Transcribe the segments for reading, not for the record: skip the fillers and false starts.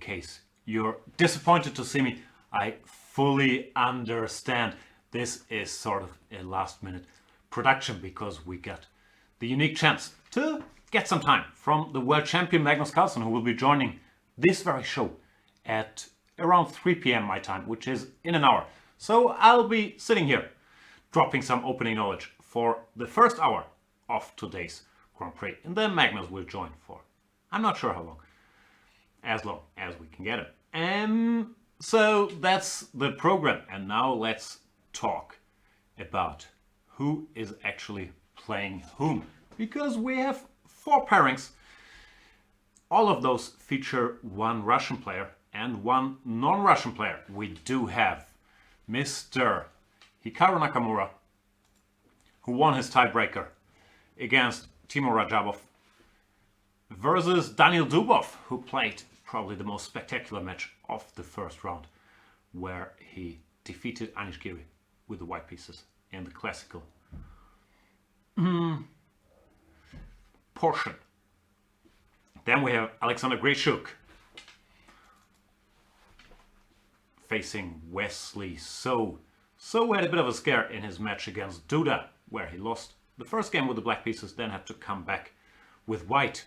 case you're disappointed to see me, I fully understand. This is sort of a last-minute production because we got the unique chance to get some time from the world champion Magnus Carlsen, who will be joining this very show at around 3 p.m. my time, which is in an hour. So I'll be sitting here dropping some opening knowledge for the first hour of today's Grand Prix, and then Magnus will join for I'm not sure how long as we can get it. So that's the program, and now let's talk about who is actually playing whom, because we have 4 pairings. All of those feature one Russian player and one non-Russian player. We do have Mr. Hikaru Nakamura, who won his tiebreaker against Timur Rajabov, versus Daniil Dubov, who played probably the most spectacular match of the first round, where he defeated Anish Giri with the white pieces in the classical portion. Then we have Alexander Grishuk facing Wesley So. So had a bit of a scare in his match against Duda, where he lost the first game with the black pieces, then had to come back with white.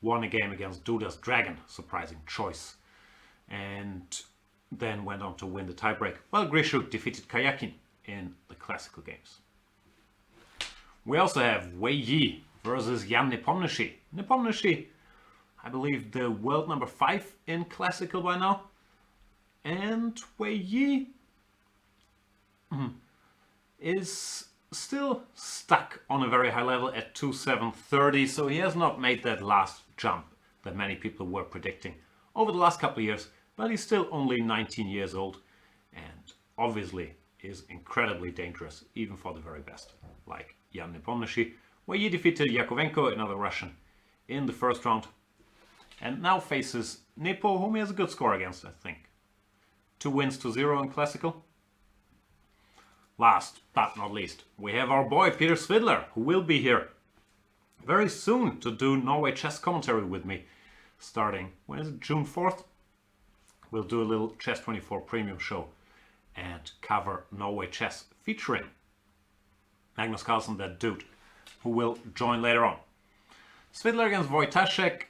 Won a game against Duda's Dragon, surprising choice, and then went on to win the tiebreak, while Grishuk defeated Kayakin in the classical games. We also have Wei Yi versus Jan Nepomniachtchi. Nepomniachtchi, I believe the world number 5 in classical by now, and Wei Yi is still stuck on a very high level at 2,730, so he has not made that last jump that many people were predicting over the last couple of years, but he's still only 19 years old and obviously is incredibly dangerous even for the very best, like Jan Nepomniachtchi, where he defeated Yakovenko, another Russian, in the first round, and now faces Nepo, whom he has a good score against, I think. 2 wins to 0 in classical. Last but not least, we have our boy Peter Svidler, who will be here very soon to do Norway chess commentary with me, starting, when is it, June 4th? We'll do a little Chess 24 premium show and cover Norway chess, featuring Magnus Carlsen, that dude, who will join later on. Svidler against Wojtaszek.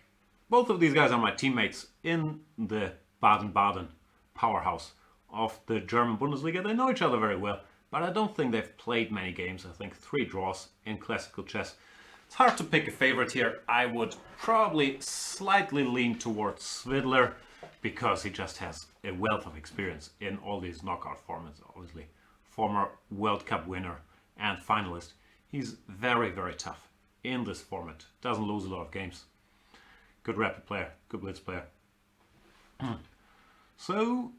Both of these guys are my teammates in the Baden-Baden powerhouse of the German Bundesliga. They know each other very well, but I don't think they've played many games. I think 3 draws in classical chess. It's hard to pick a favorite here. I would probably slightly lean towards Svidler because he just has a wealth of experience in all these knockout formats. Obviously, former World Cup winner and finalist. He's very, very tough in this format. Doesn't lose a lot of games. Good rapid player, good blitz player. So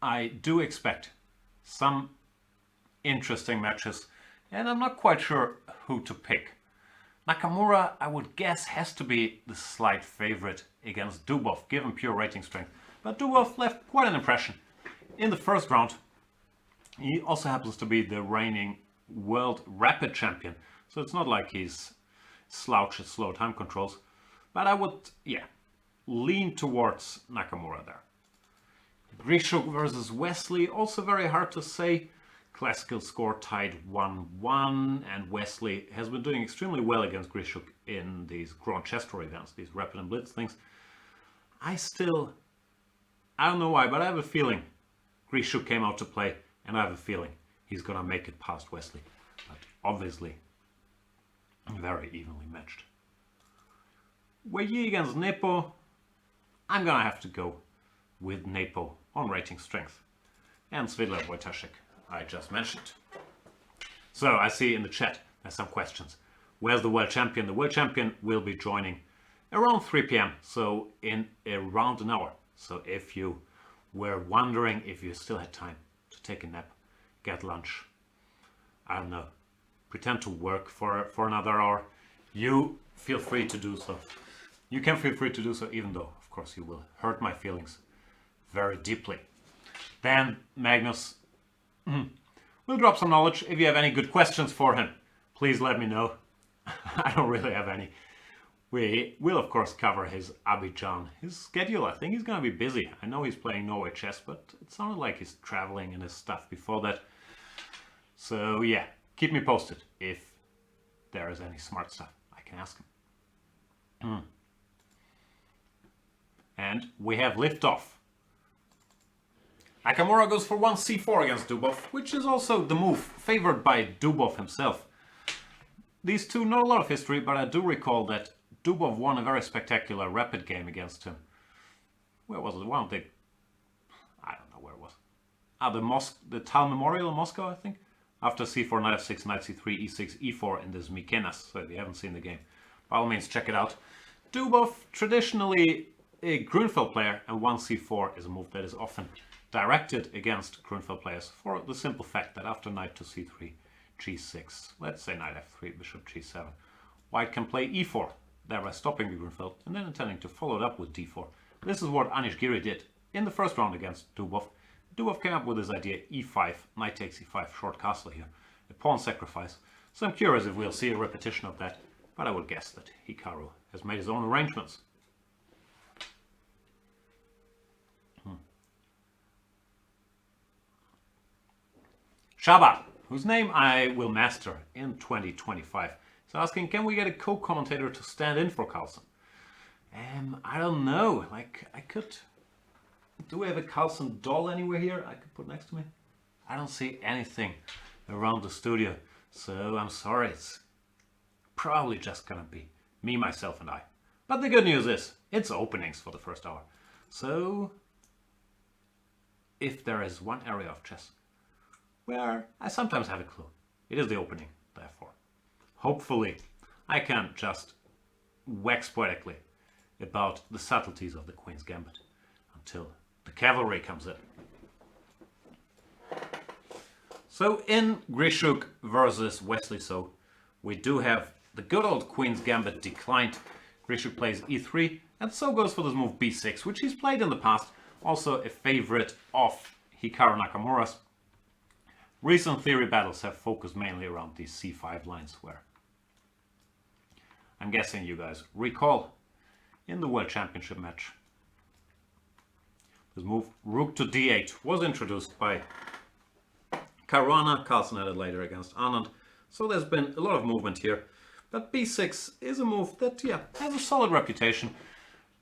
I do expect some interesting matches, and I'm not quite sure who to pick. Nakamura, I would guess, has to be the slight favorite against Dubov, given pure rating strength. But Dubov left quite an impression in the first round. He also happens to be the reigning world rapid champion, so it's not like he's slouched at slow time controls. But I would, lean towards Nakamura there. Grishuk versus Wesley, also very hard to say. Classical score tied 1-1, and Wesley has been doing extremely well against Grishuk in these Grand Chess Tour events, these Rapid and Blitz things. I don't know why, but I have a feeling Grishuk came out to play, and I have a feeling he's gonna make it past Wesley. But obviously, very evenly matched. Wei Yi against Nepo, I'm gonna have to go with Nepo on rating strength, and Svidler Wojtaszek I just mentioned. So I see in the chat there's some questions. Where's the world champion? The world champion will be joining around 3 p.m. so in around an hour. So if you were wondering if you still had time to take a nap, get lunch, I don't know, pretend to work for another hour, you feel free to do so. You can feel free to do so, even though, of course, you will hurt my feelings very deeply. Then Magnus will drop some knowledge. If you have any good questions for him, please let me know. I don't really have any. We will, of course, cover his Abidjan. His schedule, I think he's going to be busy. I know he's playing Norway chess, but it sounded like he's traveling and his stuff before that. So yeah, keep me posted if there is any smart stuff I can ask him. And we have liftoff. Nakamura goes for 1c4 against Dubov, which is also the move favored by Dubov himself. These two, not a lot of history, but I do recall that Dubov won a very spectacular rapid game against him. Where was it? One of the... I don't know where it was. The Tal Memorial in Moscow, I think. After c4, knight f6, knight c3, e6, e4 in this Mikenas. So if you haven't seen the game, by all means check it out. Dubov, traditionally a Grunfeld player, and 1c4 is a move that is often directed against Grunfeld players for the simple fact that after knight to c3, g6, let's say knight f3, bishop g7, white can play e4, thereby stopping the Grunfeld and then intending to follow it up with d4. This is what Anish Giri did in the first round against Dubov. Dubov came up with this idea, e5, knight takes e5, short castle here, a pawn sacrifice. So I'm curious if we'll see a repetition of that, but I would guess that Hikaru has made his own arrangements. Shaba, whose name I will master in 2025, is asking, can we get a co-commentator to stand in for Carlsen? I don't know, like I could... Do we have a Carlsen doll anywhere here I could put next to me? I don't see anything around the studio, so I'm sorry, it's probably just gonna be me, myself and I. But the good news is, it's openings for the first hour. So, if there is one area of chess where I sometimes have a clue, it is the opening, therefore. Hopefully, I can just wax poetically about the subtleties of the Queen's Gambit until the cavalry comes in. So in Grishuk versus Wesley So, we do have the good old Queen's Gambit declined. Grishuk plays e3, and So goes for this move b6, which he's played in the past, also a favorite of Hikaru Nakamura's. Recent theory battles have focused mainly around these c5 lines, where I'm guessing you guys recall in the World Championship match. This move, rook to d8, was introduced by Caruana. Carlsen had it later against Anand. So there's been a lot of movement here. But b6 is a move that, yeah, has a solid reputation.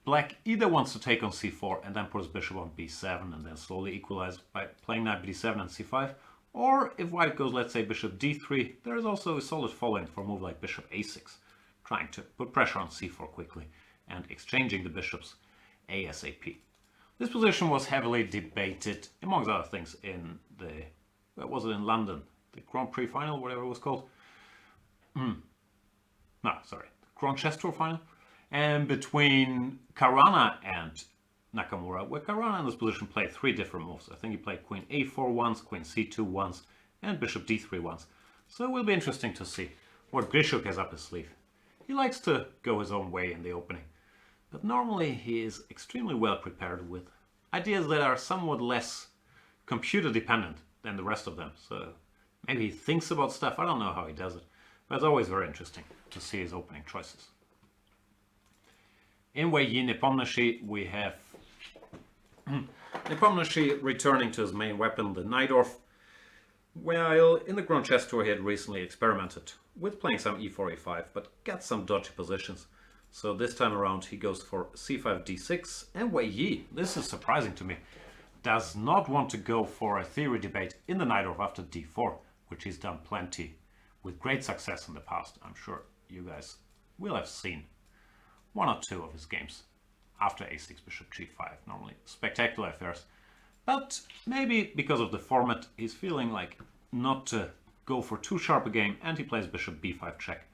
Black either wants to take on c4 and then put his bishop on b7 and then slowly equalize by playing knight b7 and c5. Or if white goes, let's say, bishop d3, there is also a solid following for a move like bishop a6, trying to put pressure on c4 quickly and exchanging the bishops ASAP. This position was heavily debated, amongst other things, in the, where was it, in London? The Grand Prix final, whatever it was called. No, sorry, Grand Chess Tour final. And between Caruana and Nakamura, where Caruana in this position played three different moves. I think he played queen a4 once, queen c2 once, and bishop d3 once. So it will be interesting to see what Grishuk has up his sleeve. He likes to go his own way in the opening, but normally he is extremely well prepared with ideas that are somewhat less computer dependent than the rest of them. So maybe he thinks about stuff, I don't know how he does it, but it's always very interesting to see his opening choices. In Wei Yi Nepomniachtchi, we have Nepomniachtchi returning to his main weapon, the Najdorf, while in the Grand Chess Tour he had recently experimented with playing some e4, e5, but got some dodgy positions. So this time around he goes for c5, d6, and Wei Yi, this is surprising to me, does not want to go for a theory debate in the Najdorf after d4, which he's done plenty with great success in the past. I'm sure you guys will have seen one or two of his games after a6, bishop g5, normally spectacular affairs. But maybe because of the format, he's feeling like not to go for too sharp a game, and he plays bishop b5 check,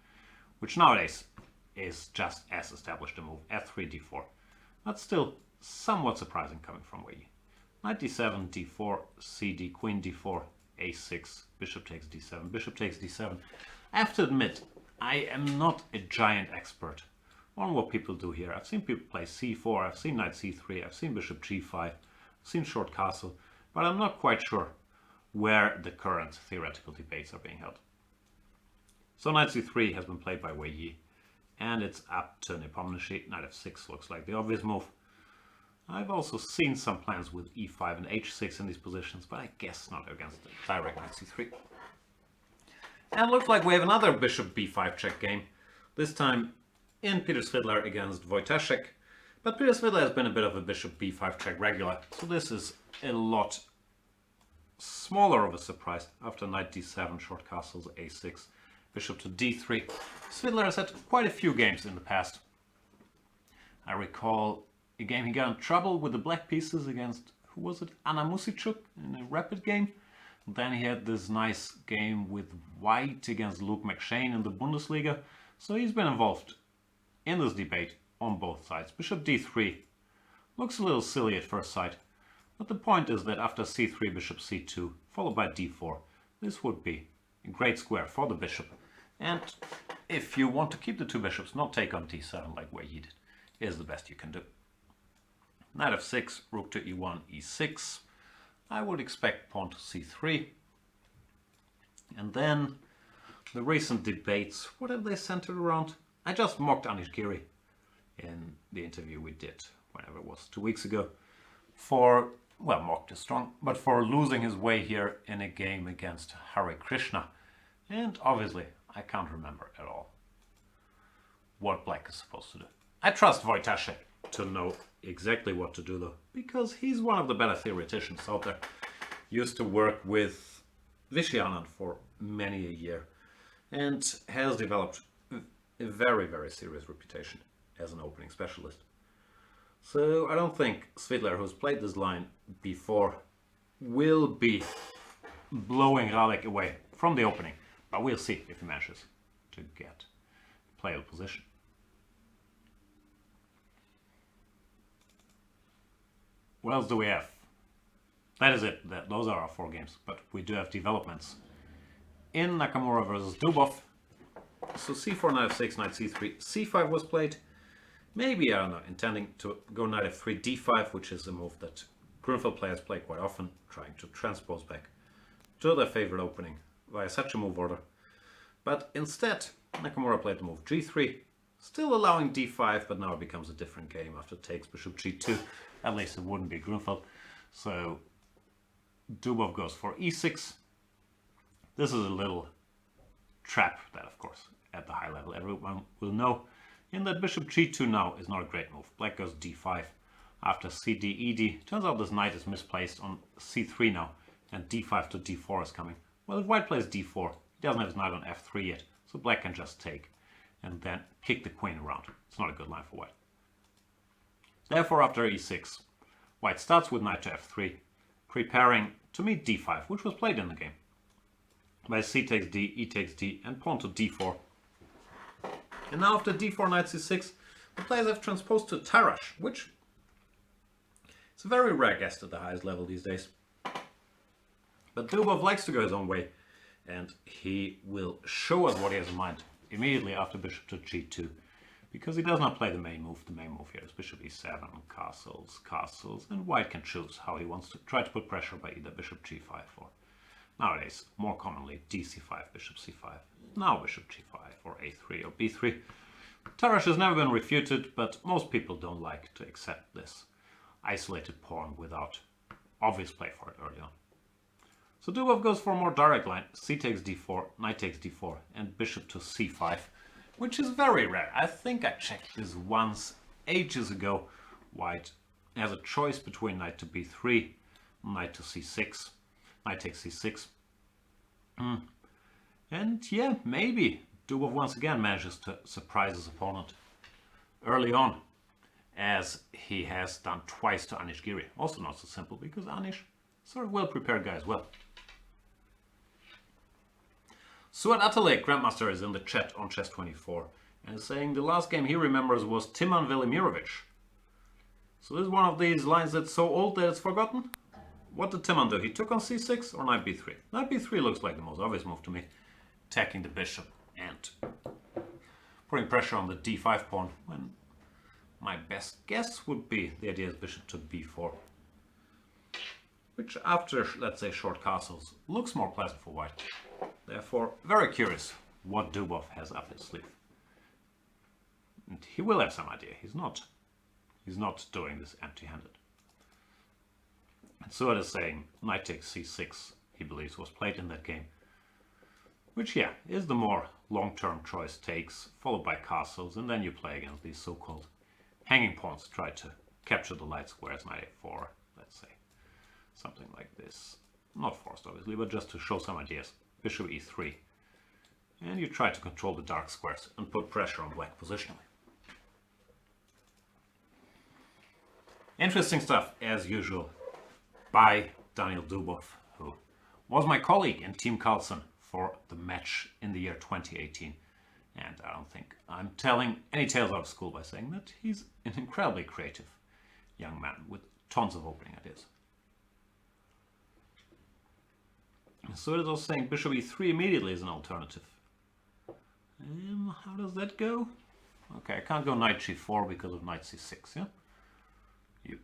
which nowadays is just as established a move, f3, d4. But still somewhat surprising coming from Wei Yi. Knight d7, d4, cd, queen d4, a6, bishop takes d7, bishop takes d7. I have to admit, I am not a giant expert on what people do here. I've seen people play c4, I've seen knight c3, I've seen bishop g5, I've seen short castle, but I'm not quite sure where the current theoretical debates are being held. So knight c3 has been played by Wei Yi, And it's up to Nepomniachtchi. Knight f6 looks like the obvious move. I've also seen some plans with e5 and h6 in these positions, but I guess not against the direct knight c3. And it looks like we have another bishop b5 check game. This time in Peter Svidler against Wojtaszek. But Peter Svidler has been a bit of a bishop b5 check regular, so this is a lot smaller of a surprise. After knight d7, short castles, a6, bishop to d3. Svidler has had quite a few games in the past. I recall a game he got in trouble with the black pieces against, who was it, Anna Musicuk in a rapid game. Then he had this nice game with white against Luke McShane in the Bundesliga. So he's been involved in this debate on both sides. Bishop d3 looks a little silly at first sight, but the point is that after c3, bishop c2, followed by d4, this would be a great square for the bishop. And if you want to keep the two bishops, not take on d7 like Wei Yi did, is the best you can do. Knight f6, rook to e1, e6. I would expect pawn to c3. And then the recent debates, what have they centered around? I just mocked Anish Giri in the interview we did, whenever it was, 2 weeks ago, for, well, mocked is strong, but for losing his way here in a game against Hare Krishna. And obviously, I can't remember at all what black is supposed to do. I trust Wojtaszek to know exactly what to do though, because he's one of the better theoreticians out there. Used to work with Vishy Anand for many a year and has developed a very, very serious reputation as an opening specialist. So I don't think Svidler, who's played this line before, will be blowing Radek away from the opening, but we'll see if he manages to get playable position. What else do we have? That is it. Those are our 4 games. But we do have developments in Nakamura versus Dubov. So c4, knight f6, knight c3, c5 was played. Maybe, I don't know, intending to go knight f3, d5, which is a move that Grunfeld players play quite often, trying to transpose back to their favorite opening via such a move order. But instead, Nakamura played the move g3, still allowing d5, but now it becomes a different game after takes bishop g2. At least it wouldn't be Grunfeld. So Dubov goes for e6. This is a little trap that, of course, at the high level everyone will know. In that bishop g2 now is not a great move. Black goes d5 after cd, ed. Turns out this knight is misplaced on c3 now, and d5 to d4 is coming. Well, if white plays d4, he doesn't have his knight on f3 yet, so black can just take and then kick the queen around. It's not a good line for white. Therefore, after e6, white starts with knight to f3, preparing to meet d5, which was played in the game. By c takes d, e takes d, and pawn to d4. And now after d4, knight c6, the players have transposed to Tarrasch, which is a very rare guest at the highest level these days. But Dubov likes to go his own way, and he will show us what he has in mind immediately after bishop to g2. Because he does not play the main move. The main move here is bishop e7, castles, castles, and white can choose how he wants to try to put pressure by either bishop g5 or, nowadays, more commonly, dc5, bishop c5, now bishop g5 or a3 or b3. Tarrasch has never been refuted, but most people don't like to accept this isolated pawn without obvious play for it early on. So Dubov goes for a more direct line, c takes d4, knight takes d4, and bishop to c5. Which is very rare. I think I checked this once ages ago. White has a choice between knight to b3, knight to c6, knight takes c6. And yeah, maybe Dubov once again manages to surprise his opponent early on, as he has done twice to Anish Giri. Also not so simple, because Anish is sort of well-prepared guy as well. Suat Atalay, Grandmaster, is in the chat on Chess24 and is saying the last game he remembers was Timan Velimirovic. So this is one of these lines that's so old that it's forgotten. What did Timan do? He took on c6 or knight b3? Knight b3 looks like the most obvious move to me. Attacking the bishop and putting pressure on the d5 pawn, when my best guess would be the idea is bishop to b4. Which after, let's say, short castles, looks more pleasant for white. Therefore, very curious what Dubov has up his sleeve. And he will have some idea. He's not doing this empty-handed. And so it is saying knight takes c6, he believes was played in that game. Which, yeah, is the more long-term choice. Takes, followed by castles, and then you play against these so-called hanging pawns. Try to capture the light squares, knight a4, let's say. Something like this. Not forced, obviously, but just to show some ideas. Bishop e3. And you try to control the dark squares and put pressure on black positionally. Interesting stuff, as usual, by Daniel Dubov, who was my colleague in Team Carlsen for the match in the year 2018. And I don't think I'm telling any tales out of school by saying that he's an incredibly creative young man with tons of opening ideas. So it is also saying bishop e3 immediately is an alternative. How does that go? Okay, I can't go knight g4 because of knight c6, yeah? Yep.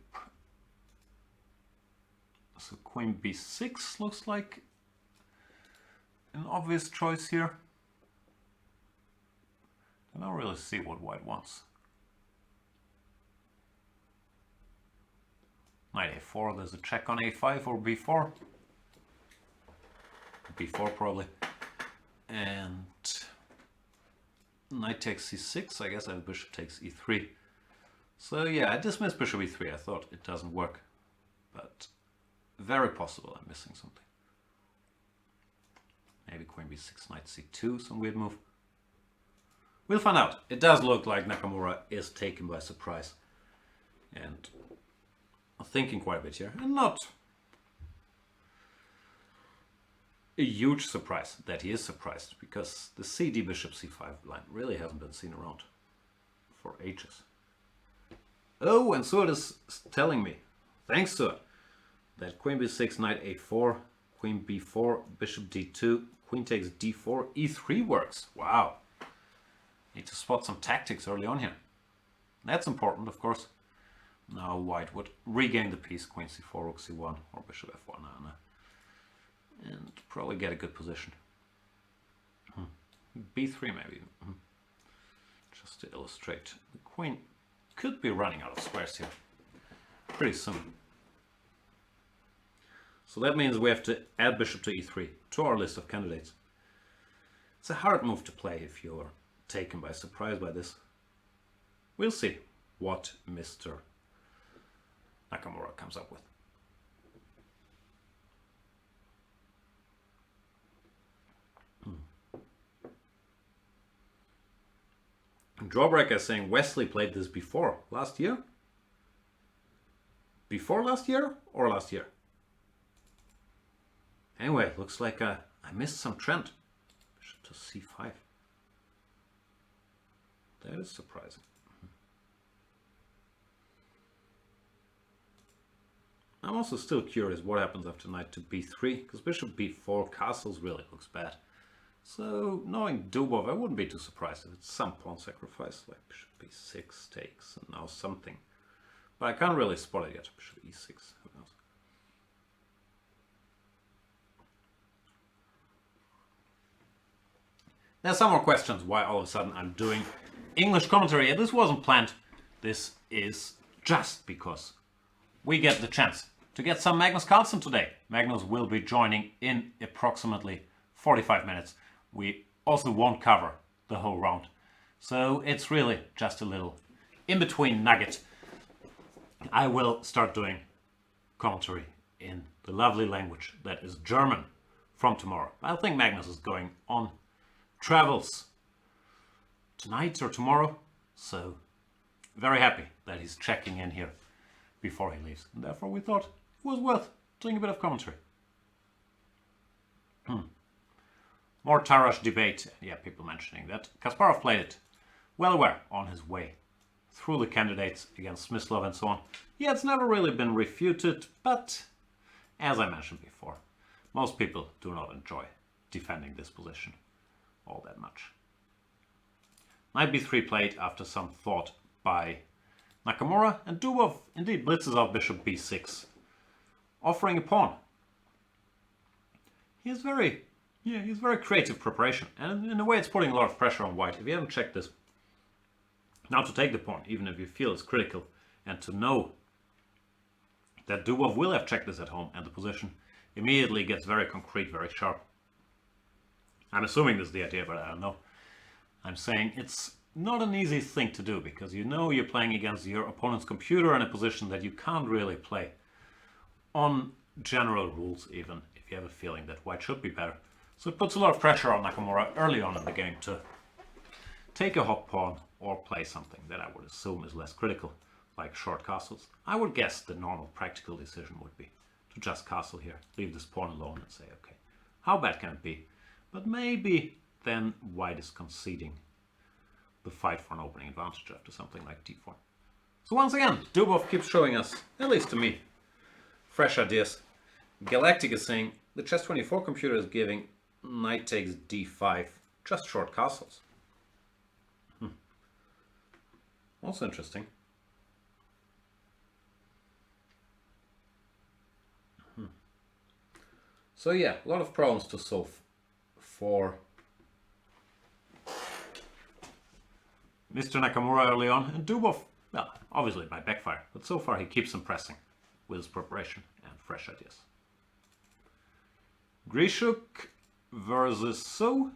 So queen b6 looks like an obvious choice here. I don't really see what white wants. Knight a4, there's a check on a5 or b4. b4 probably. And knight takes c6, I guess I have bishop takes e3. So yeah, I dismissed bishop e3, I thought it doesn't work. But very possible I'm missing something. Maybe queen b6, knight c2, some weird move. We'll find out. It does look like Nakamura is taken by surprise. And thinking quite a bit here. And not a huge surprise that he is surprised, because the cd bishop c5 line really hasn't been seen around for ages. Oh, and Suat is telling me, thanks Suat, that queen b6, knight a4, queen b4, bishop d2, queen takes d4, e3 works. Wow. Need to spot some tactics early on here. That's important, of course. Now white would regain the piece, queen c4, rook c1, or bishop f1, and probably get a good position. b3 maybe. Just to illustrate, the queen could be running out of squares here pretty soon. So that means we have to add bishop to e3 to our list of candidates. It's a hard move to play if you're taken by surprise by this. We'll see what Mr. Nakamura comes up with. Drawbreak is saying Wesley played this before last year. Before last year or last year? Anyway, looks like I missed some trend. Bishop to c5. That is surprising. I'm also still curious what happens after knight to b3, because bishop b4 castles really looks bad. So, knowing Dubov, I wouldn't be too surprised if it's some pawn sacrifice, like bishop b6 takes, and now something. But I can't really spot it yet. Bishop e6, who knows. There's some more questions why all of a sudden I'm doing English commentary, and this wasn't planned. This is just because we get the chance to get some Magnus Carlsen today. Magnus will be joining in approximately 45 minutes. We also won't cover the whole round. So it's really just a little in-between nugget. I will start doing commentary in the lovely language that is German from tomorrow. I think Magnus is going on travels tonight or tomorrow. So very happy that he's checking in here before he leaves. And therefore we thought it was worth doing a bit of commentary. More Tarrasch debate. Yeah, people mentioning that Kasparov played it well aware on his way through the candidates against Smyslov and so on. Yeah, it's never really been refuted, but as I mentioned before, most people do not enjoy defending this position all that much. Knight b3 played after some thought by Nakamura, and Dubov indeed blitzes out bishop b6, offering a pawn. He's very creative preparation, and in a way it's putting a lot of pressure on white. If you haven't checked this, Now to take the pawn, even if you feel it's critical, and to know that Dubov will have checked this at home, and the position immediately gets very concrete, very sharp. I'm assuming this is the idea, but I don't know. I'm saying it's not an easy thing to do, because you know you're playing against your opponent's computer in a position that you can't really play on general rules, even if you have a feeling that white should be better. So it puts a lot of pressure on Nakamura early on in the game to take a hot pawn or play something that I would assume is less critical, like short castles. I would guess the normal practical decision would be to just castle here, leave this pawn alone and say, okay, how bad can it be? But maybe then white is conceding the fight for an opening advantage after something like d4. So once again, Dubov keeps showing us, at least to me, fresh ideas. Galactic is saying the Chess24 computer is giving knight takes d5, just short castles. Also interesting. So yeah, a lot of problems to solve for Mr. Nakamura early on, and Dubov, well, obviously by backfire, but so far he keeps impressing with his preparation and fresh ideas. Grishuk versus So.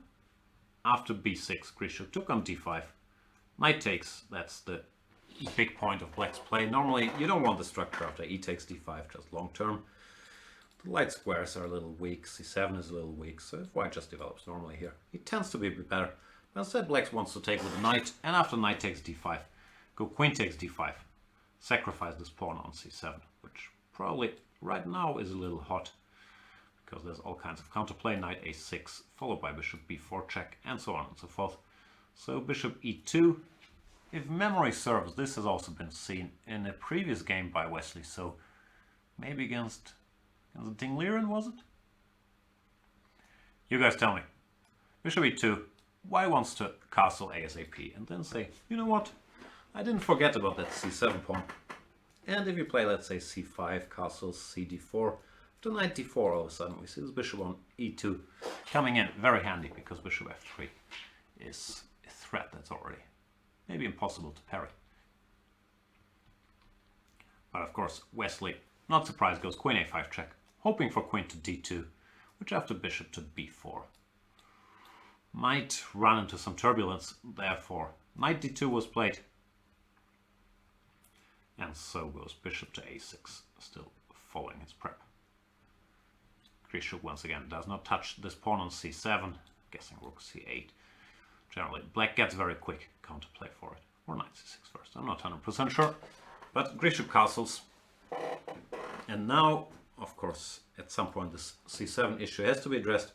After b6, Grishuk took on d5. Knight takes, that's the big point of black's play. Normally you don't want the structure after e takes d5, just long term. The light squares are a little weak, c7 is a little weak, so if white just develops normally here, he tends to be a bit better. But instead black wants to take with the knight, and after knight takes d5, go queen takes d5, sacrifice this pawn on c7, which probably right now is a little hot, because there's all kinds of counterplay, knight a6, followed by bishop b4 check, and so on and so forth. So bishop e2, if memory serves, this has also been seen in a previous game by Wesley So, maybe against Ding Liren, was it? You guys tell me. Bishop e2, white wants to castle ASAP, and then say, you know what, I didn't forget about that c7 pawn. And if you play, let's say, c5, castles, cd4, to knight d4, all of a sudden we see this bishop on e2 coming in very handy, because bishop f3 is a threat that's already maybe impossible to parry. But of course, Wesley, not surprised, goes queen a5 check, hoping for queen to d2, which after bishop to b4 might run into some turbulence. Therefore, knight d2 was played, and so goes bishop to a6, still following his prep. Grishuk once again does not touch this pawn on c7, guessing rook c8. Generally, black gets very quick counterplay for it, or knight c6 first. I'm not 100% sure, but Grishuk castles. And now, of course, at some point this c7 issue has to be addressed.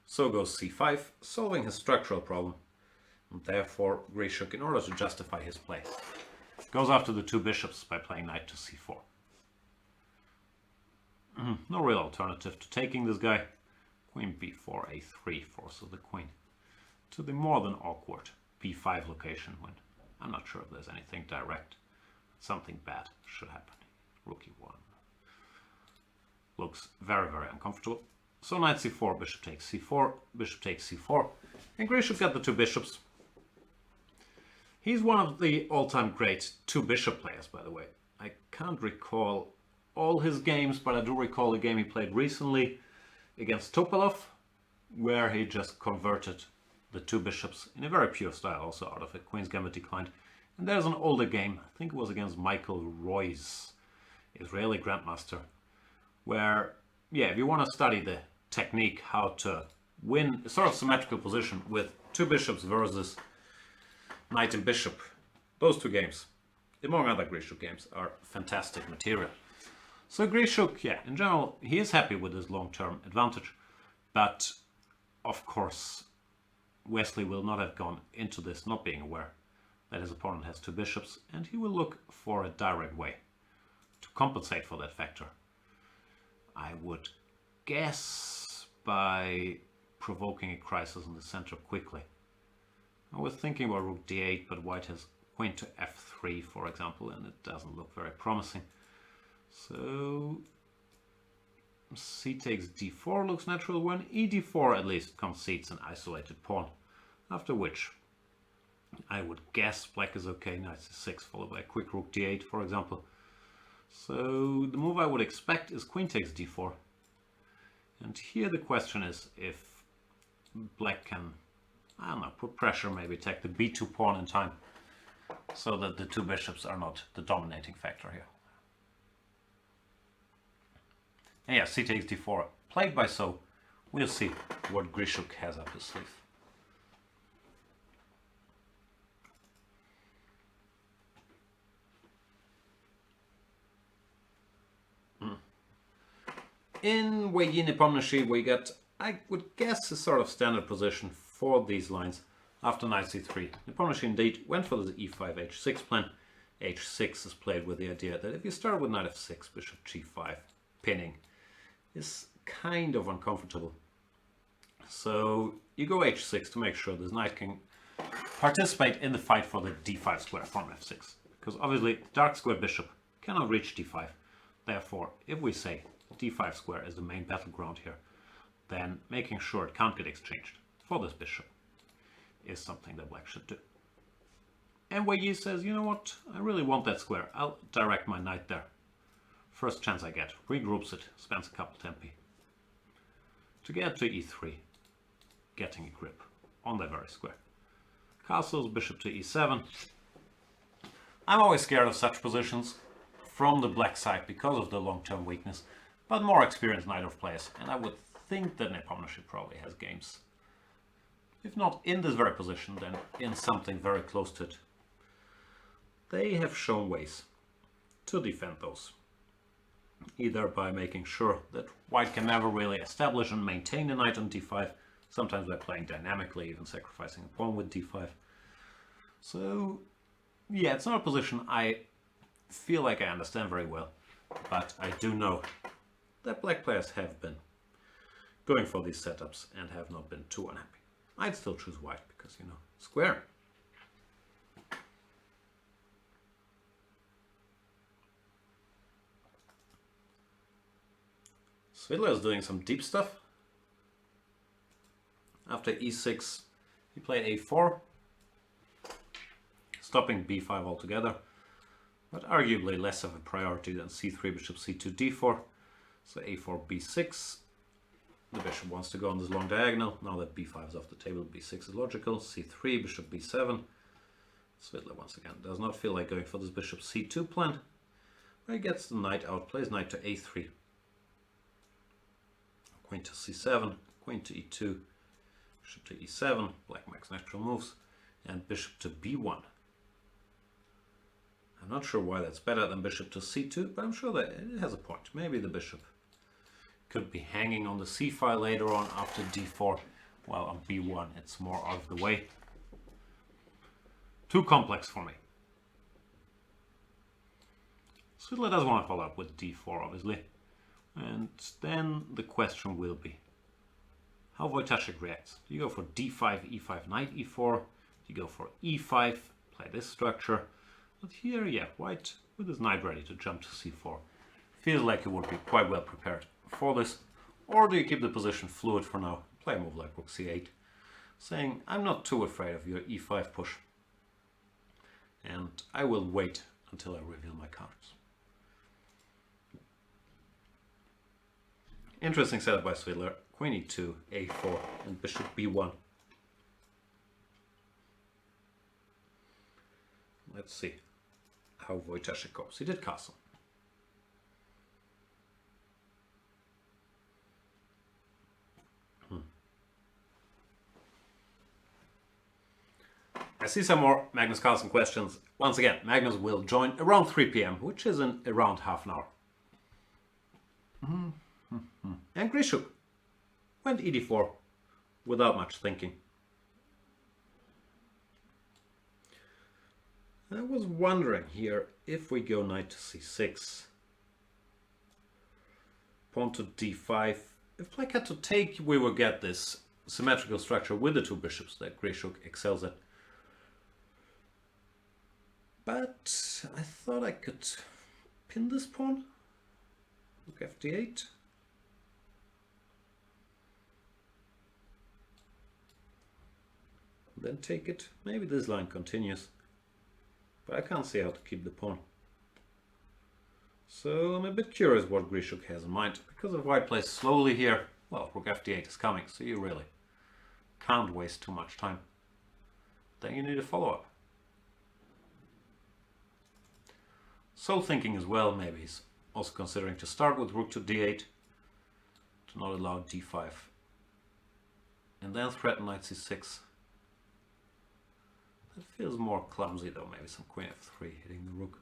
So goes c5, solving his structural problem. And therefore, Grishuk, in order to justify his play, goes after the two bishops by playing knight to c4. No real alternative to taking this guy. Queen b4, a3 forces the queen to the more than awkward b5 location, when I'm not sure if there's anything direct. Something bad should happen. Rook e1 looks very, very uncomfortable. So knight c4, bishop takes c4, bishop takes c4, and Grishuk got the two bishops. He's one of the all-time great two bishop players, by the way. I can't recall all his games, but I do recall a game he played recently against Topalov, where he just converted the two bishops in a very pure style, also out of a Queen's Gambit declined. And there's an older game, I think it was against Michael Royce, Israeli Grandmaster, where, yeah, if you want to study the technique how to win a sort of symmetrical position with two bishops versus knight and bishop, those two games, among other Grishuk games, are fantastic material. So Grishuk, yeah, in general, he is happy with his long-term advantage, but of course Wesley will not have gone into this not being aware that his opponent has two bishops, and he will look for a direct way to compensate for that factor. I would guess by provoking a crisis in the center quickly. I was thinking about rook d8, but white has queen to f3, for example, and it doesn't look very promising. So c takes d4 looks natural, when e d4 at least concedes an isolated pawn, after which I would guess black is okay. Knight c6 followed by a quick rook d8, for example. So the move I would expect is queen takes d4. And here the question is if black can, I don't know, put pressure, maybe take the b2 pawn in time, so that the two bishops are not the dominating factor here. And yeah, c takes d4, played by So. We'll see what Grishuk has up his sleeve. In Weijin Nepomniachtchi we get, I would guess, a sort of standard position for these lines after knight c3. Nepomniachtchi indeed went for the e5 h6 plan. h6 is played with the idea that if you start with knight f6, bishop g5, pinning is kind of uncomfortable. So you go h6 to make sure this knight can participate in the fight for the d5 square from f6. Because obviously dark square bishop cannot reach d5. Therefore, if we say d5 square is the main battleground here, then making sure it can't get exchanged for this bishop is something that black should do. And Weijin says, you know what, I really want that square. I'll direct my knight there. First chance I get, regroups it, spends a couple tempi to get to e3, getting a grip on that very square. Castles bishop to e7. I'm always scared of such positions from the black side because of the long-term weakness, but more experienced knight of players, and I would think that Nepomniachtchi probably has games, if not in this very position, then in something very close to it. They have shown ways to defend those, either by making sure that white can never really establish and maintain a knight on d5, sometimes by playing dynamically, even sacrificing a pawn with d5. So yeah, it's not a position I feel like I understand very well, but I do know that black players have been going for these setups and have not been too unhappy. I'd still choose white because, you know, square. Svidler is doing some deep stuff. After e6, he played a4, stopping b5 altogether, but arguably less of a priority than c3, bishop c2, d4. So a4, b6. The bishop wants to go on this long diagonal. Now that b5 is off the table, b6 is logical. c3, bishop b7. Svidler once again does not feel like going for this bishop c2 plan. He gets the knight out, plays knight to a3. Queen to c7, queen to e2, bishop to e7, black makes natural moves, and bishop to b1. I'm not sure why that's better than bishop to c2, but I'm sure that it has a point. Maybe the bishop could be hanging on the c file later on after d4, while on b1 it's more out of the way. Too complex for me. Svidler does want to follow up with d4, obviously. And then the question will be how Wojtaszek reacts. Do you go for d5, e5, knight e4? Do you go for e5, play this structure? But here, yeah, white with his knight ready to jump to c4. Feels like he would be quite well prepared for this. Or do you keep the position fluid for now, play a move like rook c8, saying I'm not too afraid of your e5 push, and I will wait until I reveal my cards. Interesting setup by Svidler. Queen e2, a4, and bishop b1. Let's see how Wojtaszek goes. He did castle. I see some more Magnus Carlsen questions. Once again, Magnus will join around 3 p.m., which is in around half an hour. And Grishuk went ed4 without much thinking. I was wondering here if we go knight to c6, pawn to d5. If black had to take, we will get this symmetrical structure with the two bishops that Grishuk excels at. But I thought I could pin this pawn. Look fd8. then take it. Maybe this line continues, but I can't see how to keep the pawn. So I'm a bit curious what Grishuk has in mind. Because if white plays slowly here, well, rook f8 is coming, so you really can't waste too much time. Then you need a follow-up. So thinking as well, maybe he's also considering to start with rook to d8, to not allow d5, and then threaten knight c6. That feels more clumsy though, maybe some queen f3 hitting the rook.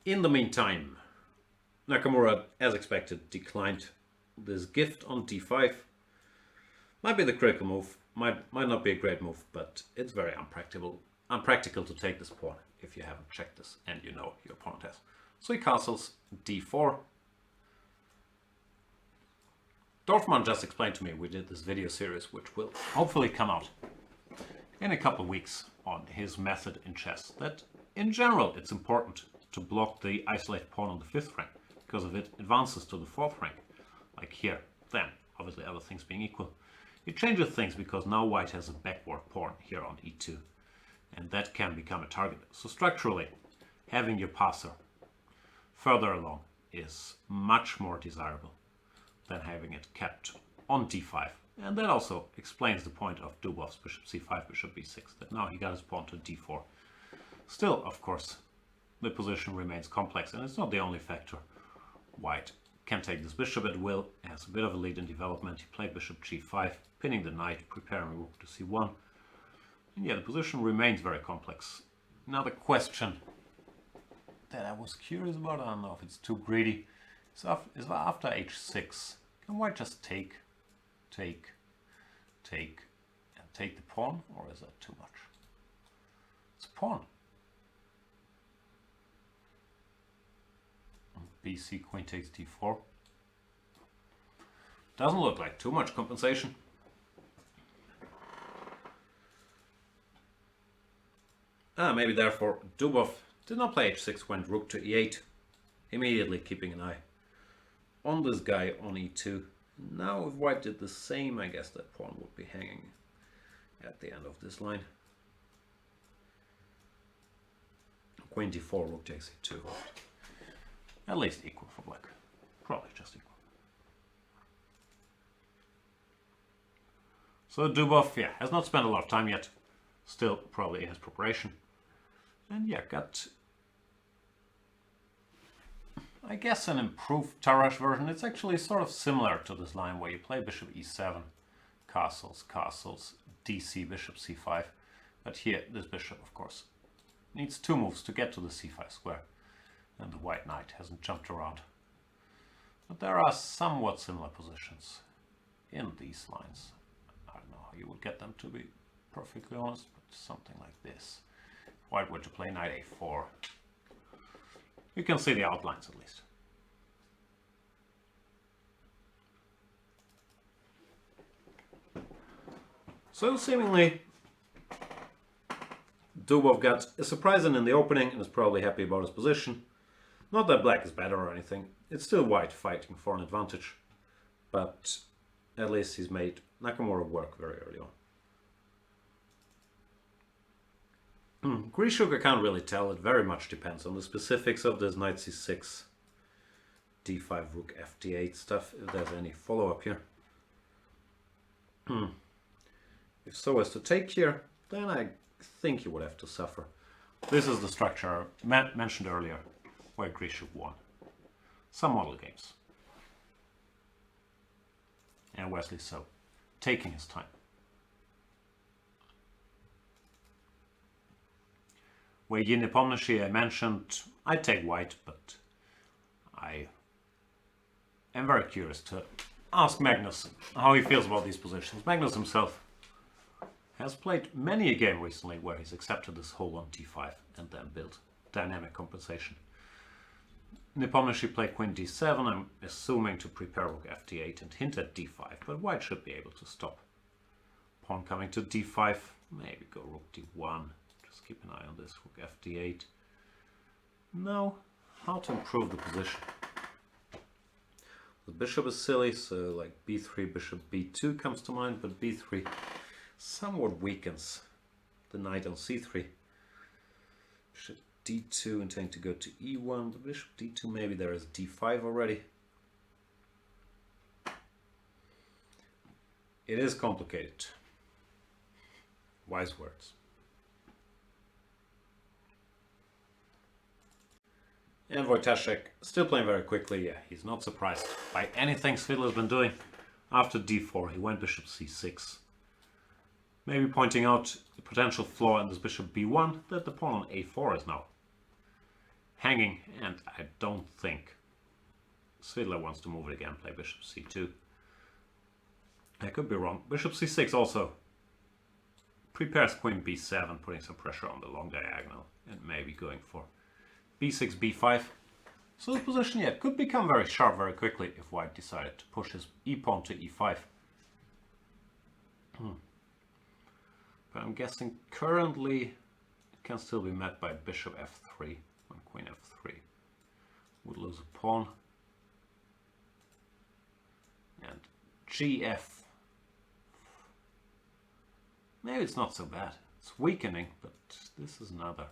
In the meantime, Nakamura, as expected, declined this gift on d5. Might be the critical move, might not be a great move, but it's very unpractical to take this pawn if you haven't checked this and you know your opponent has. So he castles d4. Dorfman just explained to me, we did this video series which will hopefully come out in a couple of weeks on his method in chess, that in general it's important to block the isolated pawn on the 5th rank, because if it advances to the 4th rank, like here, then obviously other things being equal, it changes things because now white has a backward pawn here on e2, and that can become a target. So structurally, having your passer further along is much more desirable than having it kept on d5. And that also explains the point of Dubov's bishop c5, bishop b6, that now he got his pawn to d4. Still, of course, the position remains complex, and it's not the only factor. White can take this bishop at will, has a bit of a lead in development. He played bishop g5, pinning the knight, preparing rook to c1. And yeah, the position remains very complex. Now the question that I was curious about, I don't know if it's too greedy, is after h6, can white just take, and take the pawn, or is that too much? It's a pawn. bc, queen takes d4. Doesn't look like too much compensation. Maybe therefore Dubov did not play h6, went rook to e8, immediately keeping an eye on this guy on e2. Now if white did the same, I guess that pawn would be hanging at the end of this line. Queen d4, rook takes e2. At least equal for black. Probably just equal. So Dubov, yeah, has not spent a lot of time yet. Still probably has preparation. And yeah, got, I guess, an improved Tarrasch version. It's actually sort of similar to this line where you play bishop e7, castles, dc, bishop c5. But here, this bishop, of course, needs 2 moves to get to the c5 square. And the white knight hasn't jumped around. But there are somewhat similar positions in these lines. I don't know how you would get them, to be perfectly honest, but something like this. White were to play knight a4. You can see the outlines at least. So seemingly Dubov got a surprise in the opening and is probably happy about his position. Not that black is better or anything, it's still white fighting for an advantage, but at least he's made Nakamura work very early on. Grishuk, I can't really tell, it very much depends on the specifics of this knight c6, d5, rook fd8 stuff, if there's any follow-up here. If So is to take here, then I think he would have to suffer. This is the structure I mentioned earlier, where Grishuk won some model games. And Wesley So, taking his time. Where Yin Nepomniachtchi, I mentioned, I take white, but I am very curious to ask Magnus how he feels about these positions. Magnus himself has played many a game recently where he's accepted this whole on d5 and then built dynamic compensation. Nepomniachtchi played queen d7, I'm assuming to prepare rook fd8 and hint at d5, but white should be able to stop. Pawn coming to d5, maybe go rook d1, just keep an eye on this, rook fd8. No, how to improve the position? The bishop is silly, so like b3, bishop b2 comes to mind, but b3 somewhat weakens the knight on c3. Bishop d2 intending to go to e1, the bishop d2, maybe there is d5 already. It is complicated. Wise words. And Wojtaszek still playing very quickly. Yeah, he's not surprised by anything Svidler's been doing. After d4 he went bishop c6. Maybe pointing out the potential flaw in this bishop b1, that the pawn on a4 is now hanging, and I don't think Svidler wants to move it again, play bishop c2. I could be wrong. Bishop c6 also prepares queen b7, putting some pressure on the long diagonal, and maybe going for b6, b5. So the position, yeah, could become very sharp very quickly if white decided to push his e-pawn to e5. But I'm guessing currently it can still be met by bishop f3 when queen f3 would lose a pawn. And gf. Maybe it's not so bad. It's weakening, but this is another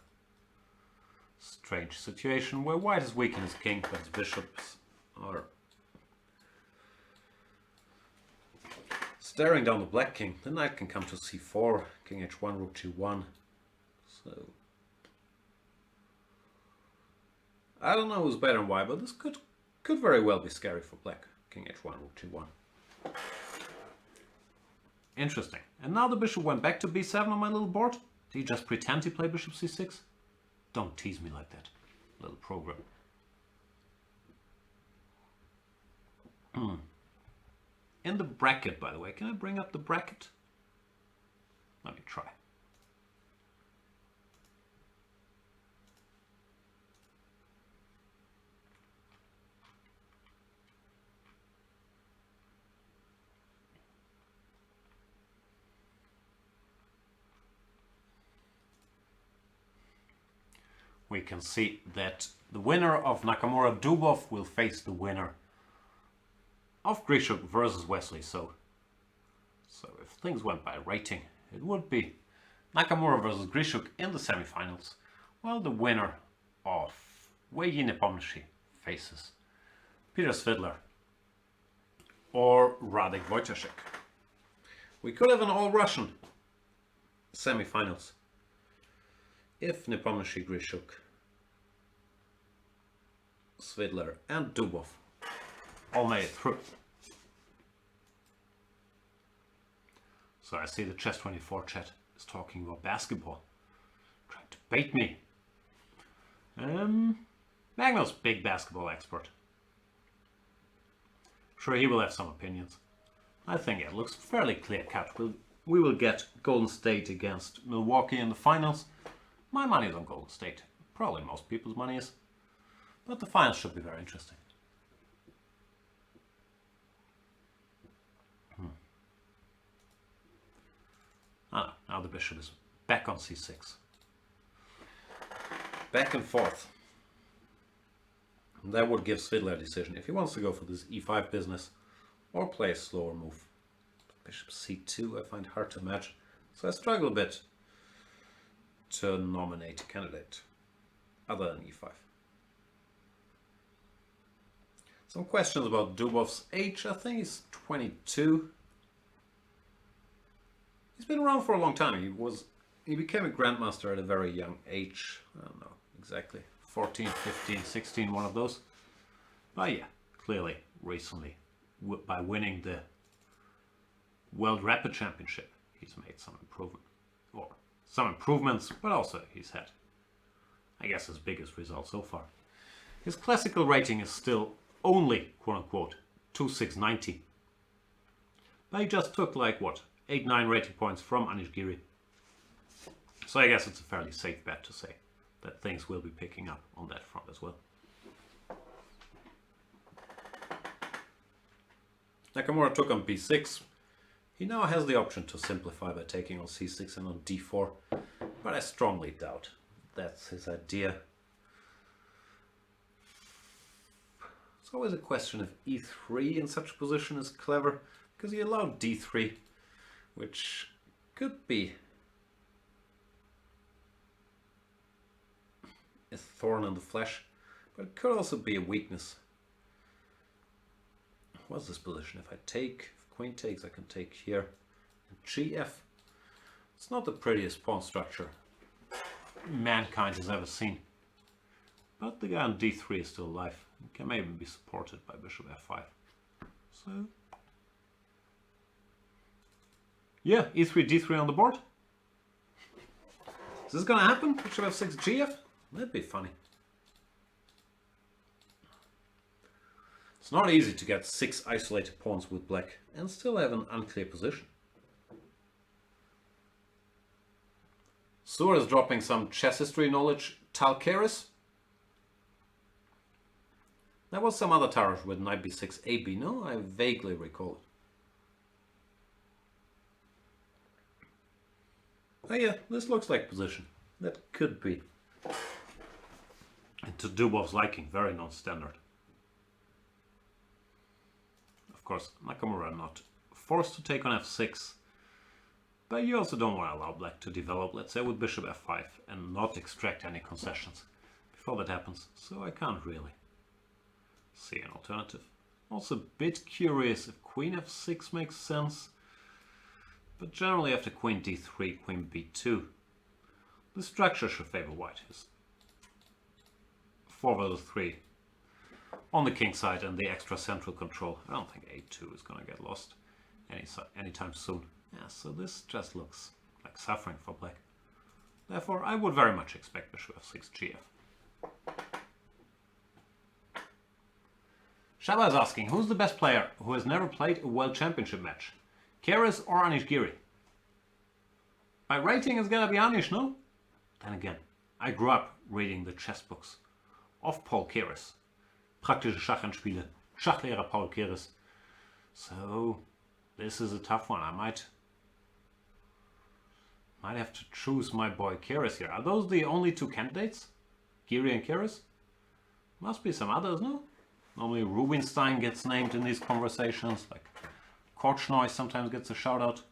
strange situation where white is weakening his king, but his bishops are staring down the black king. The knight can come to c4, king h1, rook g1. So I don't know who's better and why, but this could very well be scary for black. King h1, rook g1. Interesting. And now the bishop went back to b7 on my little board. Did he just pretend he played bishop c6? Don't tease me like that, little program. In the bracket, by the way, can I bring up the bracket? Let me try. We can see that the winner of Nakamura Dubov will face the winner of Grishuk versus Wesley So. So if things went by rating, it would be Nakamura versus Grishuk in the semifinals, while the winner of Weiji Nepomniachtchi faces Peter Svidler or Radek Wojtaszek. We could have an all-Russian semifinals if Nepomniachtchi, Grishuk, Svidler and Dubov all made it through. So I see the Chess24 chat is talking about basketball, trying to bait me. Magnus, big basketball expert. Sure, he will have some opinions. I think it looks fairly clear-cut. We will get Golden State against Milwaukee in the finals. My money is on Golden State. Probably most people's money is. But the finals should be very interesting. Now the bishop is back on c6. Back and forth. And that would give Svidler a decision if he wants to go for this e5 business or play a slower move. Bishop c2 I find hard to imagine. So I struggle a bit to nominate a candidate other than e5. Some questions about Dubov's age. I think he's 22. He's been around for a long time. He became a grandmaster at a very young age. I don't know exactly, 14, 15, 16, one of those. But yeah, clearly recently by winning the World Rapid Championship, he's made some improvements, but also he's had, I guess, his biggest result so far. His classical rating is still only, quote-unquote, 2690. But he just took, like, what, 8-9 rating points from Anish Giri. So I guess it's a fairly safe bet to say that things will be picking up on that front as well. Nakamura took on b6. He now has the option to simplify by taking on c6 and on d4, but I strongly doubt that's his idea. It's always a question if e3 in such a position is clever, because he allowed d3, which could be a thorn in the flesh, but it could also be a weakness. What's this position? If I take, if queen takes, I can take here. And gf. It's not the prettiest pawn structure mankind has ever seen. But the guy on d3 is still alive. It can maybe be supported by bishop f5. So, yeah, e3, d3 on the board. Is this gonna happen? Bishop f6, gf? That'd be funny. It's not easy to get 6 isolated pawns with black and still have an unclear position. Sur is dropping some chess history knowledge. Talkeris. There was some other Tarot with knight b6 ab, no? I vaguely recall it. Oh yeah, this looks like position. That could be. And to Dubov's liking, very non-standard. Of course, Nakamura not forced to take on f6, but you also don't want to allow black to develop, let's say, with bishop f5 and not extract any concessions before that happens, so I can't really see an alternative. Also a bit curious if queen f6 makes sense, but generally after queen d3, queen b2, the structure should favor white. Is 4 versus 3 on the king side and the extra central control. I don't think a2 is going to get lost anytime soon. Yeah, so this just looks like suffering for black. Therefore, I would very much expect bishop f6 gf. Shaba is asking, who's the best player who has never played a World Championship match? Keres or Anish Giri? By rating it's gonna be Anish, no? Then again, I grew up reading the chess books of Paul Keres. Praktische Schachandspiele, Schachlehrer Paul Keres. So, this is a tough one. I might have to choose my boy Keres here. Are those the only 2 candidates? Giri and Keres? Must be some others, no? Normally Rubinstein gets named in these conversations, like Korchnoi sometimes gets a shout out.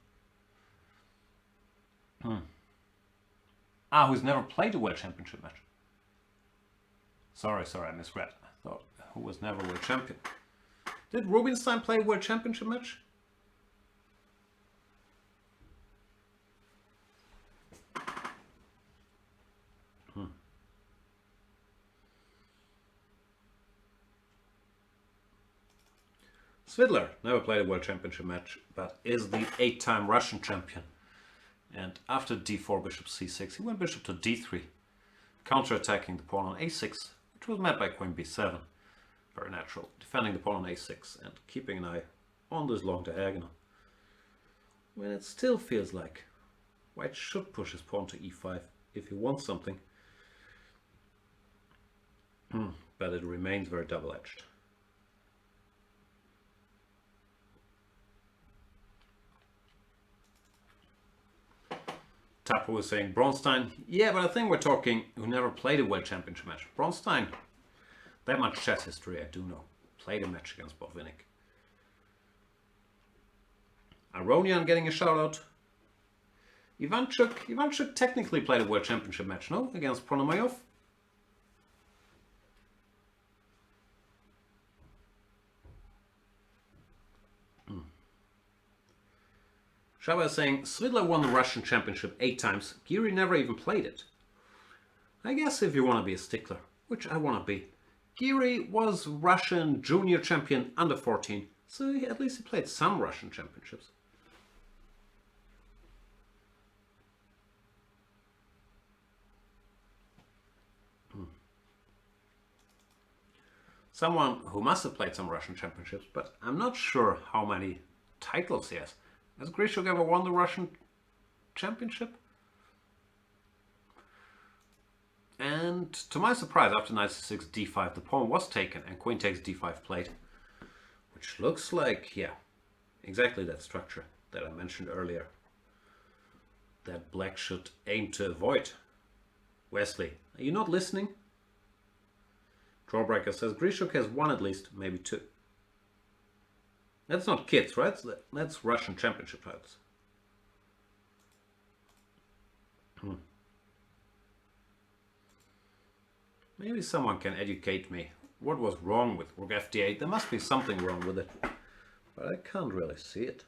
Who's never played a World Championship match. Sorry, I misread. I thought who was never World Champion. Did Rubinstein play a World Championship match? Svidler never played a World Championship match, but is the 8-time Russian champion. And after d4, bishop c6, he went bishop to d3, counter-attacking the pawn on a6, which was met by queen b7. Very natural, defending the pawn on a6 and keeping an eye on this long diagonal. When it still feels like white should push his pawn to e5 if he wants something. But it remains very double-edged. Tapo was saying Bronstein. Yeah, but I think we're talking who never played a World Championship match. Bronstein, that much chess history I do know. Played a match against Botvinnik. Aronian getting a shout out. Ivanchuk technically played a World Championship match, no? Against Ponomarev. Shaba is saying, Svidler won the Russian Championship 8 times. Giri never even played it. I guess if you want to be a stickler, which I want to be. Giri was Russian junior champion under 14, so at least he played some Russian championships. Someone who must have played some Russian championships, but I'm not sure how many titles he has. Has Grishuk ever won the Russian championship? And to my surprise, after knight c6 d5, the pawn was taken and queen takes d5 played. Which looks like, yeah, exactly that structure that I mentioned earlier, that black should aim to avoid. Wesley, are you not listening? Drawbreaker says Grishuk has one at least, maybe two. That's not kids, right? That's Russian championship titles. Maybe someone can educate me. What was wrong with Rook FD8? There must be something wrong with it, but I can't really see it.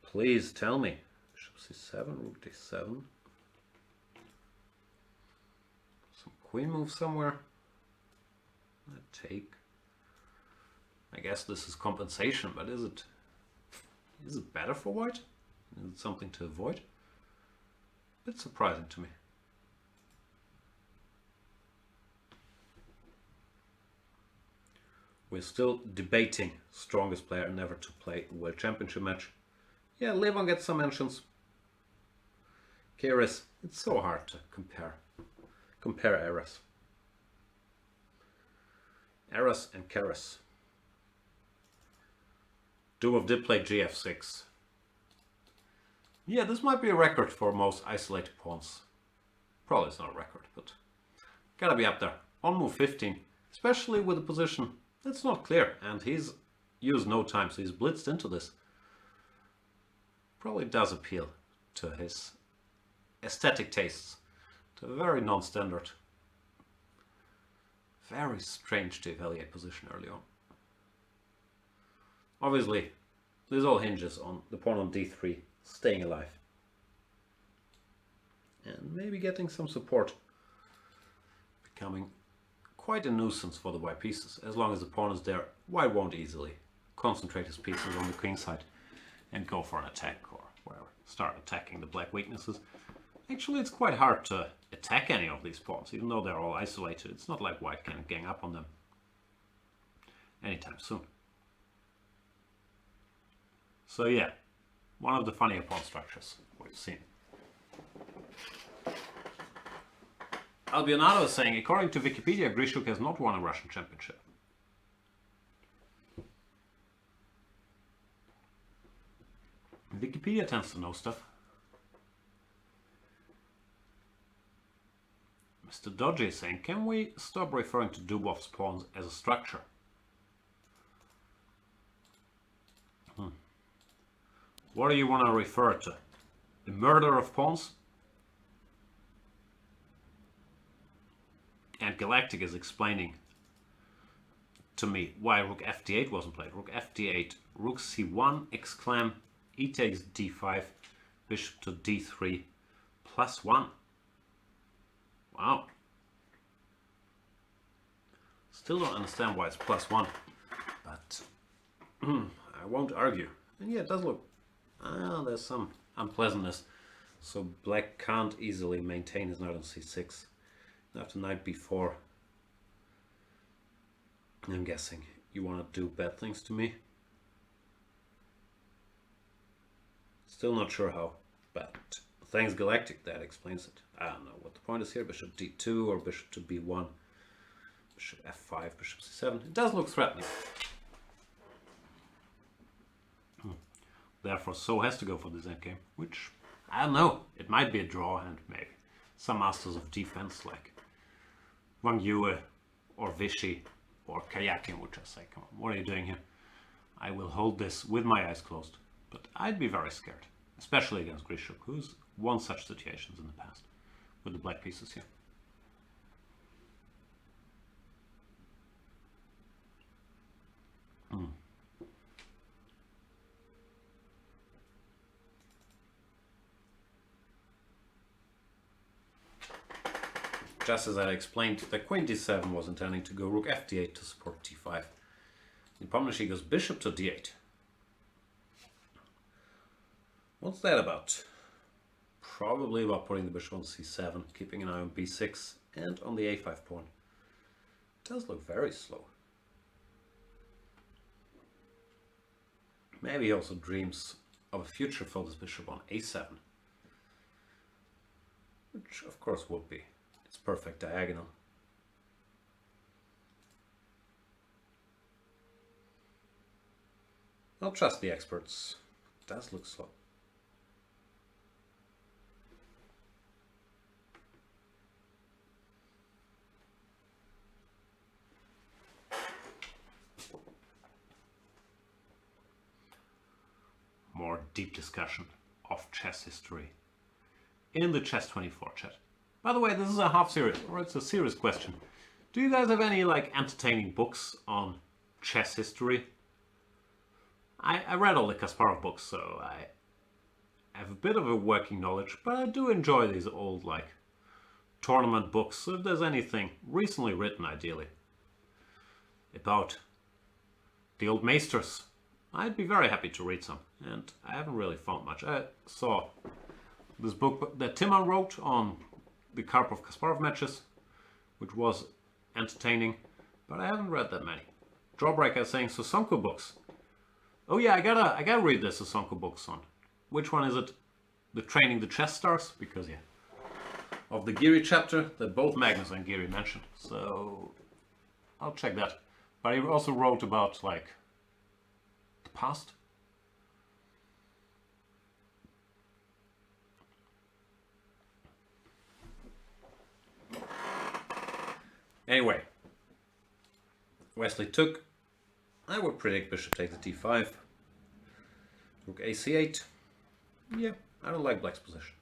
Please tell me. Bishop C7, Rook D7. Some queen move somewhere. I take. I guess this is compensation, but is it better for white? Is it something to avoid? A bit surprising to me. We're still debating strongest player never to play a World Championship match. Yeah, Levon gets some mentions. Keres, it's so hard to compare eras. Eras and Keres. Dubov did play GF6. Yeah, this might be a record for most isolated pawns. Probably it's not a record, but gotta be up there. On move 15, especially with a position that's not clear, and he's used no time, so he's blitzed into this. Probably does appeal to his aesthetic tastes, to a very non-standard, very strange to evaluate position early on. Obviously, this all hinges on the pawn on d3 staying alive and maybe getting some support, becoming quite a nuisance for the white pieces. As long as the pawn is there, white won't easily concentrate his pieces on the queen side and go for an attack or whatever, start attacking the black weaknesses. Actually, it's quite hard to attack any of these pawns, even though they're all isolated. It's not like white can gang up on them anytime soon. So yeah, one of the funnier pawn structures we've seen. Albionado is saying, according to Wikipedia, Grishuk has not won a Russian championship. Wikipedia tends to know stuff. Mr. Dodgy is saying, can we stop referring to Dubov's pawns as a structure? What do you want to refer to? The murder of pawns? And Galactic is explaining to me why Rook FD8 wasn't played. Rook FD8, Rook C1, exclam, E takes D5, Bishop to D3, +1. Wow. Still don't understand why it's +1, but I won't argue. And yeah, it does look, there's some unpleasantness. So black can't easily maintain his knight on C6. After knight b4, I'm guessing you want to do bad things to me. Still not sure how, but thanks Galactic, that explains it. I don't know what the point is here. Bishop d2 or bishop to b1, bishop f5, bishop c7. It does look threatening. Therefore, So has to go for this endgame, which, I don't know, it might be a draw and maybe some masters of defense like Wang Yue or Vichy or Kayakin would just say, come on, what are you doing here? I will hold this with my eyes closed. But I'd be very scared, especially against Grishuk, who's won such situations in the past with the black pieces here. Just as I explained, the queen d7 was intending to go rook fd8 to support t5. The Pomnishi goes bishop to d8. What's that about? Probably about putting the bishop on c7, keeping an eye on b6 and on the a5 pawn. It does look very slow. Maybe he also dreams of a future for this bishop on a7, which of course would be its perfect diagonal. I'll trust the experts. It does look slow. More deep discussion of chess history in the Chess24 chat. By the way, this is a half series, or it's a serious question. Do you guys have any like entertaining books on chess history? I read all the Kasparov books, so I have a bit of a working knowledge, but I do enjoy these old like tournament books. So if there's anything recently written, ideally, about the old Meisters, I'd be very happy to read some, and I haven't really found much. I saw this book that Timon wrote on the Karpov-Kasparov matches, which was entertaining, but I haven't read that many. Drawbreaker is saying Sosonko books. Oh yeah, I gotta read the Sosonko books on. Which one is it? The Training the Chess Stars? Because yeah, of the Giri chapter that both Magnus and Giri mentioned. So I'll check that. But he also wrote about like the past. Anyway, Wesley took. I would predict bishop takes the d5. Rook ac8. Yeah, I don't like black's position.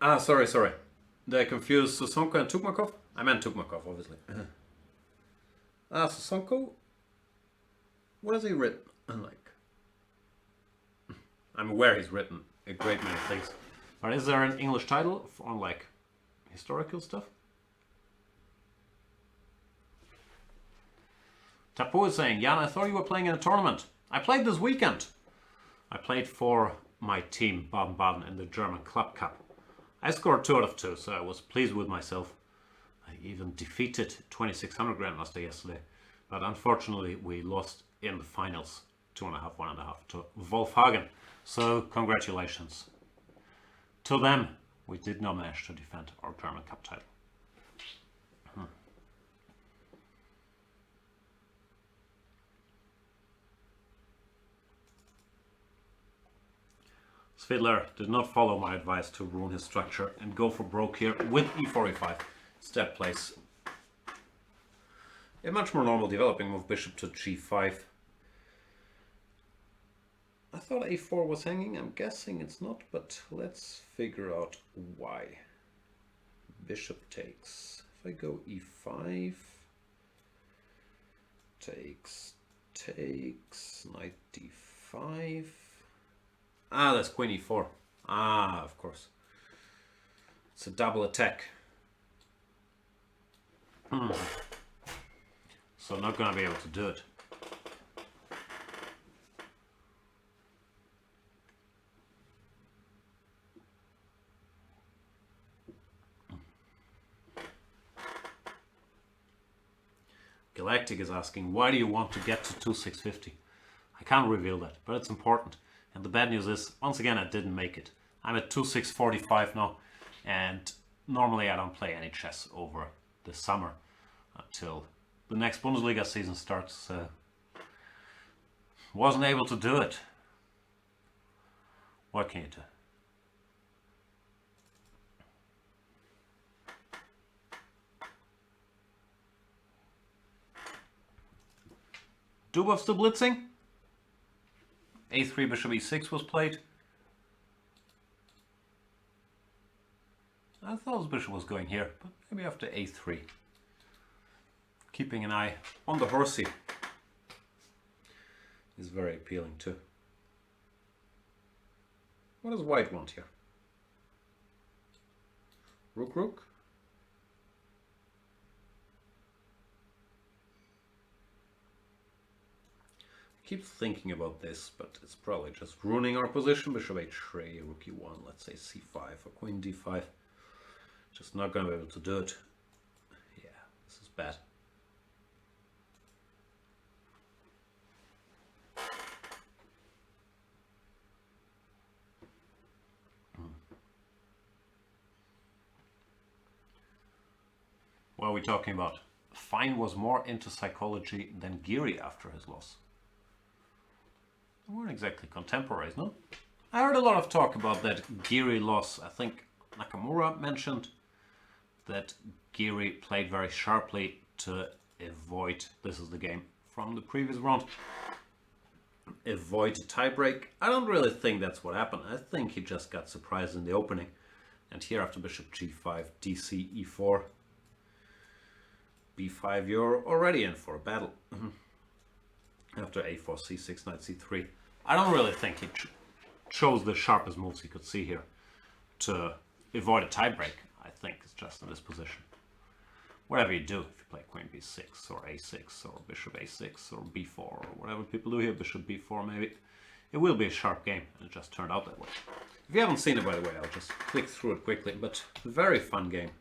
Ah, sorry. Did I confuse Sosonko and Tukmakov? I meant Tukmakov, obviously. Sosonko? What has he written? I'm aware he's written a great many things. But is there an English title on like historical stuff? Tapu is saying, Jan, I thought you were playing in a tournament. I played this weekend. I played for my team, Baden-Baden, in the German Club Cup. I scored 2 out of 2, so I was pleased with myself. I even defeated 2600 Grandmaster yesterday. But unfortunately, we lost in the finals, 2.5, 1.5 to Wolfhagen. So, congratulations to them. We did not manage to defend our German Cup title. Svidler did not follow my advice to ruin his structure and go for broke here with e4, e5. Instead plays a much more normal developing move, bishop to g5. I thought a4 was hanging, I'm guessing it's not, but let's figure out why. Bishop takes. If I go e5, takes, knight d5. Ah, that's queen e4. Ah, of course. It's a double attack. So not gonna be able to do it. Galactic is asking, why do you want to get to 2650? I can't reveal that, but it's important. And the bad news is, once again, I didn't make it. I'm at 2645 now, and normally I don't play any chess over the summer until the next Bundesliga season starts. Wasn't able to do it. What can you do? Dubov still blitzing? a3 bishop e6 was played. I thought his bishop was going here, but maybe after a3. Keeping an eye on the horsey is very appealing too. What does white want here? Rook, rook. Keep thinking about this, but it's probably just ruining our position. Bishop h3, rook e1, let's say c5 or queen d5. Just not going to be able to do it. Yeah, this is bad. What are we talking about? Fine was more into psychology than Geary after his loss. They weren't exactly contemporaries, no? I heard a lot of talk about that Geary loss. I think Nakamura mentioned that Geary played very sharply to avoid, this is the game from the previous round, avoid a tiebreak. I don't really think that's what happened. I think he just got surprised in the opening. And here after bishop g5, dc, e4, b5, you're already in for a battle. After a4, c6, knight c3. I don't really think he chose the sharpest moves he could see here to avoid a tiebreak. I think it's just in this position. Whatever you do, if you play queen b6 or a6 or bishop a6 or b4 or whatever people do here, bishop b4 maybe, it will be a sharp game, and it just turned out that way. If you haven't seen it, by the way, I'll just click through it quickly, but very fun game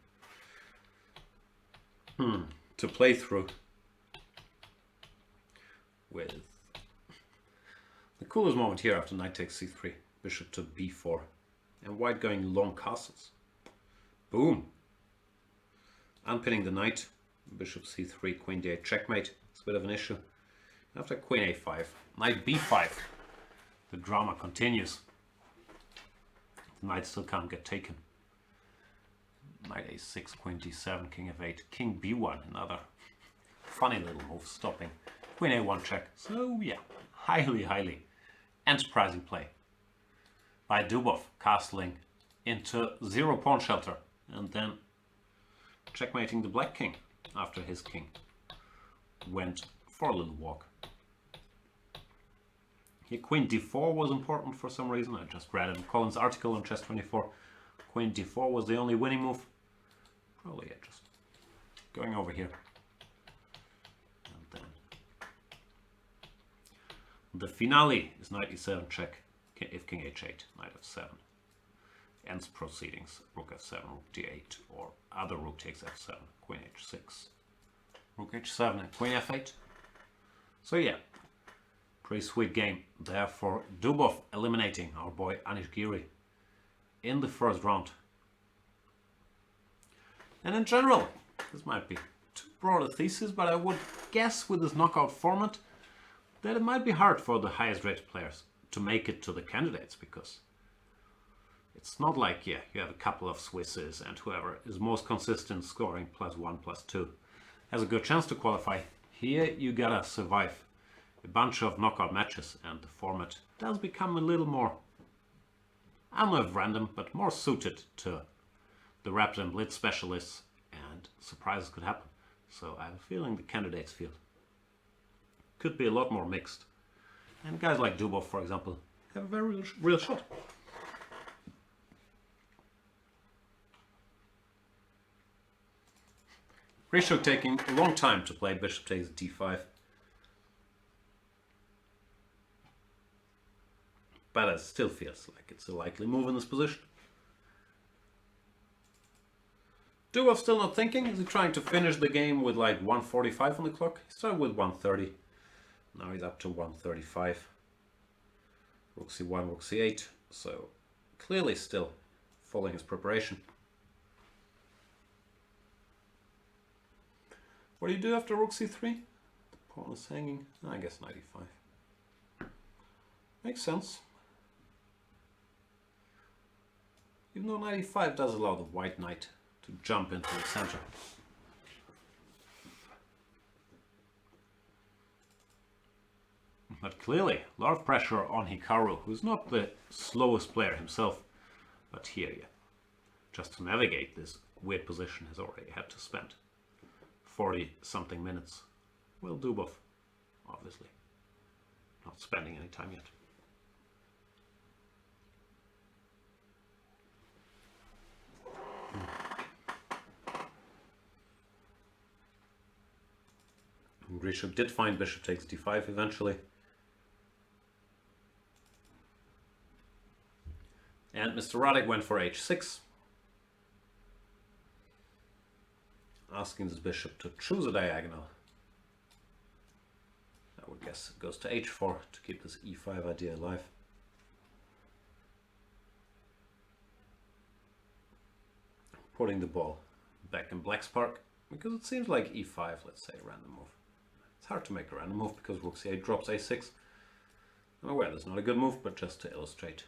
to play through with the coolest moment here after knight takes c3, bishop to b4, and white going long castles. Boom! Unpinning the knight, bishop c3, queen d8, checkmate. It's a bit of an issue. After queen a5, knight b5, the drama continues. The knight still can't get taken. Knight a6, queen d7, king f8, king b1, another funny little move stopping. Queen a1 check. So yeah, highly enterprising play by Dubov, castling into 0 pawn shelter and then checkmating the black king after his king went for a little walk. Here queen d4 was important for some reason. I just read in Colin's article on Chess24. Queen d4 was the only winning move. Probably yeah, just going over here. And then the finale is knight e7 check if king h8, knight f7. Ends proceedings, rook f7, rook d8, or other rook takes f7, queen h6, rook h7 and queen f8. So yeah, pretty sweet game there for Dubov, eliminating our boy Anish Giri in the first round. And in general, this might be too broad a thesis, but I would guess with this knockout format that it might be hard for the highest rated players to make it to the candidates, because it's not like, yeah, you have a couple of Swisses and whoever is most consistent scoring +1, +2 has a good chance to qualify. Here you gotta survive a bunch of knockout matches, and the format does become a little more, I don't know if random, but more suited to the Rapid and Blitz specialists, and surprises could happen. So I have a feeling the candidates field could be a lot more mixed. And guys like Dubov, for example, have a very real shot. Rishuk taking a long time to play bishop takes d5. But it still feels like it's a likely move in this position. Dubov still not thinking. Is he trying to finish the game with like 1:45 on the clock? He started with 1:30. Now he's up to 1:35. Rook c1, rook c8. So clearly still following his preparation. What do you do after rook c3? The pawn is hanging. I guess knight e5. Makes sense. Even though knight e5 does allow the white knight to jump into the center. But clearly, a lot of pressure on Hikaru, who's not the slowest player himself. But here, yeah, just to navigate this weird position, has already had to spend 40-something minutes. Well, Dubov, obviously, not spending any time yet. Grishuk did find bishop takes d5 eventually. And Mr. Radek went for h6. Asking this bishop to choose a diagonal. I would guess it goes to h4 to keep this e5 idea alive. Putting the ball back in Black's park. Because it seems like e5, let's say, a random move. It's hard to make a random move because rook c8 drops a6. I'm aware that's not a good move, but just to illustrate.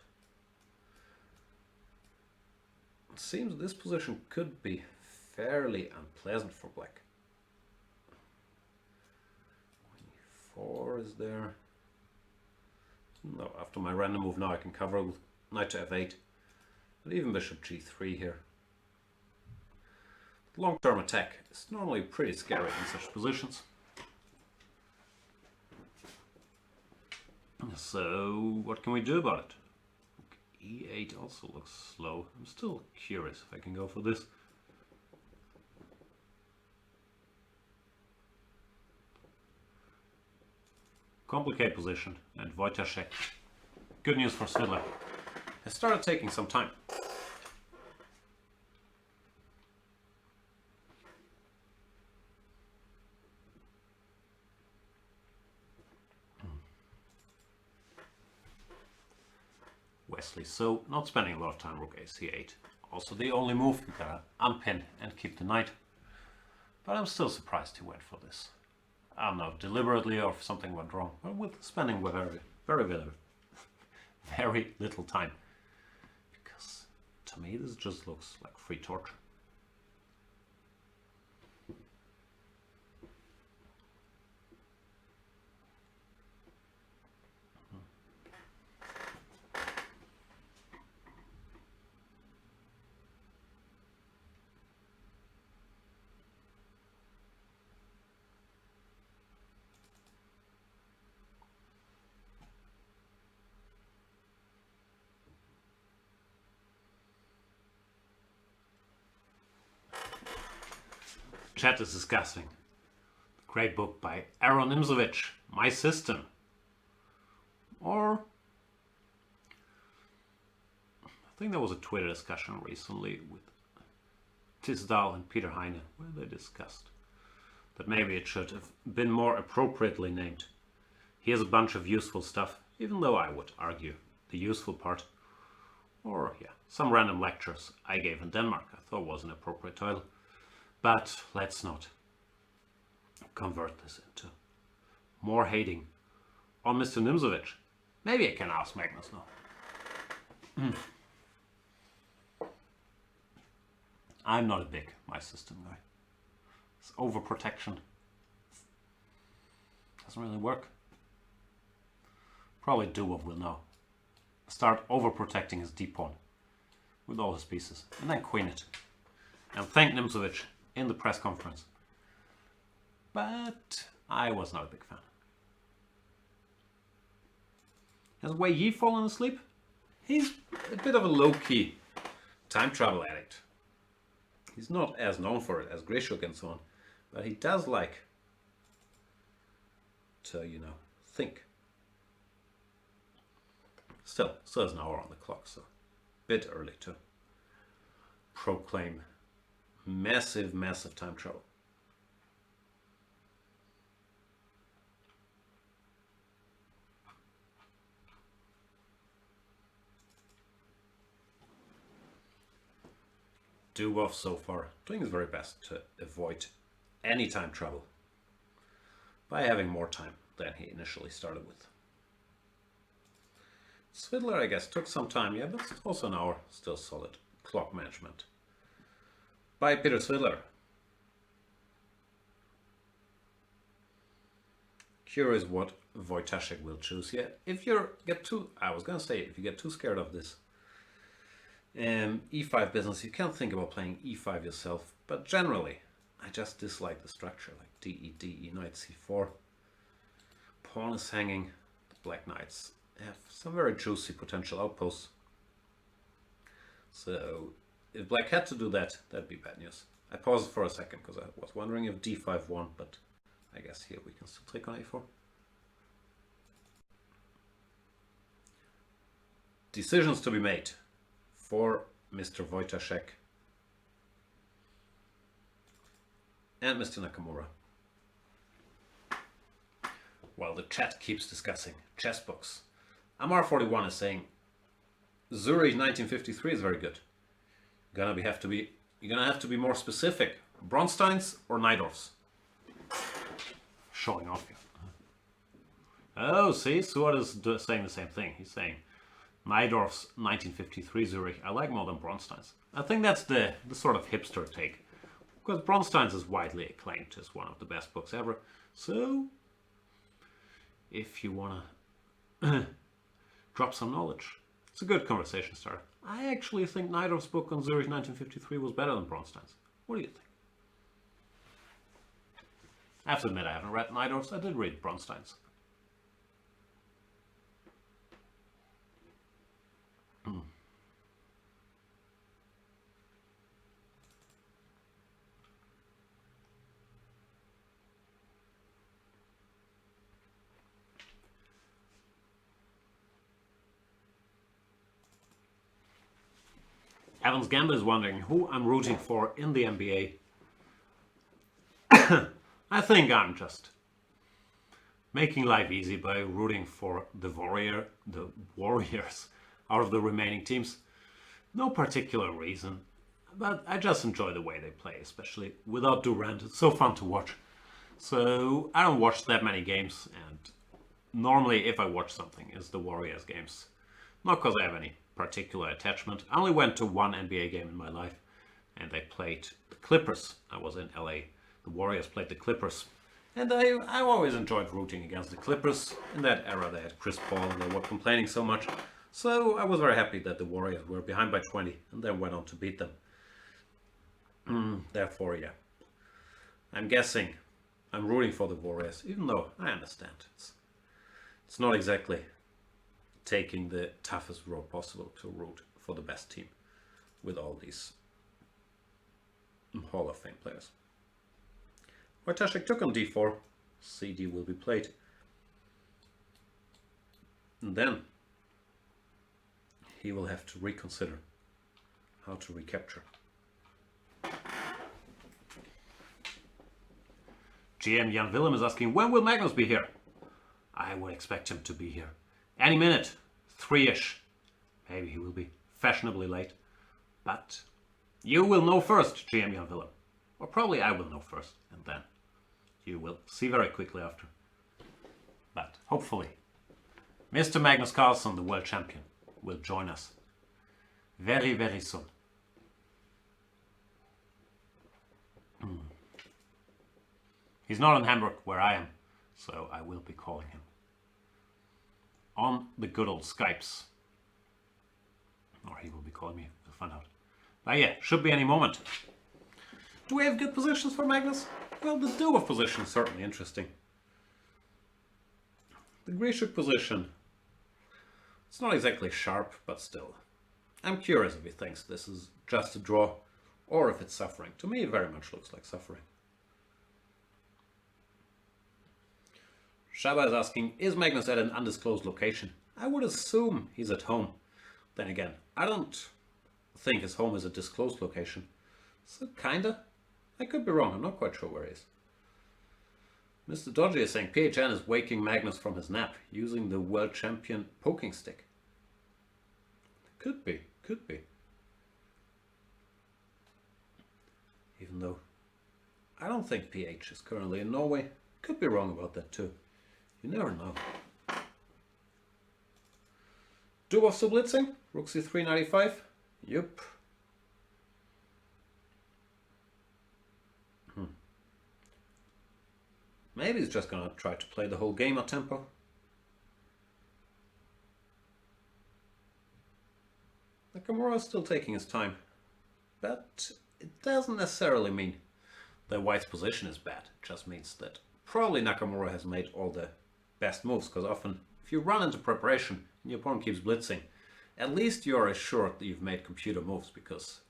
It seems this position could be fairly unpleasant for black. Queen e4 is there. No, after my random move now I can cover with knight to f8. But even bishop g3 here. Long-term attack is normally pretty scary in such positions. So what can we do about it? E8 also looks slow. I'm still curious if I can go for this. Complicated position, and Wojciech. Good news for Svidler. It started taking some time. Wesley So not spending a lot of time rook ac8. Also the only move, you gotta unpin and keep the knight. But I'm still surprised he went for this. I don't know, deliberately or if something went wrong. But with spending very little time. Because to me this just looks like free torture. Chat is discussing the great book by Aaron Nimzovich, My System. Or I think there was a Twitter discussion recently with Tisdal and Peter Heine where they discussed that maybe it should have been more appropriately named. Here's a bunch of useful stuff, even though I would argue the useful part, or yeah, some random lectures I gave in Denmark I thought was an appropriate title. But let's not convert this into more hating on Mr. Nimzovich. Maybe I can ask Magnus now. I'm not a big My System guy. This overprotection doesn't really work. Probably Dubov will now start overprotecting his d-pawn with all his pieces and then queen it. And thank Nimzovich in the press conference. But I was not a big fan. Has Wei Yi fallen asleep? He's a bit of a low-key time travel addict. He's not as known for it as Grishuk and so on, but he does like to, you know, think. Still there's an hour on the clock, so a bit early to proclaim massive time travel. Dubov so far doing his very best to avoid any time travel by having more time than he initially started with. Svidler, I guess, took some time, yeah, but also an hour, still solid clock management by Peter Svidler. Curious what Wojciech will choose here. If you get too, if you get too scared of this e5 business, you can think about playing e5 yourself, but generally I just dislike the structure, like d, e, knight c4. Pawn is hanging, the black knights have some very juicy potential outposts. So if black had to do that, that'd be bad news. I paused for a second because I was wondering if d5 won, but I guess here we can still take on a4. Decisions to be made for Mr. Wojciech and Mr. Nakamura. While the chat keeps discussing chess books, Amar41 is saying Zurich 1953 is very good. Have to be You're gonna have to be more specific. Bronsteins or Najdorfs? Showing off here. Oh, see, Suat is saying the same thing. He's saying Najdorf's 1953 Zurich I like more than Bronstein's. I think that's the sort of hipster take. Because Bronstein's is widely acclaimed as one of the best books ever. So, if you want to drop some knowledge, it's a good conversation starter. I actually think Najdorf's book on Zurich 1953 was better than Bronstein's. What do you think? I have to admit I haven't read Najdorf's. I did read Bronstein's. Evans Gamba is wondering who I'm rooting for in the NBA. I think I'm just making life easy by rooting for the Warriors out of the remaining teams. No particular reason, but I just enjoy the way they play, especially without Durant. It's so fun to watch. So I don't watch that many games, and normally if I watch something, it's the Warriors games. Not because I have any particular attachment. I only went to one NBA game in my life, and they played the Clippers. I was in LA. The Warriors played the Clippers, and I always enjoyed rooting against the Clippers. In that era they had Chris Paul and they were complaining so much, so I was very happy that the Warriors were behind by 20 and then went on to beat them. Therefore, yeah, I'm guessing I'm rooting for the Warriors, even though I understand it's not exactly taking the toughest road possible to root for the best team with all these Hall of Fame players. Wojtaszek took on d4, cd will be played. And then he will have to reconsider how to recapture. GM Jan Willem is asking, when will Magnus be here? I would expect him to be here any minute, 3-ish. Maybe he will be fashionably late. But you will know first, GM Jan Willem. Or probably I will know first, and then you will see very quickly after. But hopefully, Mr. Magnus Carlsen, the world champion, will join us very, very soon. He's not in Hamburg, where I am, so I will be calling him on the good old Skypes. Or he will be calling me, we'll find out. But yeah, should be any moment. Do we have good positions for Magnus? Well, the Dubov position is certainly interesting. The Grishuk position, it's not exactly sharp, but still. I'm curious if he thinks this is just a draw, or if it's suffering. To me, it very much looks like suffering. Shaba is asking, is Magnus at an undisclosed location? I would assume he's at home. Then again, I don't think his home is a disclosed location. So kinda. I could be wrong, I'm not quite sure where he is. Mr. Dodgy is saying PHN is waking Magnus from his nap using the world champion poking stick. Could be, could be. Even though I don't think PH is currently in Norway. Could be wrong about that too. You never know. Dubov still blitzing? Rook c3, 95? Yup. Maybe he's just gonna try to play the whole game at tempo. Nakamura is still taking his time. But it doesn't necessarily mean that White's position is bad. It just means that probably Nakamura has made all the best moves, because often if you run into preparation and your opponent keeps blitzing, at least you're assured that you've made computer moves, because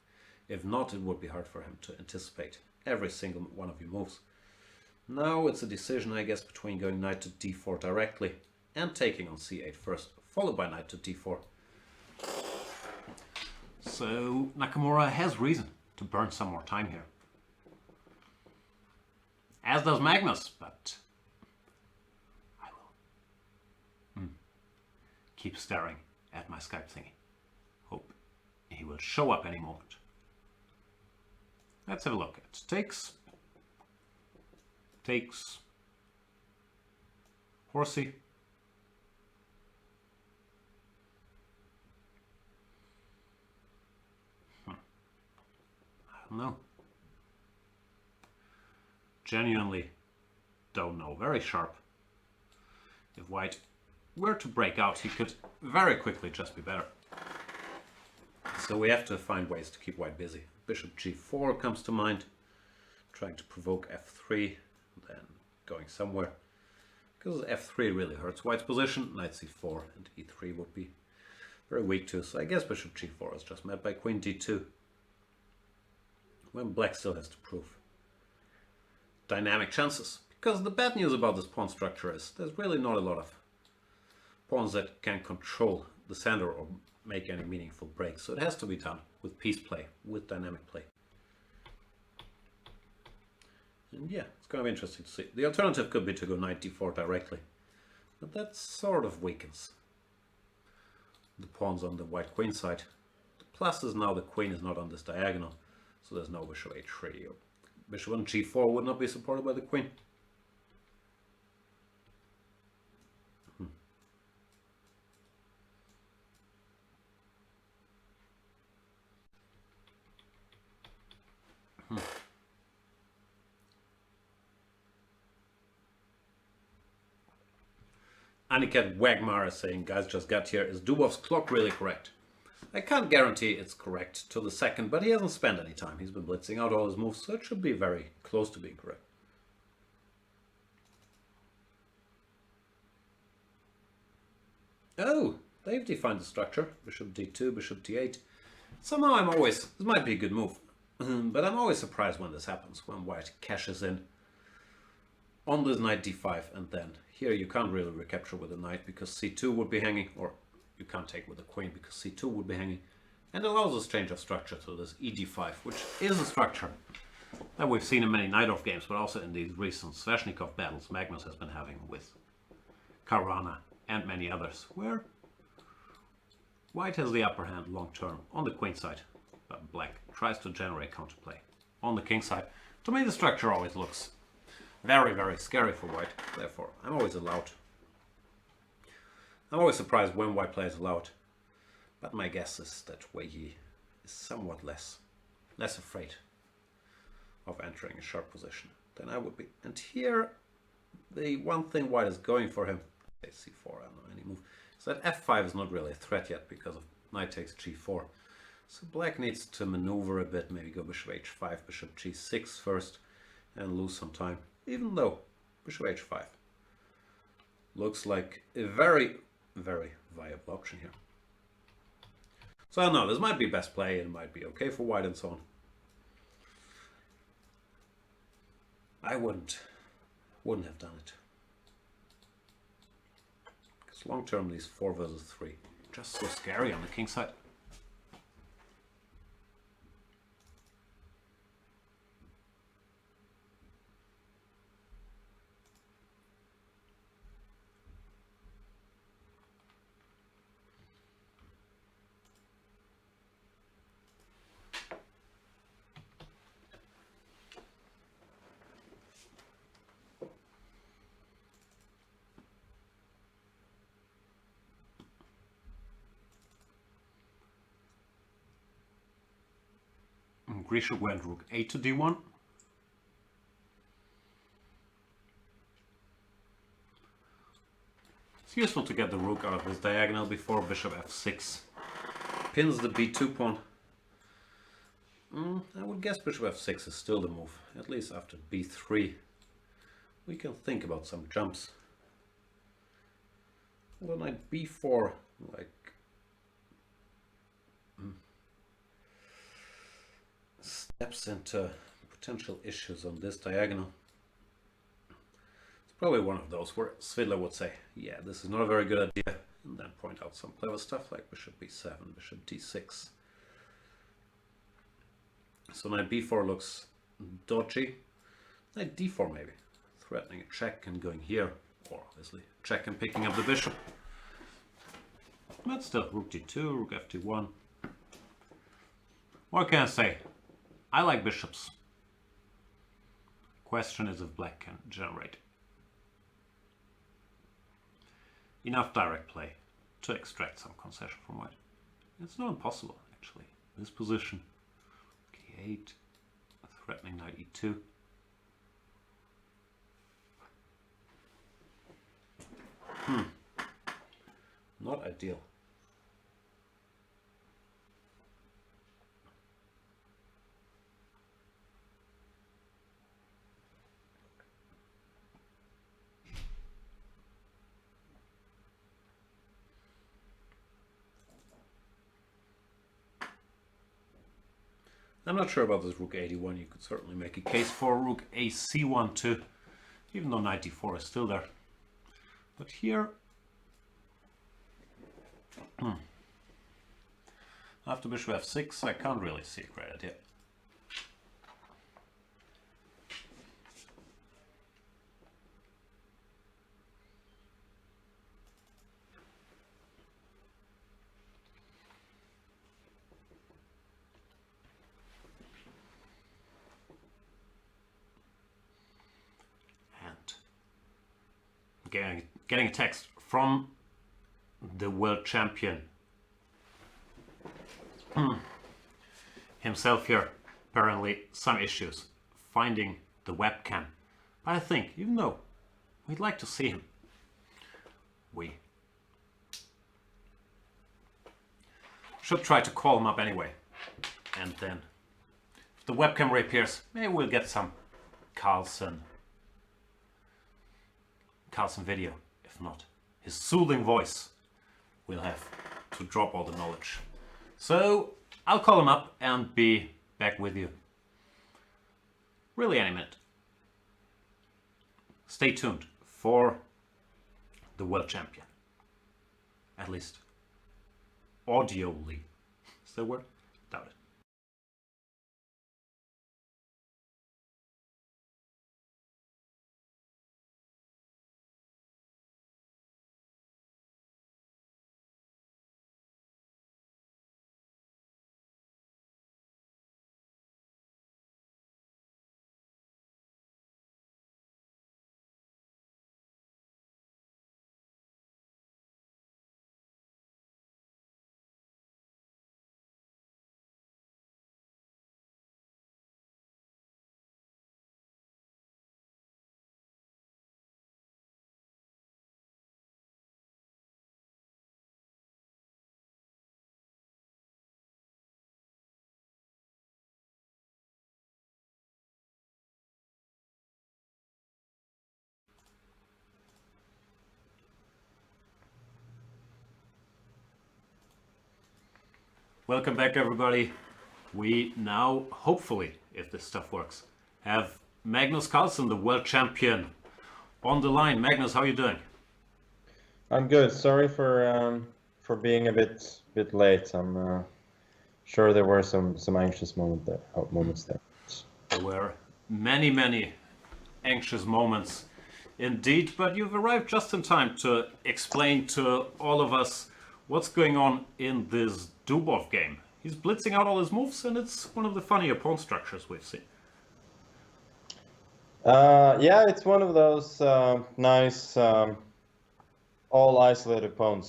if not, it would be hard for him to anticipate every single one of your moves. Now it's a decision, I guess, between going knight to d4 directly and taking on c8 first, followed by knight to d4. So Nakamura has reason to burn some more time here. As does Magnus, but I will keep staring at my Skype thingy. Hope he will show up any moment. Let's have a look. It takes, horsey. I don't know. Genuinely don't know. Very sharp. If white were to break out, he could very quickly just be better. So we have to find ways to keep white busy. Bishop g4 comes to mind. Trying to provoke f3, then going somewhere. Because f3 really hurts white's position. Knight c4 and e3 would be very weak too. So I guess bishop g4 is just met by queen d2. When black still has to prove dynamic chances. Because the bad news about this pawn structure is there's really not a lot of pawns that can control the center or make any meaningful breaks. So it has to be done with piece play, with dynamic play. And yeah, it's going to be interesting to see. The alternative could be to go knight d4 directly. But that sort of weakens the pawns on the white queen side. The plus is now the queen is not on this diagonal. So there's no bishop h3. Or bishop on g4 would not be supported by the queen. Aniket Wagmar is saying, guys just got here, is Dubov's clock really correct? I can't guarantee it's correct to the second, but he hasn't spent any time. He's been blitzing out all his moves, so it should be very close to being correct. Oh, they've defined the structure. Bishop d2, bishop d8. Somehow I'm always, this might be a good move, but I'm always surprised when this happens, when white cashes in on this knight d5, and then here you can't really recapture with a knight because c2 would be hanging, or you can't take with the queen because c2 would be hanging, and allows us change of structure to this ed5, which is a structure that we've seen in many Najdorf games, but also in these recent Sveshnikov battles Magnus has been having with Karana and many others, where white has the upper hand long term on the queen side, but black tries to generate counterplay on the king side. To me the structure always looks very, very scary for white, therefore I'm always surprised when white plays allowed, but my guess is that Weyi is somewhat less afraid of entering a sharp position than I would be. And here, the one thing white is going for him, c4, I don't know any move, is that f5 is not really a threat yet because of knight takes g4. So black needs to maneuver a bit, maybe go bishop h5, bishop g6 first, and lose some time. Even though bishop h5 looks like a very, very viable option here. So I don't know, this might be best play, it might be okay for white and so on. I wouldn't have done it. Because long term these 4 versus 3, just so scary on the king side. Grisha went rook a to d1. It's useful to get the rook out of this diagonal before bishop f6 pins the b2 pawn. I would guess bishop f6 is still the move, at least after b3. We can think about some jumps. Although knight b4, like, steps into potential issues on this diagonal. It's probably one of those where Svidler would say, yeah, this is not a very good idea, and then point out some clever stuff like bishop b7, bishop d6. So knight b4 looks dodgy. Knight d4 maybe, threatening a check and going here, or obviously check and picking up the bishop. But still, rook d2, rook f1. What can I say? I like bishops. Question is if black can generate enough direct play to extract some concession from white. It's not impossible, actually. This position, k8, threatening knight e2. Not ideal. I'm not sure about this rook 81. You could certainly make a case for rook ac1 too, even though knight d4 is still there. But here, after bishop f6, I can't really see a great idea. Getting a text from the world champion himself here. Apparently some issues finding the webcam. But I think, even though we'd like to see him, we should try to call him up anyway. And then if the webcam reappears, maybe we'll get some Carlsen video. If not, his soothing voice will have to drop all the knowledge. So I'll call him up and be back with you really any minute. Stay tuned for the world champion. At least audioly. Is that a word? Doubt it. Welcome back, everybody. We now, hopefully, if this stuff works, have Magnus Carlsen, the world champion, on the line. Magnus, how are you doing? I'm good. Sorry for being a bit late. I'm sure there were some anxious moments there. There were many anxious moments indeed, but you've arrived just in time to explain to all of us what's going on in this Dubov game. He's blitzing out all his moves, and it's one of the funnier pawn structures we've seen. Yeah, it's one of those nice all isolated pawn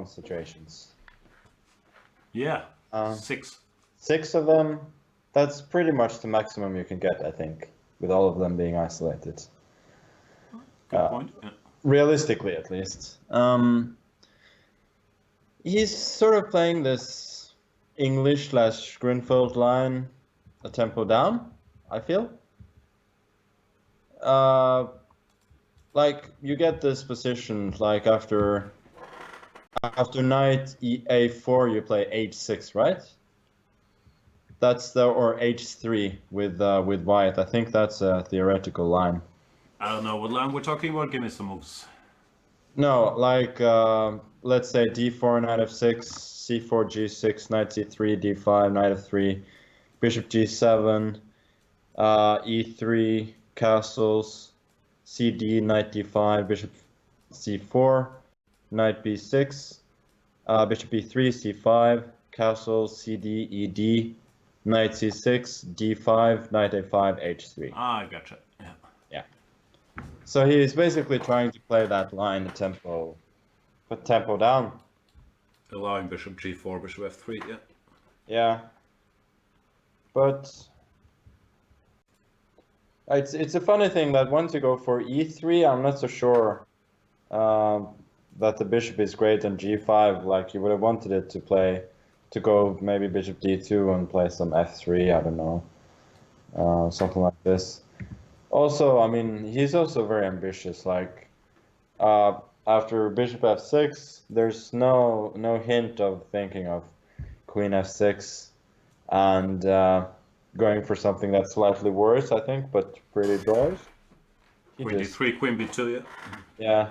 situations. Yeah, six of them. That's pretty much the maximum you can get, I think, with all of them being isolated. Good point. Yeah. Realistically, at least. He's sort of playing this English/Grunfeld line a tempo down, I feel. Like you get this position, like after knight a4 you play h6, right? That's or h3 with white. I think that's a theoretical line. I don't know what line we're talking about. Give me some moves. No, like let's say d4, knight f6, c4, g6, knight c3, d5, knight f3, bishop g7, e3, castles, cd, knight d5, bishop c4, knight b6, bishop b3, c5, castle, cd, ed, knight c6, d5, knight a5, h3. Ah, I gotcha. Yeah. Yeah. So he's basically trying to play that line, the tempo, put tempo down. Allowing bishop g4, bishop f3, yeah. Yeah. But it's a funny thing that once you go for e3, I'm not so sure that the bishop is great on g5. Like you would have wanted it to go maybe bishop d2 and play some f3. I don't know, something like this. Also, I mean, he's also very ambitious. Like after bishop f6, there's no hint of thinking of queen f6 and going for something that's slightly worse, I think, but pretty draws. Queen d3, queen b2, yeah. Yeah,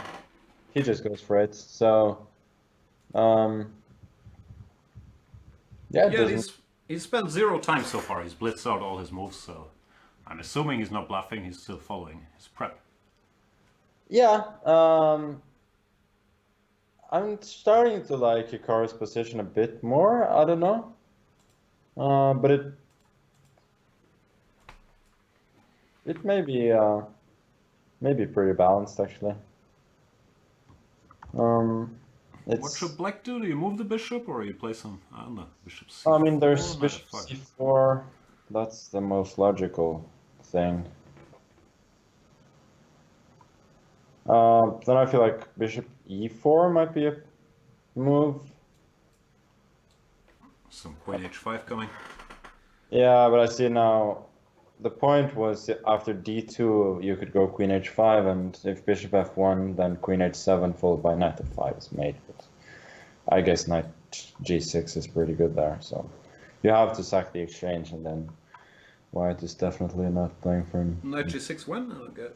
he just goes for it. So, yeah, he's spent 0 time so far. He's blitzed out all his moves, so I'm assuming he's not bluffing. He's still following his prep. Yeah, I'm starting to like Hikaru's position a bit more. I don't know, but it may be pretty balanced actually. What should black do? Do you move the bishop or you play some, I don't know, bishop c4? I mean, there's bishop c4. That's the most logical thing. Then I feel like bishop e4 might be a move. Some queen h5 coming. Yeah, but I see now the point was after d2 you could go queen h5, and if bishop f1 then queen h7 followed by knight f5 is made. But I guess knight g6 is pretty good there, so you have to sack the exchange, and then white is definitely not playing for him. Knight g6 when? Okay.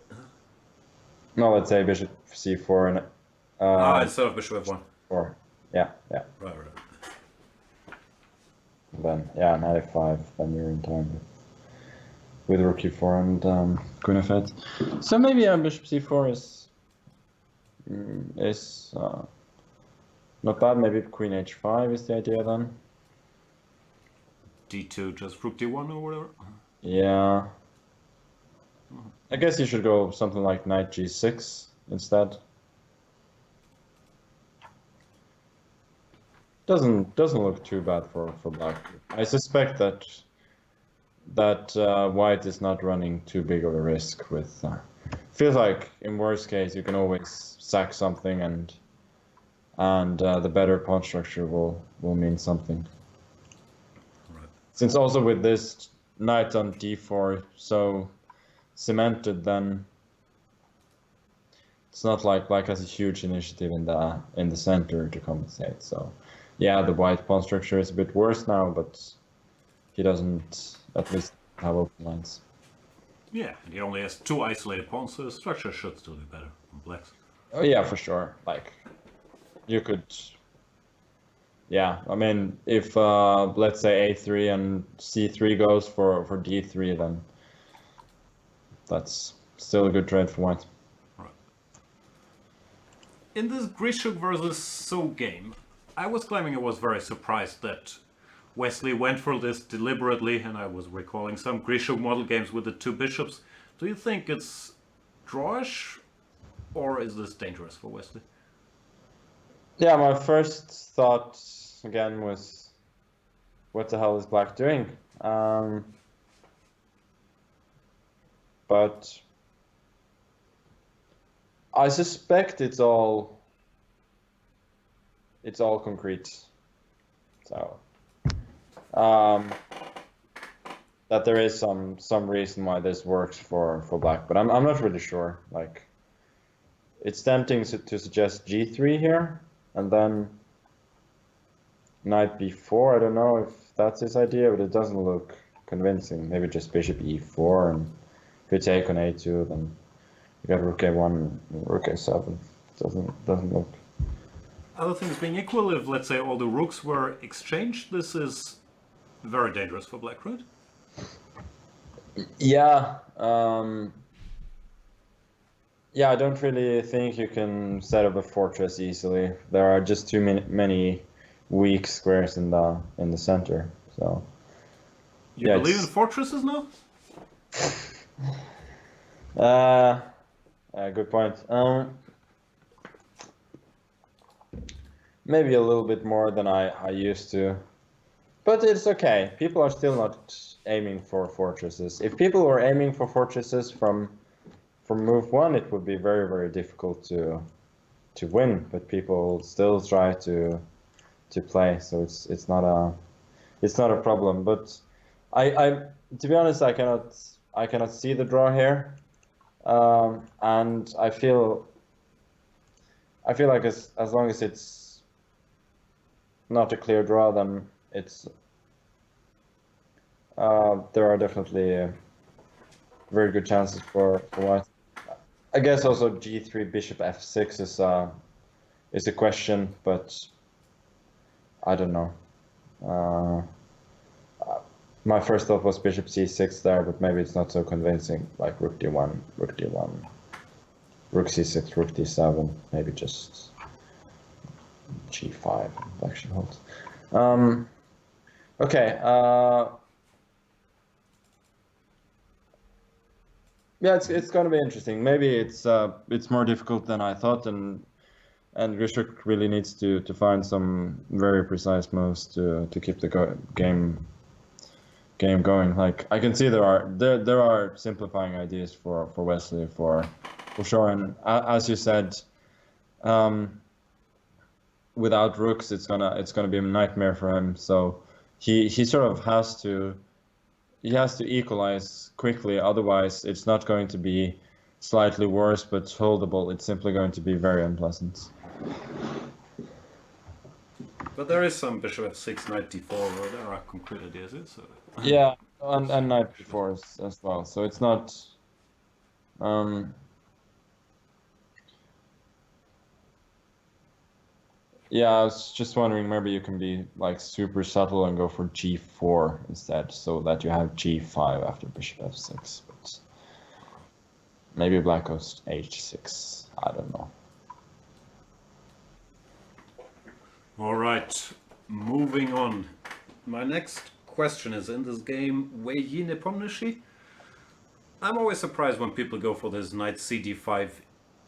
No, let's say bishop c4 and instead of bishop f1. Or yeah. Right. Then yeah, knight f5. Then you're in time with rook e4 and queen f8. So maybe bishop c4 is not bad. Maybe queen h5 is the idea then. d2, just rook d1 or whatever. Yeah. I guess you should go something like knight g6 instead. Doesn't look too bad for black. I suspect that white is not running too big of a risk with. Feels like in worst case you can always sack something, and the better pawn structure will mean something. Right. Since also with this knight on d4 so cemented, then it's not like black has a huge initiative in the center to compensate. So yeah, the white pawn structure is a bit worse now, but he doesn't at least have open lines. Yeah, and he only has 2 isolated pawns, so the structure should still be better on black's. Oh yeah, for sure. Like you could. Yeah, I mean, if let's say a3 and c3 goes for d3, then that's still a good trade for white. Right. In this Grishuk versus So game, I was claiming I was very surprised that Wesley went for this deliberately, and I was recalling some Grishuk model games with the 2 bishops. Do you think it's drawish, or is this dangerous for Wesley? Yeah, my first thought again was, what the hell is black doing? But I suspect it's all concrete. So that there is some reason why this works for black, but I'm not really sure. Like, it's tempting to suggest g3 here, and then knight b4. I don't know if that's his idea, but it doesn't look convincing. Maybe just bishop e4, and if you take on a2, then you got rook a1 and rook a7. Doesn't look. Other things being equal, if let's say all the rooks were exchanged, this is very dangerous for black, right? Yeah. Yeah, I don't really think you can set up a fortress easily. There are just too many weak squares in the center. So You Yeah, believe in it's fortresses now? good point. Maybe a little bit more than I used to, but it's okay. People are still not aiming for fortresses. If people were aiming for fortresses from move one, it would be very, very difficult to win. But people still try to play, so it's not a problem. But I to be honest, I cannot see the draw here, and I feel like as long as it's not a clear draw, then it's there are definitely very good chances for white. I guess also g3 bishop f6 is a question, but I don't know. My first thought was bishop c6 there, but maybe it's not so convincing. Like rook d1, rook d1, rook c6, rook d7, maybe just g5 actually holds. Okay. Yeah, it's going to be interesting. Maybe it's more difficult than I thought, and Grishuk really needs to find some very precise moves to keep the game going. Like I can see there are simplifying ideas for Wesley for sure, and as you said, without rooks, it's gonna be a nightmare for him. So he sort of has to equalize quickly. Otherwise, it's not going to be slightly worse, but holdable. It's simply going to be very unpleasant. But there is some bishop f6, knight d4, where there are concrete ideas. So. Yeah, and knight d4 as well. So it's not. Yeah, I was just wondering, maybe you can be like super subtle and go for g4 instead, so that you have g5 after bishop f6. But maybe black goes h6. I don't know. All right, moving on. My next question is, in this game, Weyi Nepomniachtchi, I'm always surprised when people go for this knight cd5,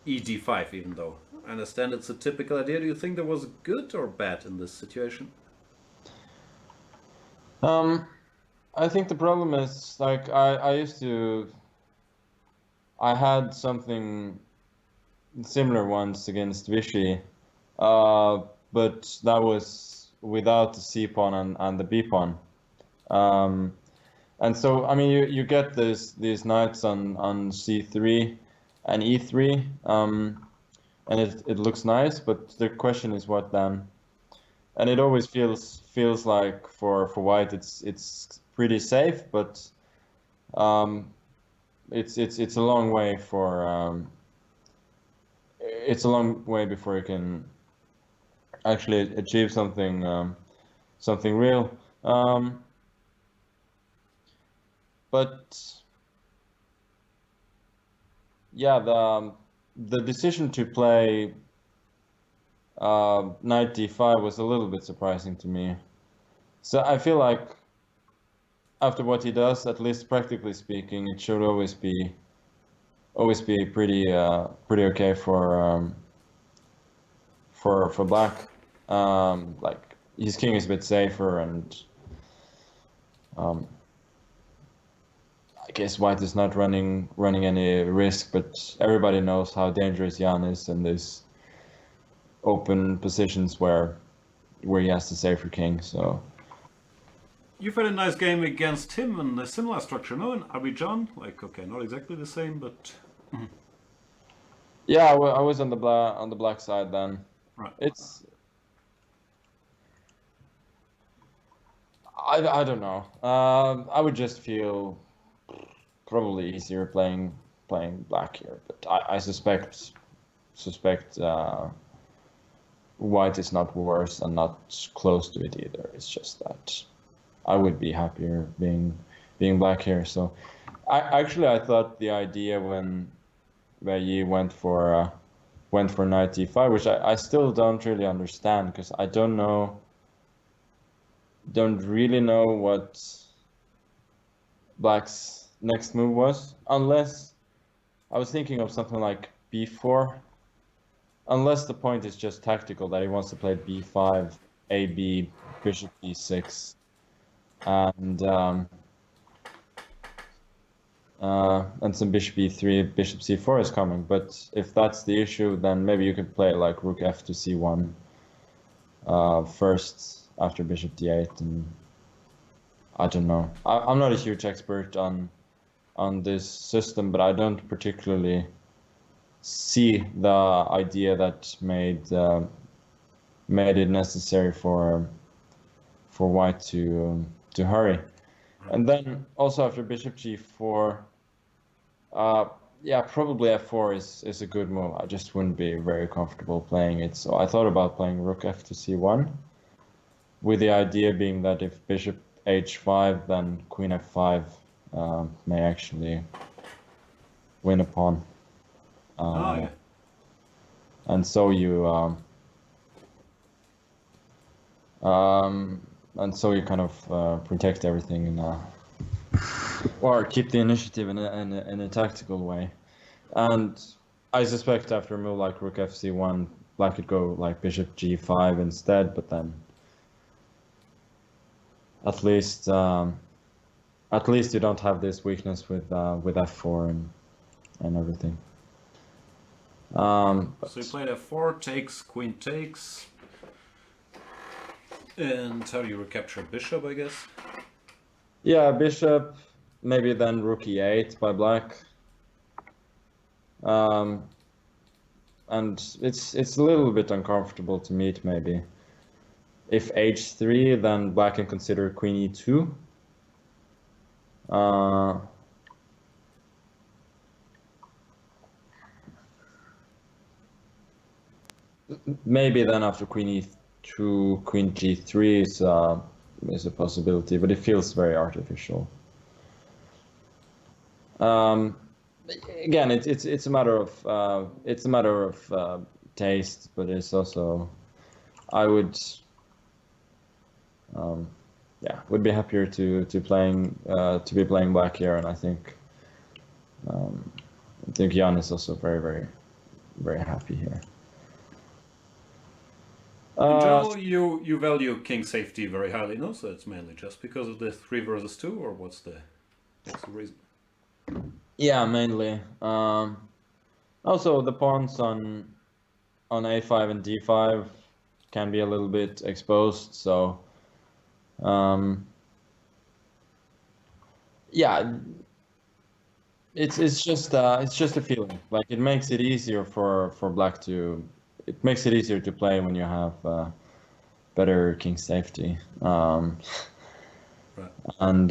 ed5, even though I understand it's a typical idea. Do you think that was good or bad in this situation? I think the problem is, like, I had something similar once against Vichy, but that was without the c pawn and the b pawn. And so, I mean, you get these knights on c3 and e3, and it looks nice, but the question is what then? And it always feels like for white it's pretty safe, but it's a long way it's a long way before you can actually achieve something something real. But yeah, the decision to play knight d5 was a little bit surprising to me. So I feel like after what he does, at least practically speaking, it should always be pretty okay for black. Like his king is a bit safer, and I guess white is not running any risk. But everybody knows how dangerous Jan is in these open positions where he has the safer king. So You've had a nice game against him in a similar structure, no? In Abidjan, like okay, not exactly the same, but yeah, I was on the black side then. right. It's I don't know. I would just feel probably easier playing black here, but I suspect white is not worse and not close to it either. It's just that I would be happier being black here. So I thought the idea when Yi went for knight d5, which I still don't really understand, because I don't really know Black's next move was, unless I was thinking of something like b4, unless the point is just tactical, that he wants to play b5, ab, bishop b6, and some bishop e3, bishop c4 is coming. But if that's the issue, then maybe you could play like rook f to c1 first after bishop d8, and I don't know. I'm not a huge expert on this system, but I don't particularly see the idea that made it necessary for white to hurry. And then also after bishop g4, yeah, probably f4 is a good move. I just wouldn't be very comfortable playing it. So I thought about playing rook f to c1, with the idea being that if bishop h5, then queen f5 may actually win a pawn. Yeah. And so you kind of protect everything or keep the initiative in a tactical way. And I suspect after a move like rook fc1, black could go like bishop g5 instead, but then at least you don't have this weakness with f4 and everything. So you played f4, takes, queen takes. And how do you recapture bishop, I guess? Yeah, bishop, maybe then rook e8 by black. And it's a little bit uncomfortable to meet, maybe. If h3, then black can consider queen e2. Maybe then after queen e2, queen g3 is a possibility, but it feels very artificial. Again, it's a matter of taste, but it's also I would be happier to be playing black here, and I think Jan is also very, very, very happy here. In general, you value king safety very highly, no? So it's mainly just because of the 3 versus 2, or what's the reason? Yeah, mainly. Also, the pawns on a5 and d5 can be a little bit exposed, so yeah, it's just a feeling. Like it makes it easier for black to play when you have better king safety. Right. And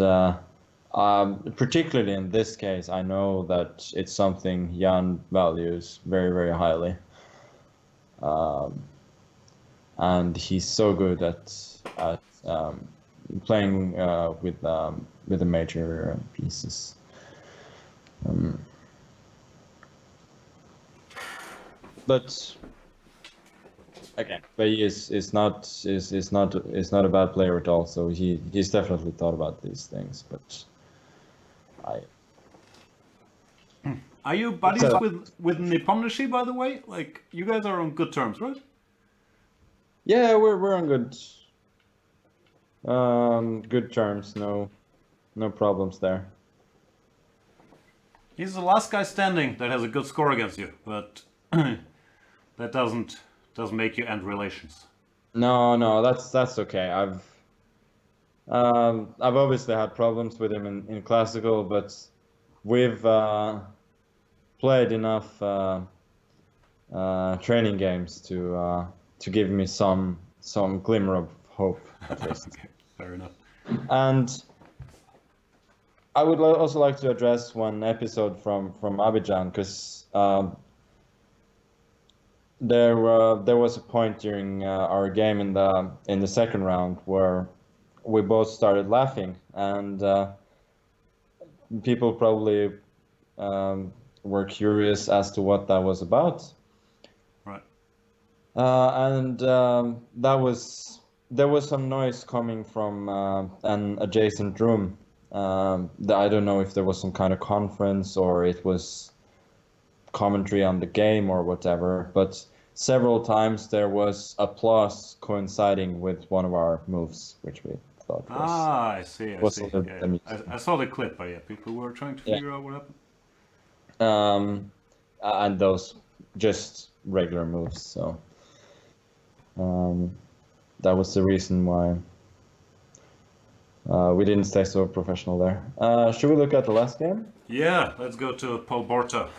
particularly in this case, I know that it's something Jan values very, very highly. And he's so good at playing with the major pieces. But again, but he is not a bad player at all. So he's definitely thought about these things. But Are you buddies with Nipponishi, by the way? Like, you guys are on good terms, right? Yeah, we're on good terms. No problems there. He's the last guy standing that has a good score against you, but that doesn't make you end relations. No, that's okay. I've obviously had problems with him in classical, but we've played enough training games to give me some glimmer of hope, at least. Okay, fair enough. And I would also like to address one episode from Abidjan, because there was a point during our game in the second round where we both started laughing, and people probably were curious as to what that was about. Right. And there was some noise coming from an adjacent room, I don't know if there was some kind of conference or it was commentary on the game or whatever, but several times there was applause coinciding with one of our moves, which we thought I see, was a little bit Yeah, amusing. I saw the clip, but yeah, people were trying to Yeah. figure out what happened. And those just regular moves, so that was the reason why we didn't stay so professional there. Should we look at the last game? Yeah, let's go to Paul Borta.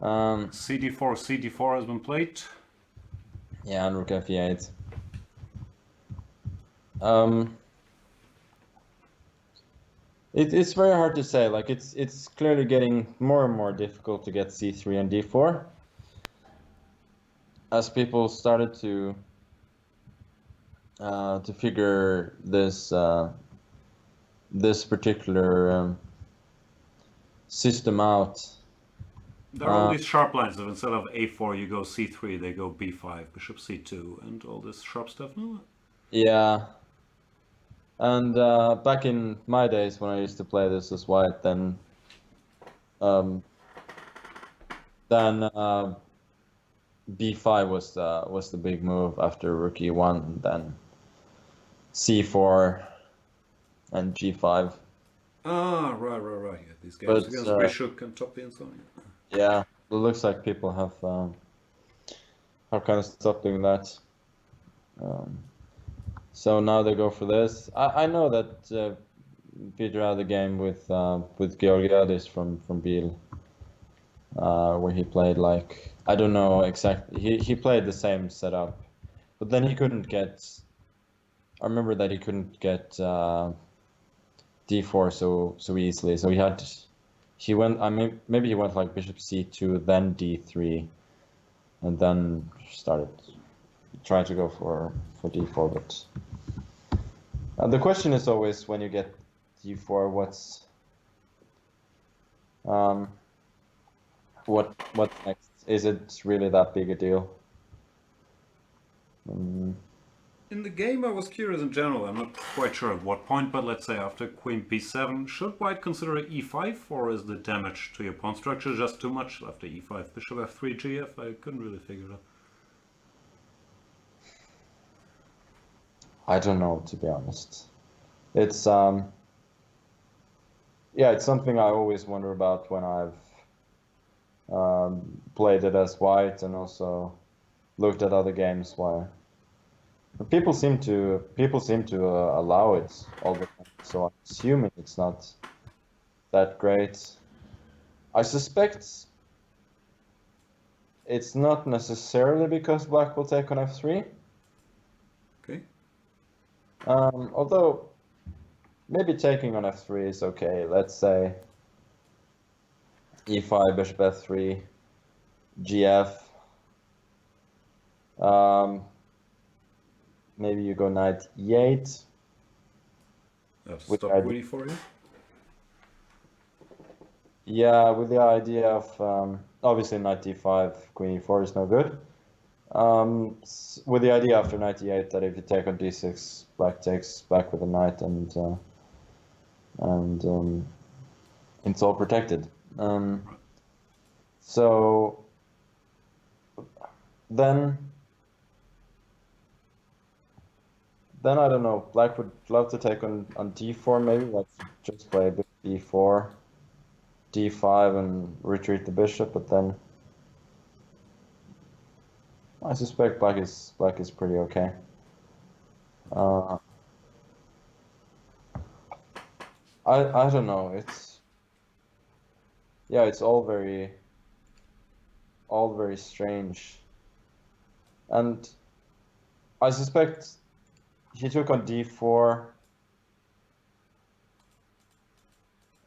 CD4, CD4 has been played. Yeah, and Rook F8. It's very hard to say. Like it's clearly getting more and more difficult to get C3 and D4 as people started to figure this this particular system out. There are all these sharp lines of instead of A4 you go C3, they go B5, Bishop C2, and all this sharp stuff. No? Yeah. And back in my days when I used to play this as white, then B5 was the big move after Rook E1, then C4 and G5. Ah, right. Yeah, these games But against Bishop and Toppy and so on. yeah, it looks like people have kind of stopped doing that. So now they go for this. I know that Peter had a game with Georgiadis from Biel, where he played like I don't know exactly. He played the same setup, but then he couldn't get. I remember that he couldn't get D4 so easily. So he went. I mean, maybe he went like Bishop C2, then D3, and then started trying to go for D4, but. The question is always when you get D4, what next? Is it really that big a deal? In the game, I was curious in general. I'm not quite sure at what point, but let's say after Queen B7, should White consider E5, or is the damage to your pawn structure just too much after E5? Bishop F3, GF? I couldn't really figure it out. I don't know, to be honest. It's yeah, it's something I always wonder about when I've played it as white and also looked at other games where people seem to allow it all the time. So I'm assuming it's not that great. I suspect it's not necessarily because black will take on F3. Okay. Although maybe taking on F3 is okay. Let's say E5, Bishop F3, GF. Maybe you go Knight E8. That's stop Queen E4, yeah? Yeah, with the idea of obviously Knight D5, Queen E4 is no good. With the idea after Knight E8 that if you take on D6, black takes back with a knight and it's all protected. So then I don't know. Black would love to take on D4 maybe, like just play a bit D4, D5 and retreat the bishop, but then I suspect black is pretty okay. I don't know. It's all very strange. And I suspect he took on D4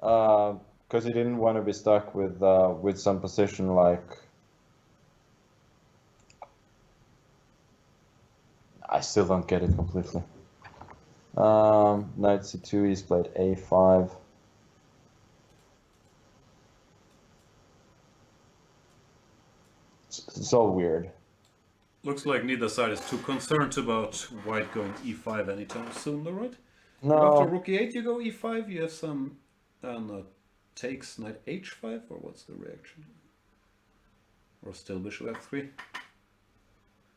because he didn't want to be stuck with some position like I still don't get it completely. Knight C2, he's played A5. It's all weird. Looks like neither side is too concerned about White going E5 anytime soon, though, right? But after No, rook e8 you go e5, you have some, I don't know, takes knight h5, or what's the reaction? Or still bishop f3?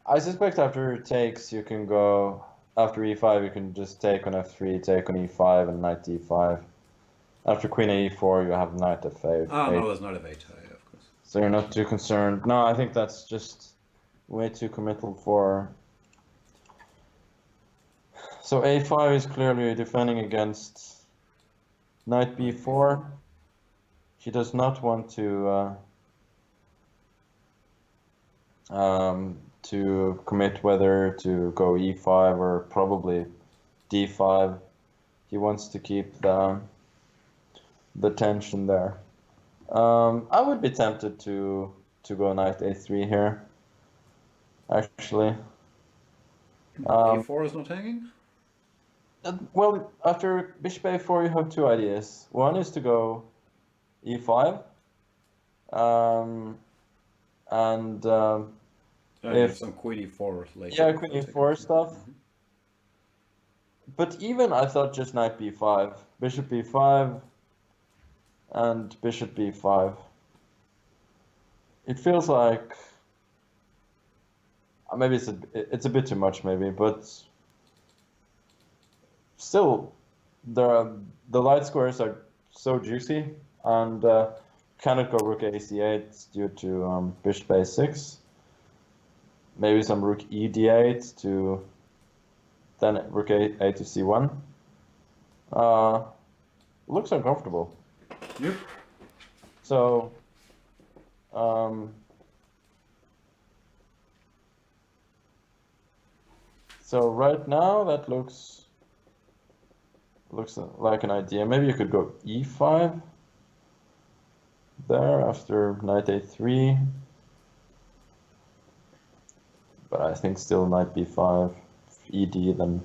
I suspect after takes you can go, after e5 you can just take on f3, take on e5 and knight d5. After queen e4 you have knight f8. Ah, no, there's not a beta, yeah, of course. So you're not too concerned. No, I think that's just way too committal for... So a5 is clearly defending against knight b4. He does not want to commit whether to go e5 or probably d5. He wants to keep the tension there. I would be tempted to go knight a3 here, actually. a4 is not hanging? Well, after bishop a4 you have two ideas. One is to go e5, and Yeah, you have some queen e4 later. yeah, queen e4 stuff. But even I thought just knight b5, bishop b5, and bishop b5. It feels like maybe it's a bit too much, maybe, but still, the light squares are so juicy, and cannot go rook a8 due to bishop a6. Maybe some rook e d8 to then rook a to c1. Looks uncomfortable. Yep. So, so right now that looks like an idea. Maybe you could go e5 there after knight a3. But I think still knight b5, ed, then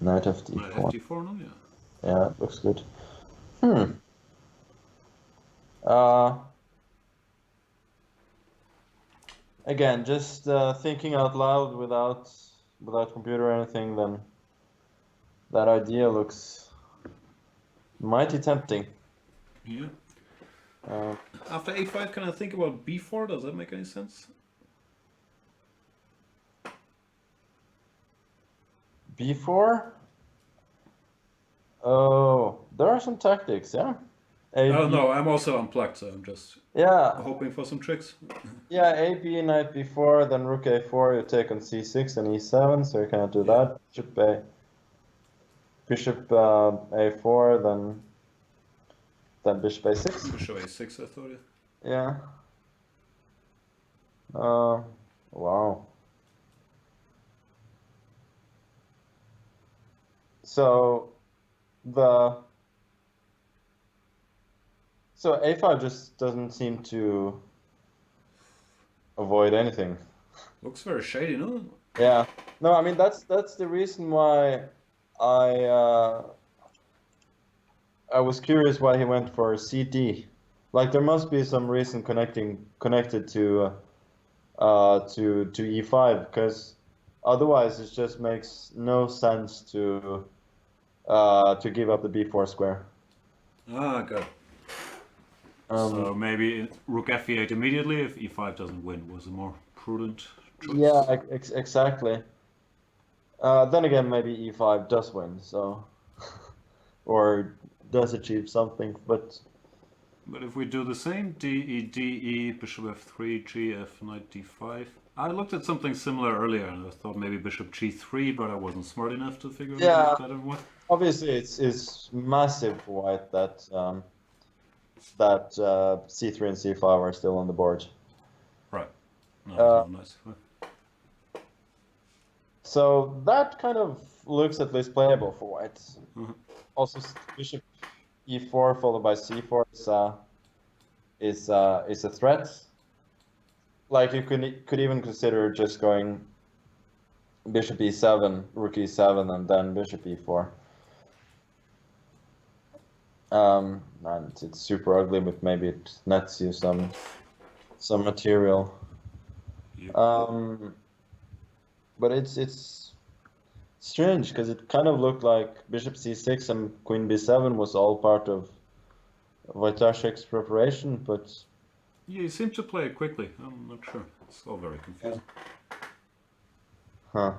knight f d4. Knight f4 now, yeah. Yeah, it looks good. Again, just thinking out loud without computer or anything, then that idea looks mighty tempting. Yeah. After a5, can I think about b4? Does that make any sense? b4? Oh, there are some tactics, yeah. Oh no, I'm also unplugged, so I'm just hoping for some tricks. Yeah, a b knight b4, then rook a4, you take on c6 and e7, so you cannot do that. Bishop a4, then bishop a6. Bishop a6, I thought. Yeah. Wow. So a5 just doesn't seem to avoid anything. Looks very shady, no? Yeah. No, I mean that's the reason why I was curious why he went for CD. Like there must be some reason connected to e5, because otherwise it just makes no sense to give up the b4 square. Ah, good. So maybe rook f8 immediately if e5 doesn't win was a more prudent choice. Yeah, exactly. Then again, maybe e5 does win, so or does achieve something, but if we do the same, d e, bishop f3, gf, knight d5. I looked at something similar earlier and I thought maybe bishop g3, but I wasn't smart enough to figure out that and what. Obviously it's massive for white that c3 and c5 are still on the board. Right. No, nice. So that kind of looks at least playable for white. Also, bishop e4 followed by c4 is a threat. Like you could even consider just going bishop e7, rook e7, and then bishop e4. And it's super ugly, but maybe it nets you some material. Yep. But it's strange because it kind of looked like bishop c6 and queen b7 was all part of Wojtaszek's preparation, but Yeah, he seemed to play it quickly. I'm not sure. It's all very confusing. huh.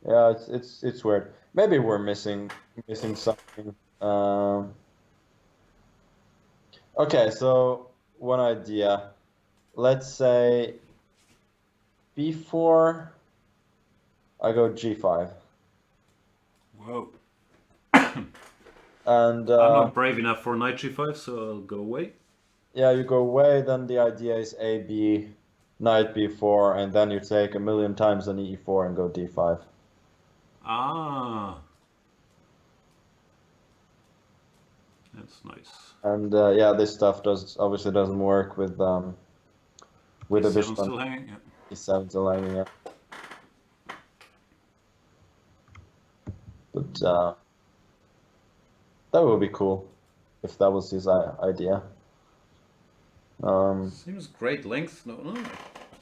Yeah, it's weird. Maybe we're missing something. Okay, so one idea. Let's say b4, I go g5. Whoa. And I'm not brave enough for knight g5, so I'll go away. yeah, you go away, then the idea is ab, knight b4, and then you take a million times an e4 and go d5. Ah. That's nice. And yeah, this stuff obviously doesn't work with the E7 bishop on still hanging? Yeah. e7 still hanging, yeah. But that would be cool if that was his idea. Seems great length. No.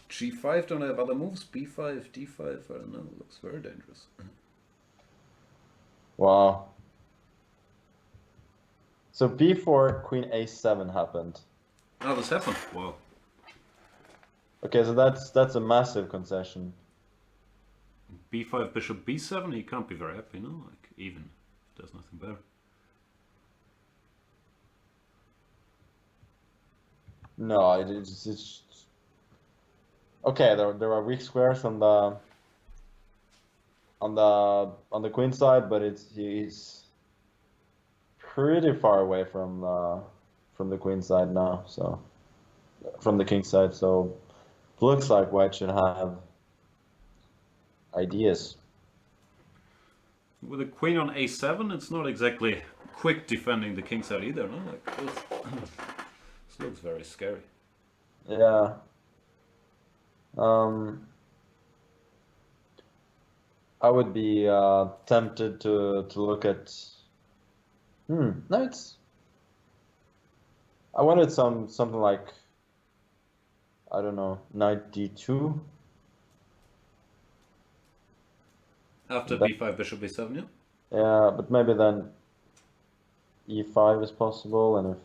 G5, don't have other moves. B5, D5, I don't know. Looks very dangerous. Wow. So b4, queen a7 happened. Oh, this happened. Wow. Okay, so that's a massive concession. B5, bishop B7, he can't be very happy, no? Like, even. Does nothing better. No, it's okay. There are weak squares on the queen side, but he's pretty far away from the queen side now. So from the king side, so looks like white should have ideas. With a queen on A7, it's not exactly quick defending the king side either, no? Like, this looks very scary. Yeah. I would be tempted to look at. No, I wanted something like, I don't know, knight d2. After That, B5, bishop B7, yeah? yeah, but maybe then e5 is possible, and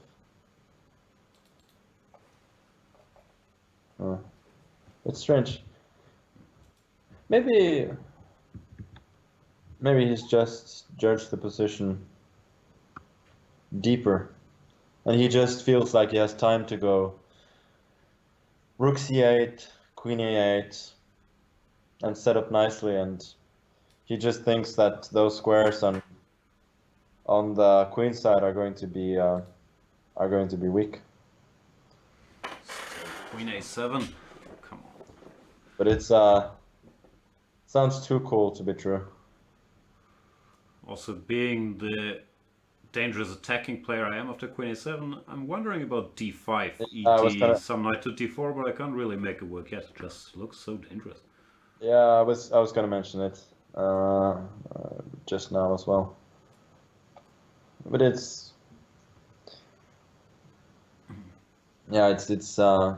if it's strange. Maybe he's just judged the position deeper, and he just feels like he has time to go rook c8, queen a8, and set up nicely, and he just thinks that those squares on the queen side are going to be weak. So, queen A7. Come on. But it's sounds too cool to be true. Also, being the dangerous attacking player I am after queen A7, I'm wondering about D5, I was ET, gonna, some knight to D4, but I can't really make it work yet. It just looks so dangerous. yeah, I was gonna mention it just now as well. But it's yeah, it's I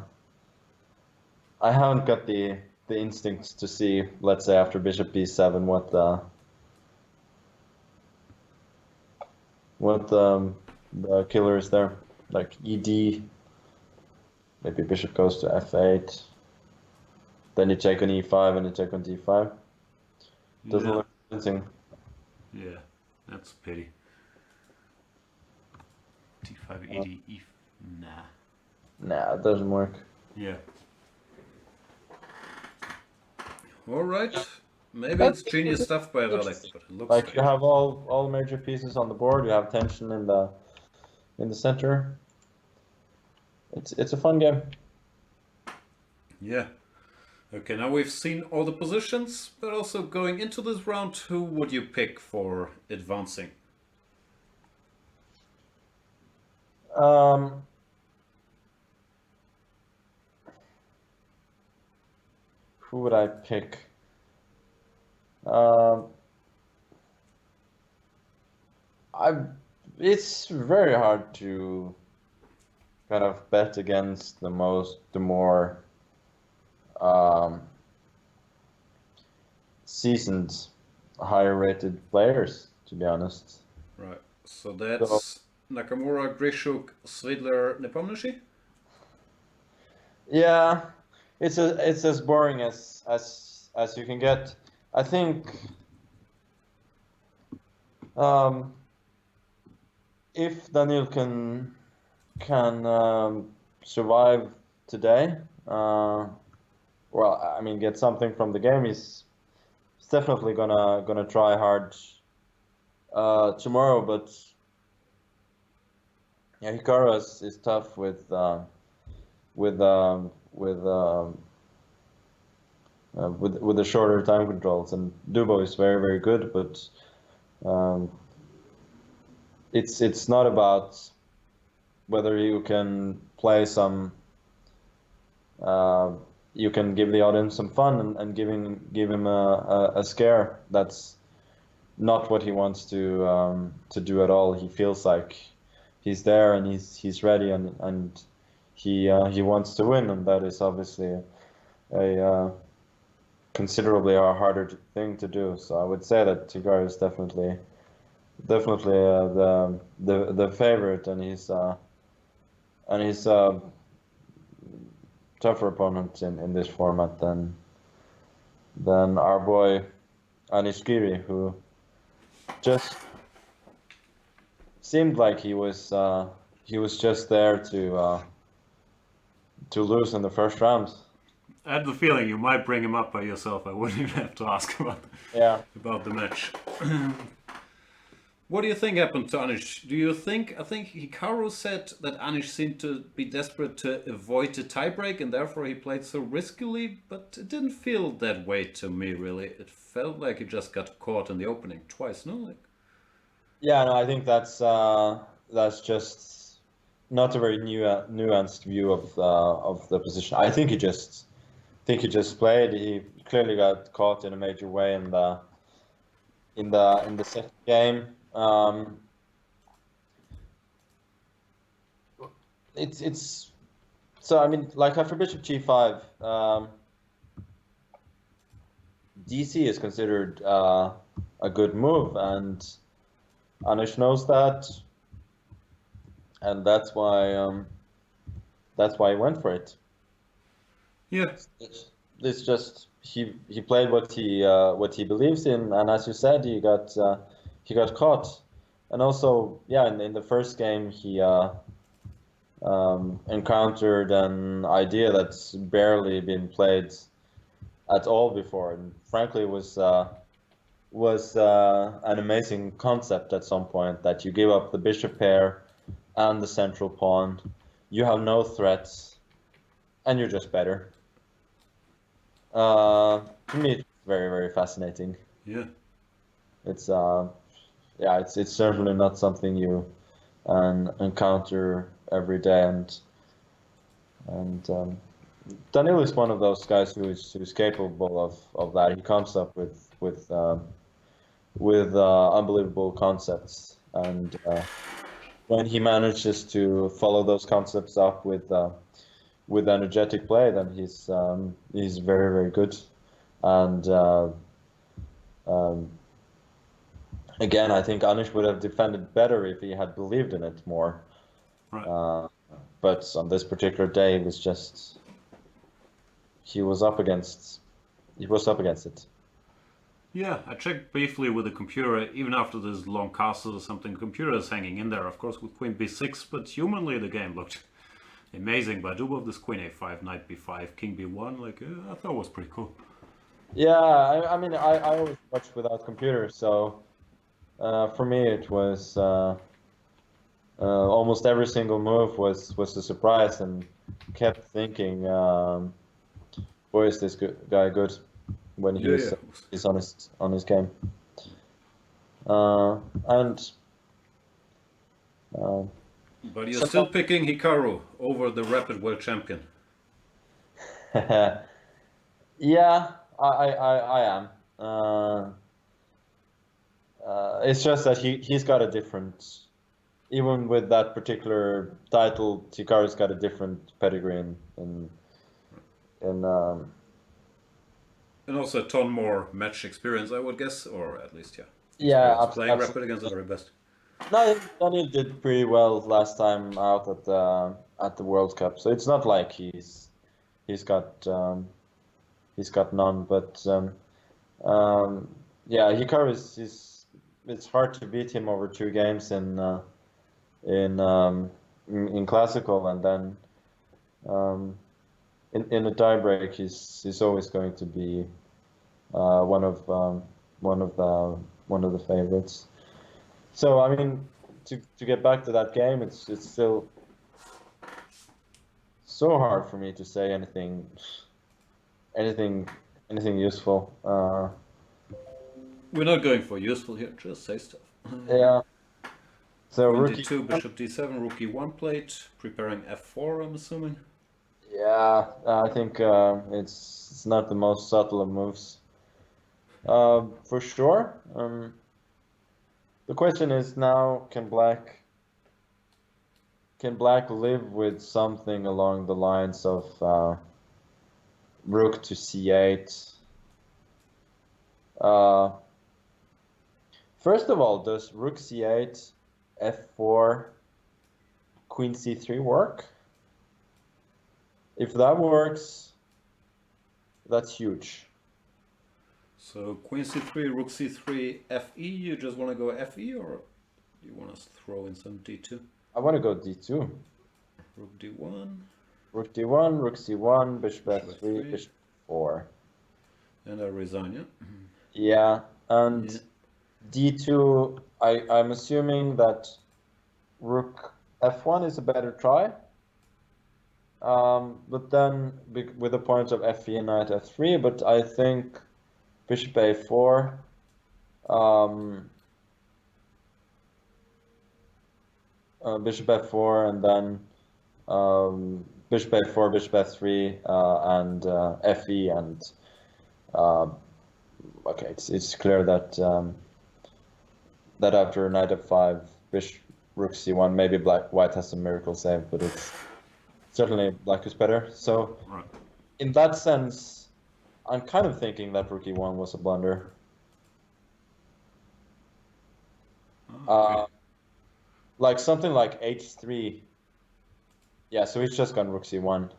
haven't got the instincts to see, let's say after bishop b7, what the killer is there. Like ed, maybe bishop goes to f8. Then you take on e5 and you take on d5. Doesn't Yeah, look convincing. yeah, that's a pity. D5, ED, E. Nah. Nah, it doesn't work. Yeah. All right. Maybe That's it's genius stuff by Alec, but it looks like you strange. have all major pieces on the board. You have tension in the center. It's a fun game. Yeah. Okay, now we've seen all the positions, but also going into this round, who would you pick for advancing? Who would I pick? Um, I It's very hard to kind of bet against the more um, seasoned, higher rated players, to be honest. Right. So So that's Nakamura, Grishuk, Svidler, Nepomniachtchi? yeah, it's as boring as you can get. I think um, if Daniel can survive today, well, I mean, get something from the game, he's definitely gonna try hard tomorrow. But yeah, Hikaru is tough with with the shorter time controls, and Dubov is very very good, but um, it's not about whether you can play some. Uh, you can give the audience some fun and give him a scare. That's not what he wants to do at all. He feels like he's there and he's ready and he wants to win, and that is obviously a considerably a harder thing to do. So I would say that Tigrar is definitely the favorite, and he's tougher opponent in this format than our boy Anishkiri, who just seemed like he was just there to lose in the first round. I had the feeling you might bring him up by yourself. I wouldn't even have to ask Yeah. about the match. What do you think happened to Anish? I think Hikaru said that Anish seemed to be desperate to avoid the tiebreak and therefore he played so riskily, but it didn't feel that way to me really. It felt like he just got caught in the opening twice, no? Yeah, no, I think that's just not a very nuanced view of the position. I think he just played. He clearly got caught in a major way in the second game. It's so I mean, like after Bishop G5, DC is considered a good move, and Anish knows that, and that's why he went for it. Yeah. It's just he played what he believes in, and as you said, he got caught, and also yeah, in the first game he encountered an idea that's barely been played at all before, and frankly was an amazing concept at some point that you give up the bishop pair and the central pawn, you have no threats, and you're just better. To me, it's very very fascinating. Yeah. It's yeah, it's certainly not something you encounter every day, and Daniil is one of those guys who's capable of that. He comes up with unbelievable concepts, and when he manages to follow those concepts up with energetic play, then he's very very good. And um, again, I think Anish would have defended better if he had believed in it more. Right. But on this particular day, it was just he was up against it. Yeah, I checked briefly with the computer, even after this long castle or something, the computer is hanging in there, of course, with queen b6, but humanly the game looked amazing. By Dubov, this queen a5, knight b5, king b1, I thought it was pretty cool. Yeah, I mean, I always watch without computer, so for me it was almost every single move was a surprise, and kept thinking, boy, is this guy good when he's on his game. And But you're still picking Hikaru over the Rapid World Champion. yeah, I am. It's just that he's got a different, even with that particular title, Hikaru's got a different pedigree in And also a ton more match experience, I would guess, or at least, yeah. Yeah, Experience playing absolutely. rapid against the very best. No, Daniel did pretty well last time out at the World Cup, so it's not like he's got none. But yeah, Hikaru is it's hard to beat him over 2 games in in classical, and then in a tiebreak, he's always going to be one of one of the favorites. So I mean, to get back to that game, it's still so hard for me to say anything anything useful. We're not going for useful here, just say stuff. Yeah. So Queen rookie. d2, bishop d7, rook e1 plate, preparing f4, I'm assuming. Yeah, I think it's not the most subtle of moves. For sure. The question is now, can black live with something along the lines of rook to c8? First of all, does rook c8, f4, queen c3 work? If that works, that's huge. So queen c3, rook c3, fe, you just want to go fe, or you want to throw in some d2? I want to go d2. Rook d1. Rook d1, rook c1, bishop f3, f3. bishop 4. And I resign, yeah? Yeah, and d2, I'm assuming that rook f1 is a better try. But then with the points of fe and knight f3, but I think bishop a4, bishop f4, and then bishop a4, bishop f3, and fe, and okay, it's clear that that after knight f5, bishop rook c1, maybe white has some miracle save, but it's certainly black is better. So Right. in that sense, I'm kind of thinking that rook e1 was a blunder. Okay. Like something like h3. Yeah, so he's just gone rook c1.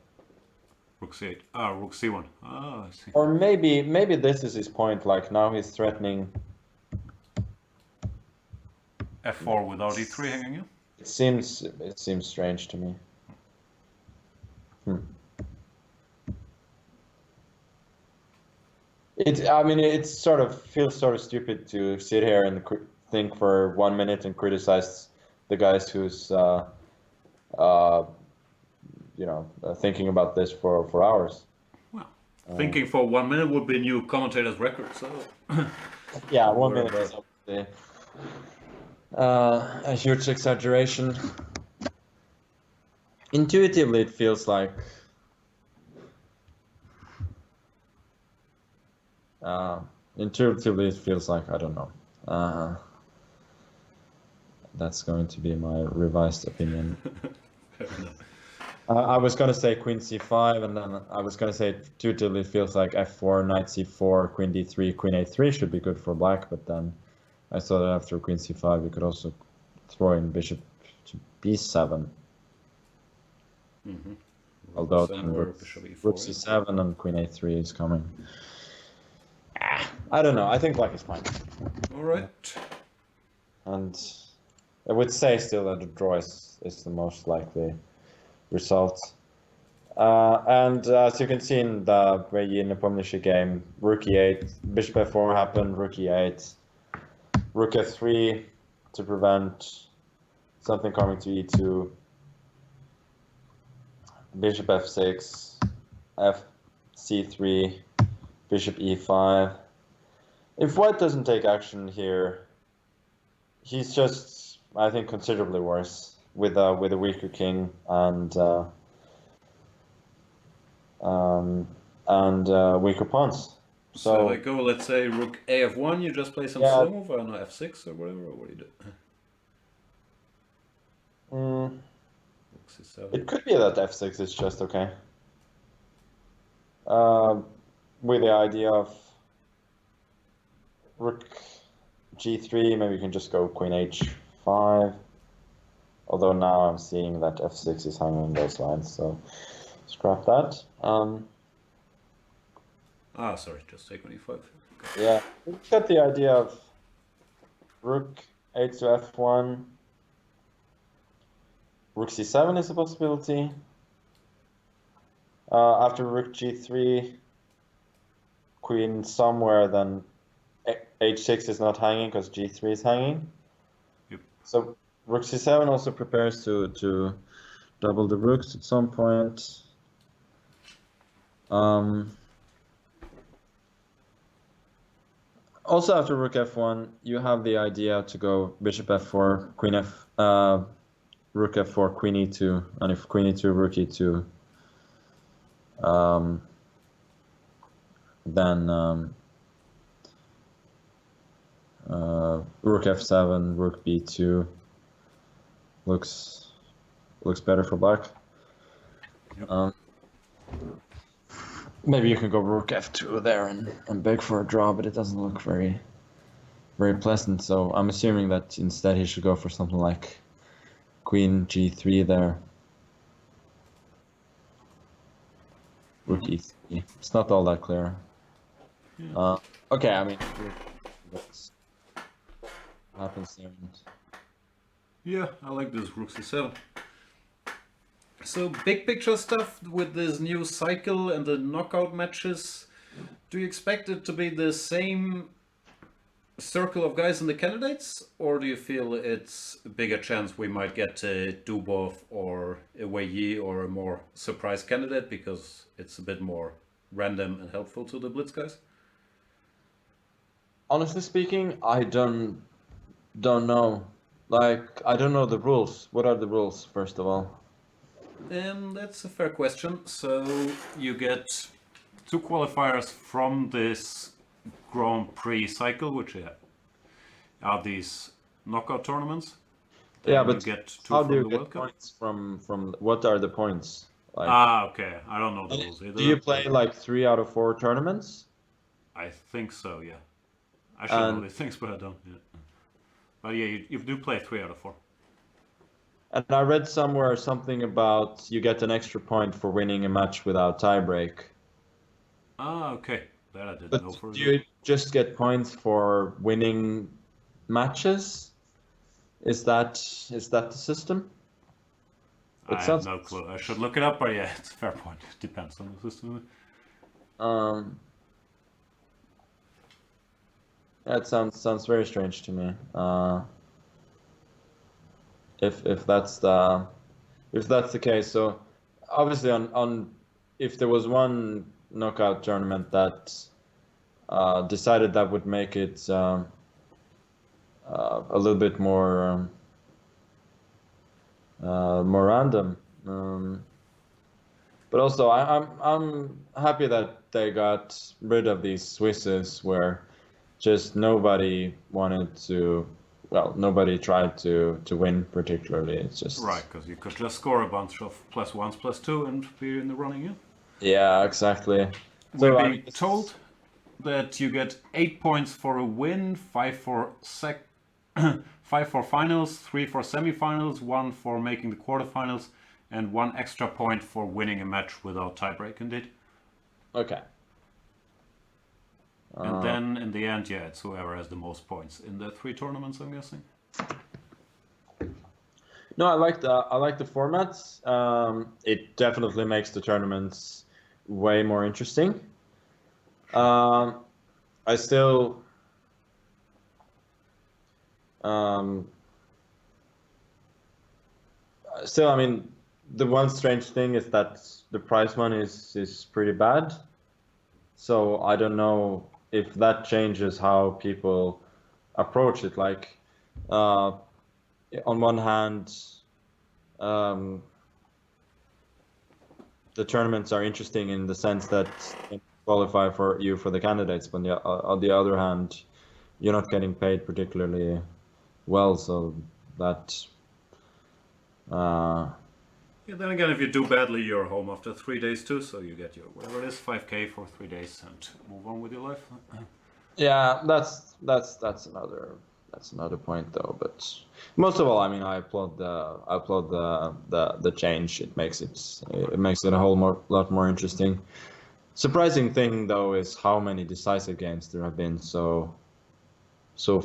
Rook c8. Ah, rook c1. Ah, I see. Or maybe this is his point. Like now he's threatening. f4 without e3 hanging in? It seems strange to me. I mean, it sort of feels sort of stupid to sit here and think for 1 minute and criticize the guys who's thinking about this for hours. Well, thinking for 1 minute would be a new commentator's record, so... Yeah, 1 minute is obviously a huge exaggeration. Intuitively, it feels like I don't know. That's going to be my revised opinion. I was going to say queen c5, and then I was going to say intuitively it feels like f4, knight c4, queen d3, queen a3 should be good for black, but then I saw that after queen c5 you could also throw in bishop to b7. Mm-hmm. Although then rook c7 and queen a3 is coming. I don't know. I think black is fine. All right. And I would say still that the draw is the most likely result. And as you can see in the Reggie Nepomniachtchi game, rook e8, bishop f4 happened, rook e8, rook f3 to prevent something coming to e2, bishop f6, c3, bishop e5. If white doesn't take action here, he's just, I think, considerably worse with a weaker king and weaker pawns. So they go, let's say, rook af1, you just play some slow move, I don't know, f6 or whatever, or what do you do? Rook c7. It could be that f6 is just okay. with the idea of rook g3, maybe you can just go queen h5. Although now I'm seeing that f6 is hanging on those lines, so scrap that. Sorry, just take on e5. Yeah, we've got the idea of rook h to f1. Rook c7 is a possibility. After rook g3, queen somewhere, then h6 is not hanging because g3 is hanging. Yep. So rook c7 also prepares to double the rooks at some point. Also after rook f1, you have the idea to go bishop f4, queen rook f4, queen e2, and if queen e2, rook e2, then rook f7, rook b2 looks better for black. Yep. Maybe you can go rook f2 there and beg for a draw, but it doesn't look very pleasant. So I'm assuming that instead he should go for something like queen g3 there. Rook e3. It's not all that clear. Yeah. Okay, I mean, what happens there? Yeah, I like this rook c7. So big picture stuff with this new cycle and the knockout matches. Do you expect it to be the same circle of guys in the candidates, or do you feel it's a bigger chance we might get a Dubov or a Wei Yi or a more surprise candidate because it's a bit more random and helpful to the Blitz guys? Honestly speaking, I don't know. Like, I don't know the rules. What are the rules, first of all? That's a fair question. So you get 2 qualifiers from this Grand Prix cycle, which are these knockout tournaments. Then Yeah, but you get 2 how from do you the get World Cup. points from what are the points? Like, Okay. I don't know the rules either. do you play like 3 out of 4 tournaments? I think so, yeah. I should know And these things, but I don't. Yeah. But yeah, you do play 3 out of 4. and I read somewhere something about you get an extra point for winning a match without tiebreak. Okay. That I didn't know But for do you just get points for winning matches? Is that the system? It I have sounds no clue. I should look it up, but yeah, it's a fair point. It depends on the system. that sounds very strange to me. If that's the case, so obviously on if there was one knockout tournament that decided that would make it a little bit more random. But also, I'm happy that they got rid of these Swisses where just nobody wanted to. Well, nobody tried to win particularly. It's just Right, because you could just score a bunch of +1s, +2 and be in the running, yeah? yeah, exactly. We've So I been mean, told that you get 8 points for a win, 5 for 5 for finals, 3 for semifinals, 1 for making the quarterfinals, and 1 extra point for winning a match without tiebreak. Indeed. okay. And then in the end, yeah, it's whoever has the most points in the 3 tournaments, I'm guessing. No, I like the formats. It definitely makes the tournaments way more interesting. I still I mean, the one strange thing is that the prize money is pretty bad. So I don't know if that changes how people approach it. Like, on one hand, the tournaments are interesting in the sense that they qualify for you for the candidates, but on the other hand, you're not getting paid particularly well, so that Yeah, then again, if you do badly, you're home after 3 days too, so you get your whatever it is, 5K for 3 days, and move on with your life. Yeah, that's another point though. But most of all, I mean, I applaud the change. It makes it a lot more interesting. Surprising thing though is how many decisive games there have been so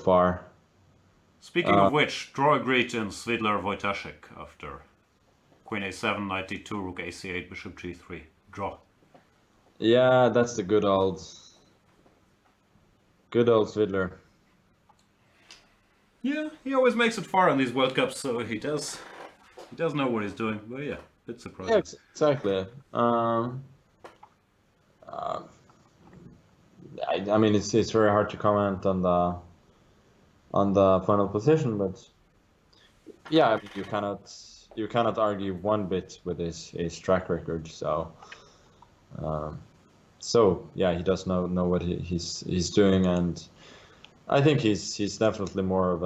far. Speaking of which, draw agreed in Svidler Wojtaszek after Queen A7, Knight D2, Rook AC8, Bishop G3. Draw. Yeah, that's the good old Svidler. Yeah, he always makes it far in these World Cups, so he does know what he's doing. But yeah, bit surprising. Yeah, exactly. I mean, it's very hard to comment on the final position, but yeah, I mean, you cannot argue one bit with his track record. So yeah, he does know what he's doing, and I think he's definitely more of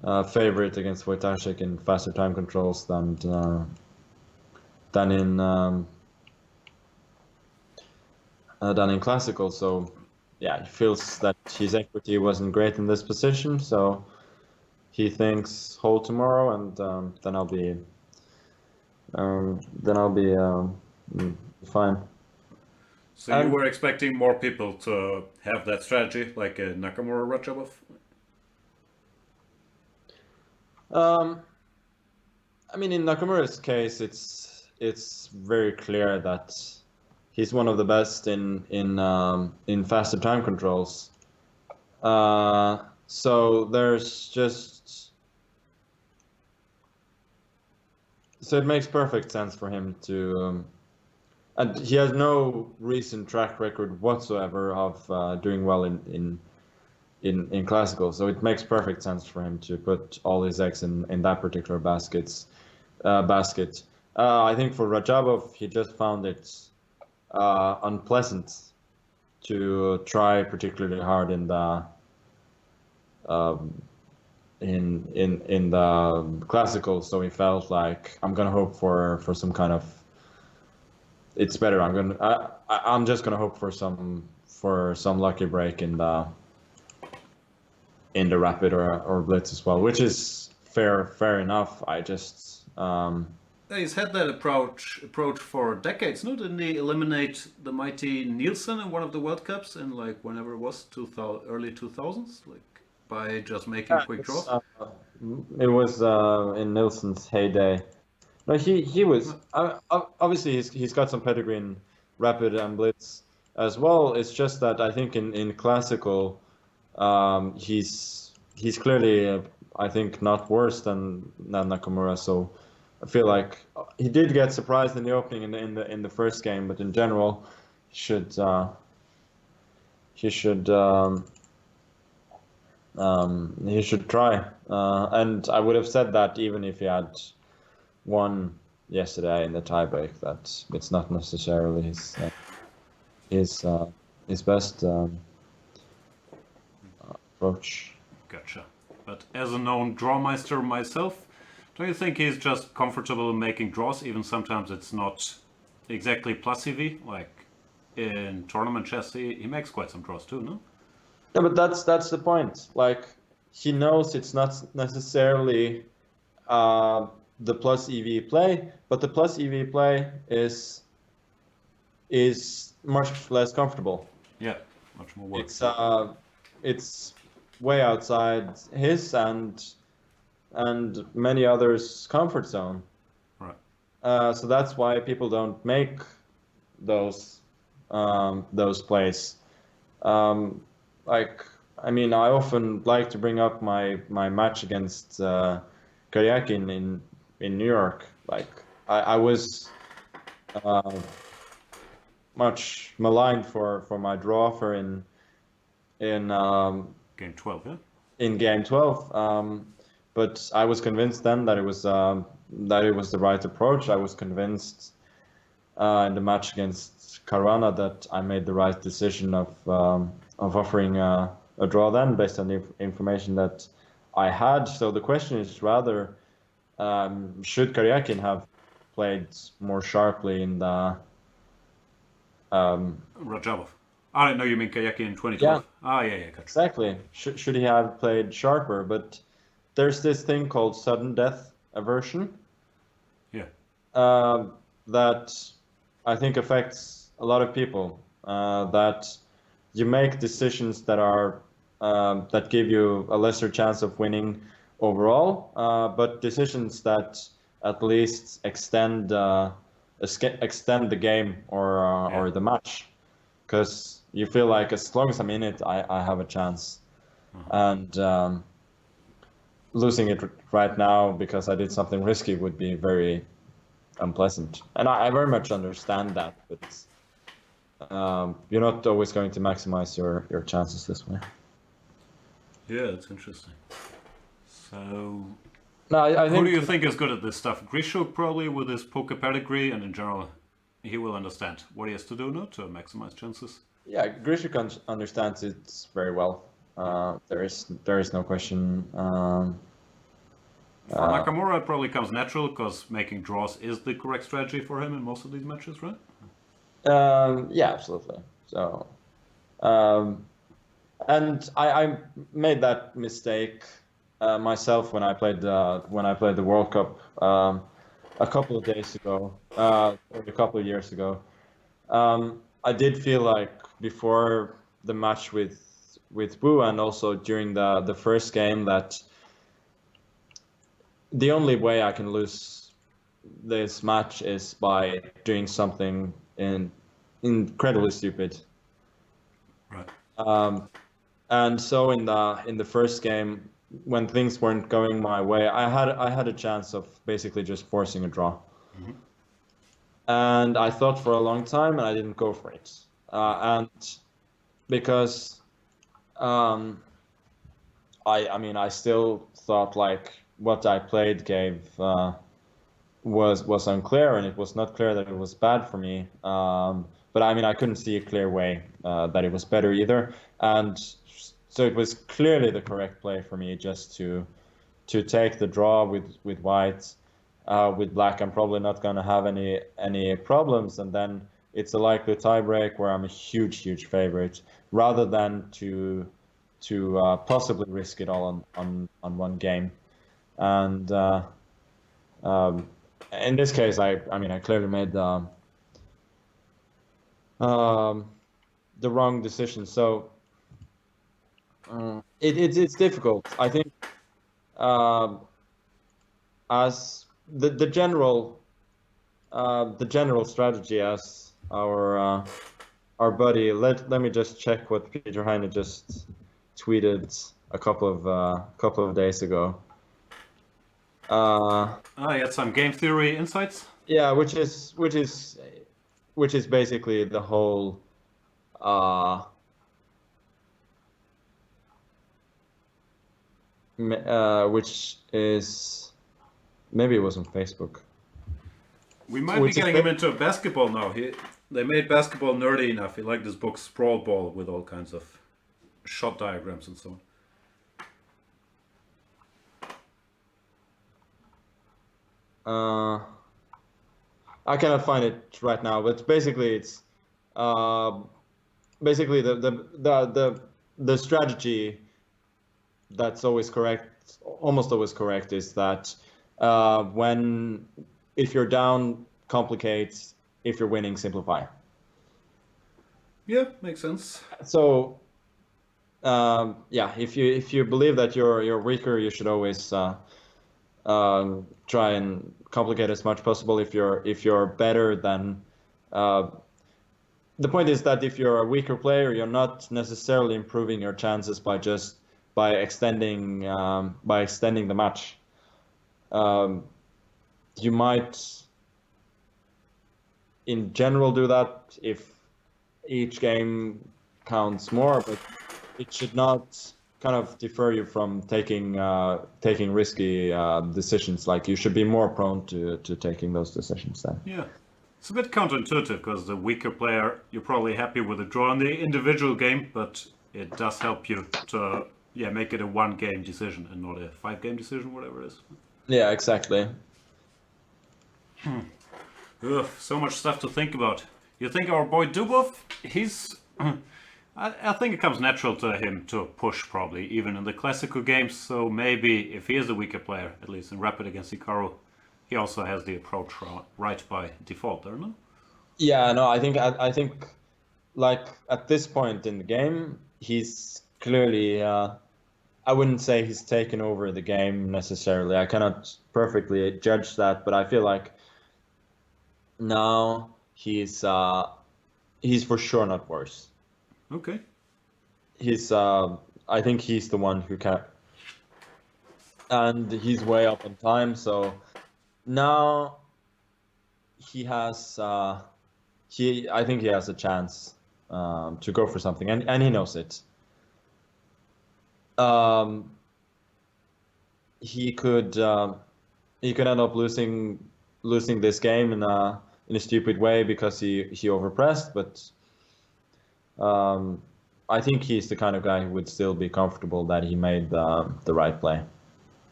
a favorite against Wojtaszek in faster time controls than in classical. So yeah, he feels that his equity wasn't great in this position, so he thinks hold tomorrow, and then I'll be fine. So you were expecting more people to have that strategy, like Nakamura Rajabov? I mean, in Nakamura's case, it's very clear that he's one of the best in faster time controls. So it makes perfect sense for him to, and he has no recent track record whatsoever of doing well in classical. So it makes perfect sense for him to put all his eggs in that particular basket. I think for Rajabov, he just found it unpleasant to try particularly hard in the classical, so he felt like I'm gonna hope for some kind of it's better. I'm just gonna hope for some lucky break in the rapid or blitz as well, which is fair enough. I just He's had that approach for decades. No, didn't he eliminate the mighty Nielsen in one of the World Cups in like whenever it was, early 2000s, like by just making quick draws? It was in Nielsen's heyday. No, he was obviously he's got some pedigree in rapid and blitz as well. It's just that I think in classical, he's clearly I think not worse than Nakamura. So I feel like he did get surprised in the opening in the first game, but in general, he should try. And I would have said that even if he had won yesterday in the tiebreak, that it's not necessarily his best approach. Gotcha. But as a known drawmeister myself, do you think he's just comfortable in making draws, even sometimes it's not exactly plus EV? Like in tournament chess, he makes quite some draws too, no? Yeah, but that's the point. Like he knows it's not necessarily the plus EV play, but the plus EV play is much less comfortable. Yeah, much more work. It's way outside his and many others' comfort zone. Right. So that's why people don't make those plays. Like, I mean, I often like to bring up my match against Karyakin in New York. Like, I was much maligned for my draw offer in Game 12, yeah? in game 12. But I was convinced then that it was the right approach. I was convinced in the match against Caruana that I made the right decision of offering a draw then based on the information that I had. So the question is rather should Karyakin have played more sharply in the Rajabov. I know you mean Kayaki in 2012. yeah, Yeah, gotcha. exactly. Should he have played sharper? But there's this thing called sudden death aversion Yeah. that I think affects a lot of people. That you make decisions that are that give you a lesser chance of winning overall, but decisions that at least extend the game or the match, because you feel like as long as I'm in it, I have a chance, and losing it right now because I did something risky would be very unpleasant, and I very much understand that, but you're not always going to maximize your chances this way. Yeah, that's interesting. So, No, I who think do you think is good at this stuff? Grishuk probably with his poker pedigree, and in general, he will understand what he has to do now to maximize chances. yeah, Grishuk understands it very well. There is no question. For Nakamura, it probably comes natural because making draws is the correct strategy for him in most of these matches, right? Yeah, absolutely. So, um, and I made that mistake myself when I played the World Cup a couple of days ago, or a couple of years ago. I did feel like before the match with Wu and also during the first game that the only way I can lose this match is by doing something incredibly stupid. Right. And so in the first game, when things weren't going my way, I had a chance of basically just forcing a draw. And I thought for a long time, and I didn't go for it. And because I mean, I still thought like what I played gave was unclear, and it was not clear that it was bad for me. But I mean, I couldn't see a clear way that it was better either, and so it was clearly the correct play for me just to take the draw with white. With black, I'm probably not going to have any problems, and then it's a likely tiebreak where I'm a huge favorite, rather than to possibly risk it all on one game. And in this case, I mean, I clearly made the wrong decision. So it's difficult. I think as the general strategy, as our buddy. Let me just check what Peter Heine just tweeted a couple of days ago. You had some game theory insights. Yeah, which is basically the whole which is maybe it was on Facebook. We might be getting him into basketball now. They made basketball nerdy enough. He liked this book Sprawl Ball with all kinds of shot diagrams and so on. I cannot find it right now, but basically it's basically the strategy that's always correct, almost always correct, is that if you're down, complicate. If you're winning, simplify. Yeah, makes sense. So yeah, if you believe that you're weaker, you should always try and complicate as much possible. If you're better, then the point is that if you're a weaker player, you're not necessarily improving your chances by extending the match. You might, in general, do that if each game counts more, but it should not kind of deter you from taking risky decisions. Like, you should be more prone to taking those decisions then. Yeah. It's a bit counterintuitive because the weaker player, you're probably happy with a draw in the individual game, but it does help you to make it a 1-game decision and not a 5-game decision, whatever it is. Yeah, exactly. Ugh, so much stuff to think about. You think our boy Dubov, he's. I think it comes natural to him to push, probably, even in the classical games. So maybe if he is a weaker player, at least in Rapid against Hikaru, he also has the approach right by default, don't know? Yeah, no, I think like at this point in the game, he's clearly I wouldn't say he's taken over the game necessarily. I cannot perfectly judge that, but I feel like now he's for sure not worse. Okay. He's I think he's the one who can, and he's way up on time, so now he has he I think he has a chance to go for something, and he knows it. Um, he could he could end up losing this game in a stupid way because he overpressed, but um, I think he's the kind of guy who would still be comfortable that he made the right play.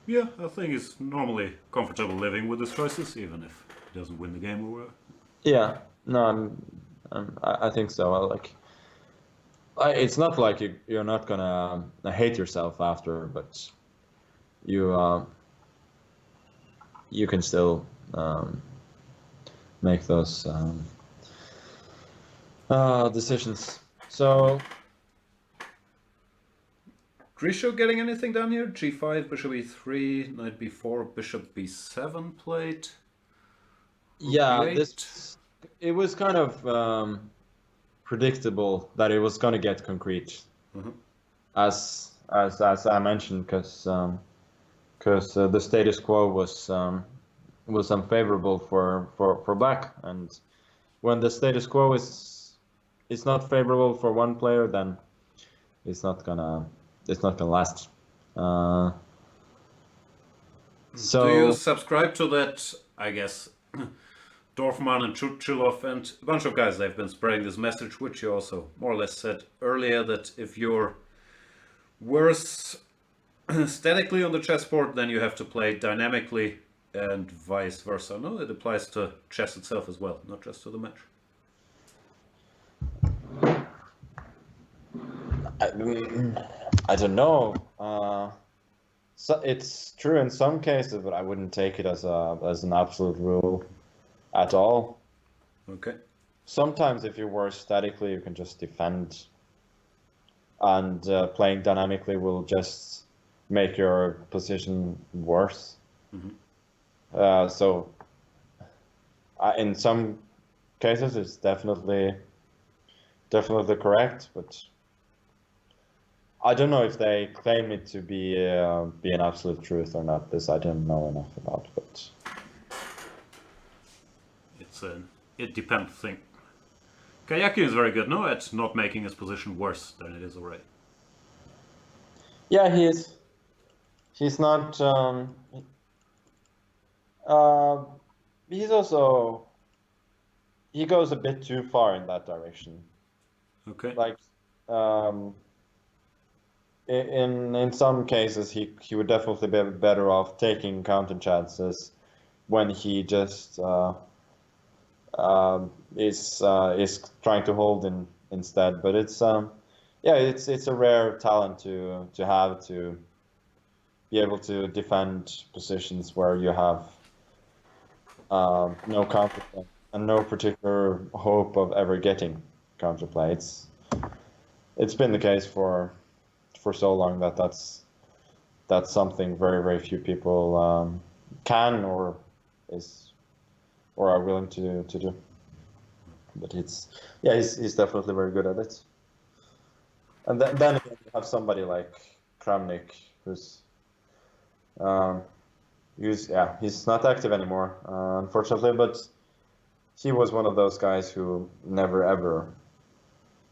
Yeah, I think he's normally comfortable living with his choices, even if he doesn't win the game or whatever. Yeah, no, I think so. It's not like you're not gonna hate yourself after, but you you can still make those decisions. So Grisho getting anything down here? G5, bishop e3, knight b4, bishop b7 played. Rook yeah, b8. it was kind of predictable that it was gonna get concrete, Mhm. as I mentioned, because the status quo was unfavorable for black, and when the status quo is not favorable for one player, then it's not gonna it's not gonna last. Uh, Do you so subscribe to that, I guess, Dorfman and Chulov and a bunch of guys, they've been spreading this message, which you also more or less said earlier, that if you're worse statically on the chessboard, then you have to play dynamically and vice versa. No, it applies to chess itself as well, not just to the match. I don't know. So it's true in some cases, but I wouldn't take it as an absolute rule at all. Okay. Sometimes, if you work statically, you can just defend, and playing dynamically will just make your position worse. Mhm. So, in some cases, it's definitely correct, but I don't know if they claim it to be an absolute truth or not. This I don't know enough about, but It's an it depends thing. Kayaki is very good, no, at not making his position worse than it is already. yeah, he is. He's not. Uh, he's also he goes a bit too far in that direction. Okay. Like, um, in some cases, he would definitely be better off taking counter chances when he just is trying to hold in instead. But it's yeah, it's a rare talent to have, to be able to defend positions where you have no counterplay and no particular hope of ever getting counterplay. It's been the case for so long that that's something very few people can or is or are willing to do. But yeah, he's definitely very good at it. And then again, you have somebody like Kramnik who's um, he's not active anymore, unfortunately, but he was one of those guys who never ever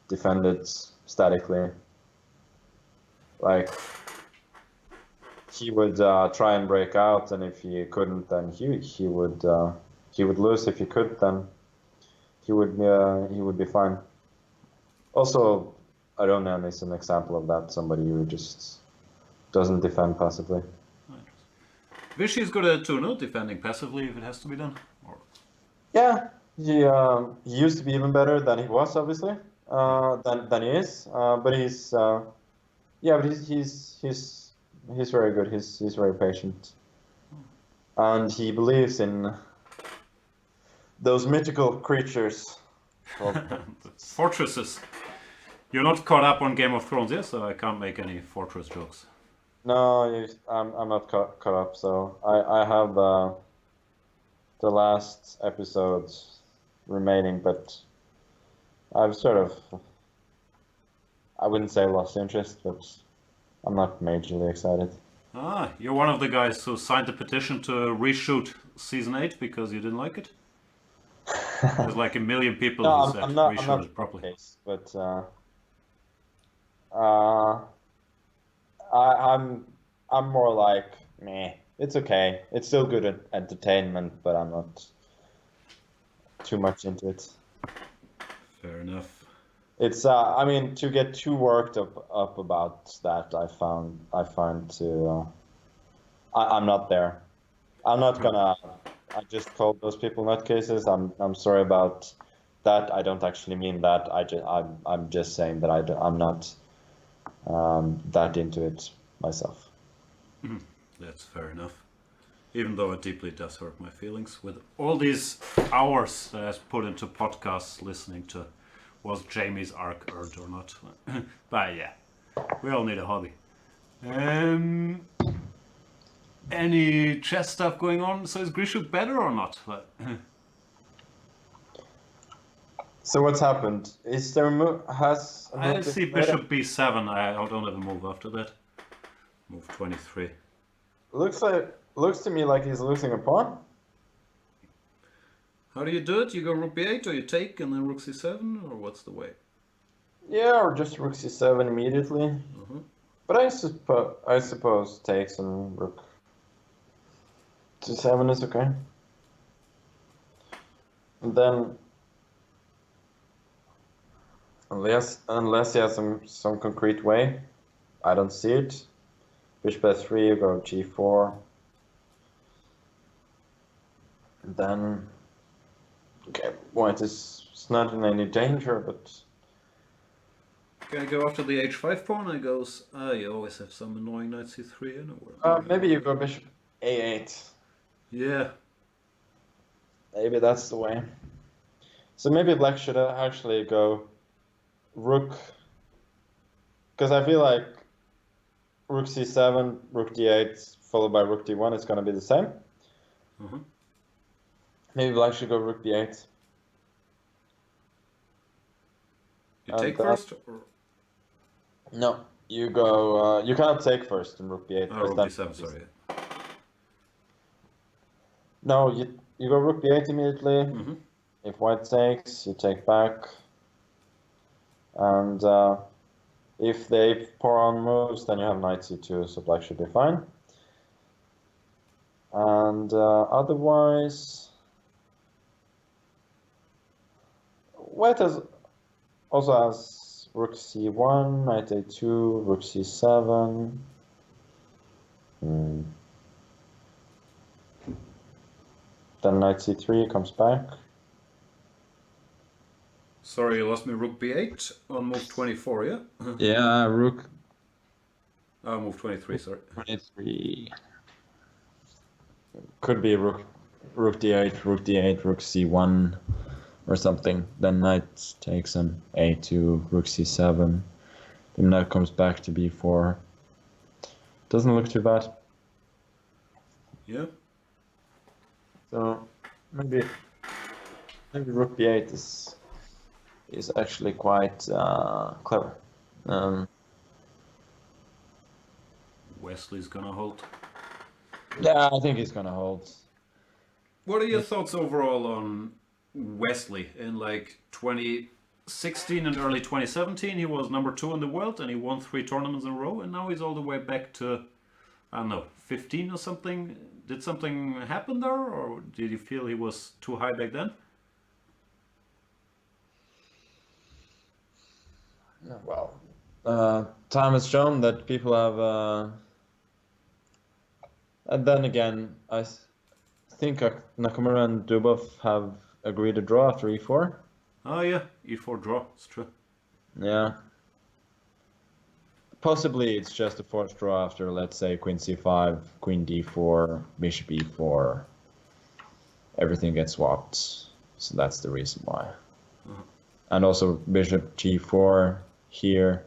defended statically. Like, he would try and break out, and if he couldn't, then he would lose. If he could, then he would be fine. Also, Aronian is an example of that. Somebody who just doesn't defend passively. Vishy is good at it too, no? Defending passively if it has to be done. Or... Yeah, he used to be even better than he was, obviously, than he is. But he's very good. He's very patient, and he believes in those mythical creatures called fortresses. You're not caught up on Game of Thrones yet, so I can't make any fortress jokes. No, I'm not caught up. So I have the last episodes remaining, but I've sort of, I wouldn't say lost interest, but I'm not majorly excited. Ah, you're one of the guys who signed the petition to reshoot season 8 because you didn't like it? There's like a million people No, who said I'm reshoot not it properly. case, but I'm more like meh. It's okay. It's still good entertainment, but I'm not too much into it. Fair enough. It's I mean, to get too worked up about that, I find to I'm not there. I'm not gonna. I just called those people nutcases. I'm sorry about that. I don't actually mean that. I'm just saying that I'm not that into it myself. That's fair enough. Even though it deeply does hurt my feelings with all these hours that I've put into podcasts listening to was Jamie's arc earned or not. But yeah, we all need a hobby. Any chess stuff going on? So is Grishu better or not? So what's happened? Is there has a I move see been made? Bishop B7. I don't have a move after that. Move 23. Looks to me like he's losing a pawn. How do you do it? You go rook b8 or you take and then rook c7, or what's the way? Yeah, or just rook c7 immediately. But I suppose takes and rook c7 is okay. And then unless he has some concrete way, I don't see it. Bishop f3, you go g4. And then okay, white is not in any danger, but Okay, I go after the h5 pawn. I goes, you always have some annoying knight c3 anywhere. maybe you go bishop a8. Yeah. Maybe that's the way. So maybe black should actually go rook, because I feel like rook c7, rook d8, followed by rook d1 is going to be the same. Maybe black should go rook b8. You take first? Or... No, you go. You cannot take first in rook b8. Oh, rook d7, sorry. No, you go rook b8 immediately. If white takes, you take back. And if the pawn moves, then you have knight c2, so black should be fine. And otherwise, white also has rook c1, knight a2, rook c7. Then knight c3 comes back. Sorry, you lost me. Rook b8 on move 24, yeah? Yeah, rook. Oh, move 23, sorry. 23. Could be rook d8, rook d8, rook c1 or something. Then knight takes on a2, rook c7. Then knight comes back to b4. Doesn't look too bad. Yeah. So maybe rook b8 is actually quite clever. Wesley's gonna hold. Yeah, I think he's gonna hold. What are your thoughts overall on Wesley? In like 2016 and early 2017, he was number 2 in the world and he won 3 tournaments in a row, and now he's all the way back to, I don't know, 15 or something. Did something happen there, or did you feel he was too high back then? Well, time has shown that people have And then again, think Nakamura and Dubov have agreed to draw after e4. Oh yeah, e4 draw, it's true. Yeah. Possibly it's just a forced draw after, let's say, queen c5, queen d4, bishop e4. Everything gets swapped. So that's the reason why. And also bishop g4 here.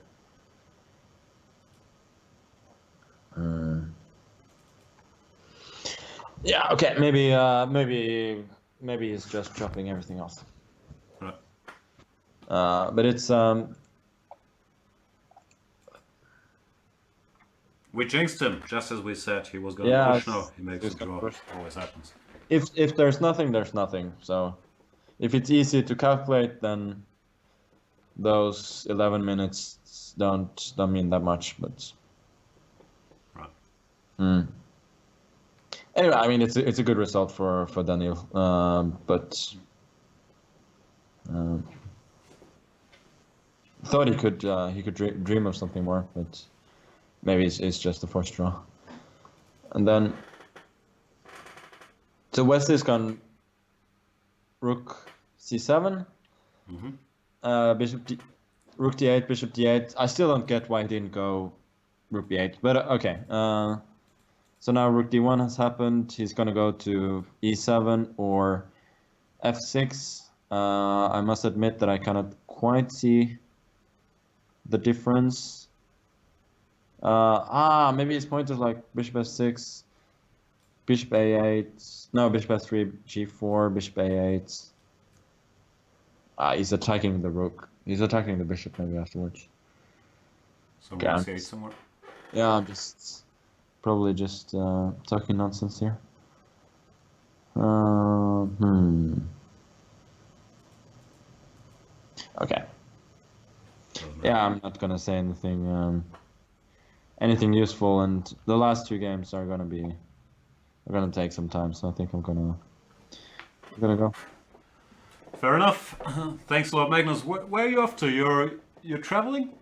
Yeah, okay, maybe he's just chopping everything off. Right. But it's We jinxed him, just as we said he was going to push now. He makes a draw. Always happens. If there's nothing, there's nothing. So if it's easy to calculate, then those 11 minutes don't mean that much. But right. Anyway, I mean it's a good result for Daniel. But thought he could dream of something more, but maybe it's just a forced draw. And then so Wesley's gone rook c7, rook d8, bishop d8. I still don't get why he didn't go rook b8, but okay. So now rook d1 has happened. He's gonna go to e7 or f6. I must admit that I cannot quite see the difference. Maybe his point is like bishop f6, bishop a8, no, bishop f3, g4, bishop a8. He's attacking the rook. He's attacking the bishop maybe afterwards. So c8 somewhere? Yeah, I'm probably just talking nonsense here. Okay. Yeah, I'm not gonna say anything useful, and the last two games are gonna take some time, so I think I'm gonna go. Fair enough. Thanks a lot, Magnus. Where are you off to? You're traveling?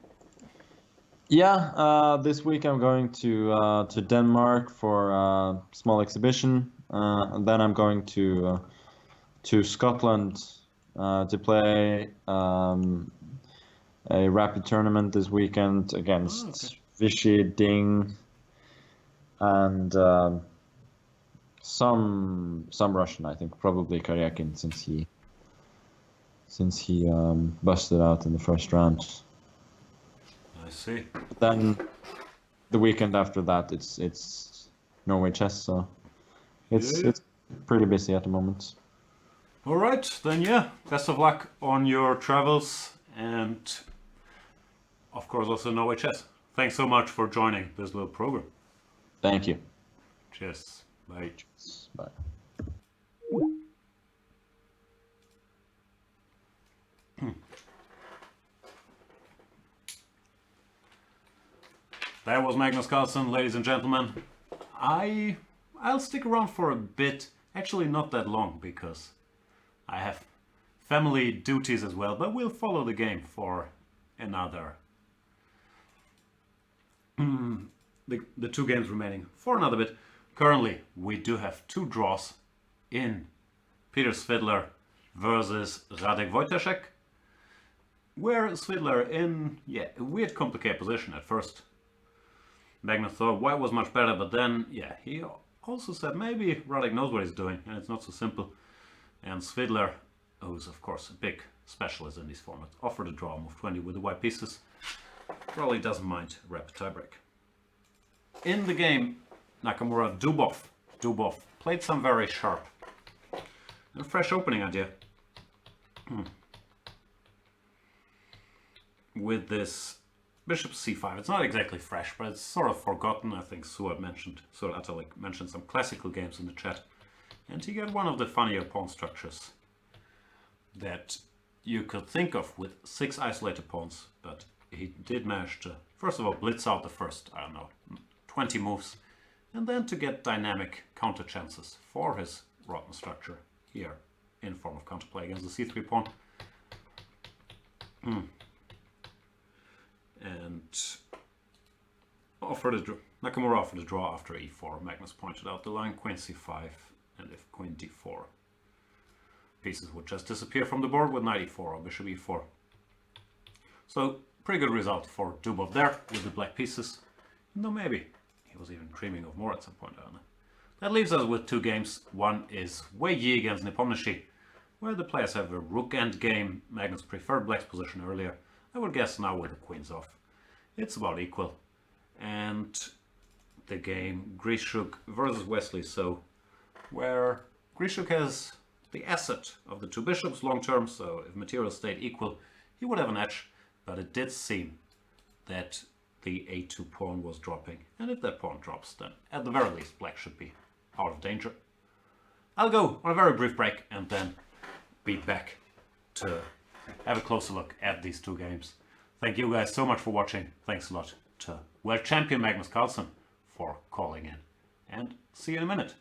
Yeah, this week I'm going to Denmark for a small exhibition, and then I'm going to Scotland to play a rapid tournament this weekend against Vichy, Ding, and some Russian, I think, probably Karyakin, since he busted out in the first round. I see. But then the weekend after that, it's Norway Chess, so it's pretty busy at the moment. All right, then yeah, best of luck on your travels, and of course also Norway Chess. Thanks so much for joining this little program. Thank you. Cheers. Bye. Cheers. Bye. That was Magnus Carlsen, ladies and gentlemen. I'll stick around for a bit, actually not that long, because I have family duties as well, but we'll follow the game for another the two games remaining for another bit. Currently we do have two draws in Peter Svidler versus Radek Wojtaszek, where Svidler in a weird complicated position at first. Magnus thought White was much better, but then he also said maybe Radek knows what he's doing and it's not so simple. And Svidler, who's of course a big specialist in these formats, offered a draw, move 20 with the white pieces. Probably doesn't mind a rapid tiebreak. In the game, Nakamura Dubov played some very sharp and a fresh opening idea. With this bishop c5, it's not exactly fresh, but it's sort of forgotten. I think Suat mentioned some classical games in the chat, and he got one of the funnier pawn structures that you could think of with 6 isolated pawns, but he did manage to, first of all, blitz out the first, 20 moves, and then to get dynamic counter chances for his rotten structure here in form of counterplay against the c3 pawn. And Nakamura offered a draw after e4. Magnus pointed out the line queen c5, and if queen d4, pieces would just disappear from the board with knight e4 or bishop e4. So pretty good result for Dubov there with the black pieces. No, maybe he was even dreaming of more at some point. I don't know. That leaves us with two games. One is Wei Yi against Nepomniachtchi, where the players have a rook endgame. Magnus preferred black's position earlier. I would guess now with the queens off, it's about equal. And the game Grishuk versus Wesley So, where Grishuk has the asset of the two bishops long term, so if materials stayed equal, he would have an edge, but it did seem that the a2 pawn was dropping, and if that pawn drops, then at the very least black should be out of danger. I'll go on a very brief break and then be back to have a closer look at these two games. Thank you guys so much for watching. Thanks a lot to World Champion Magnus Carlsen for calling in, and see you in a minute.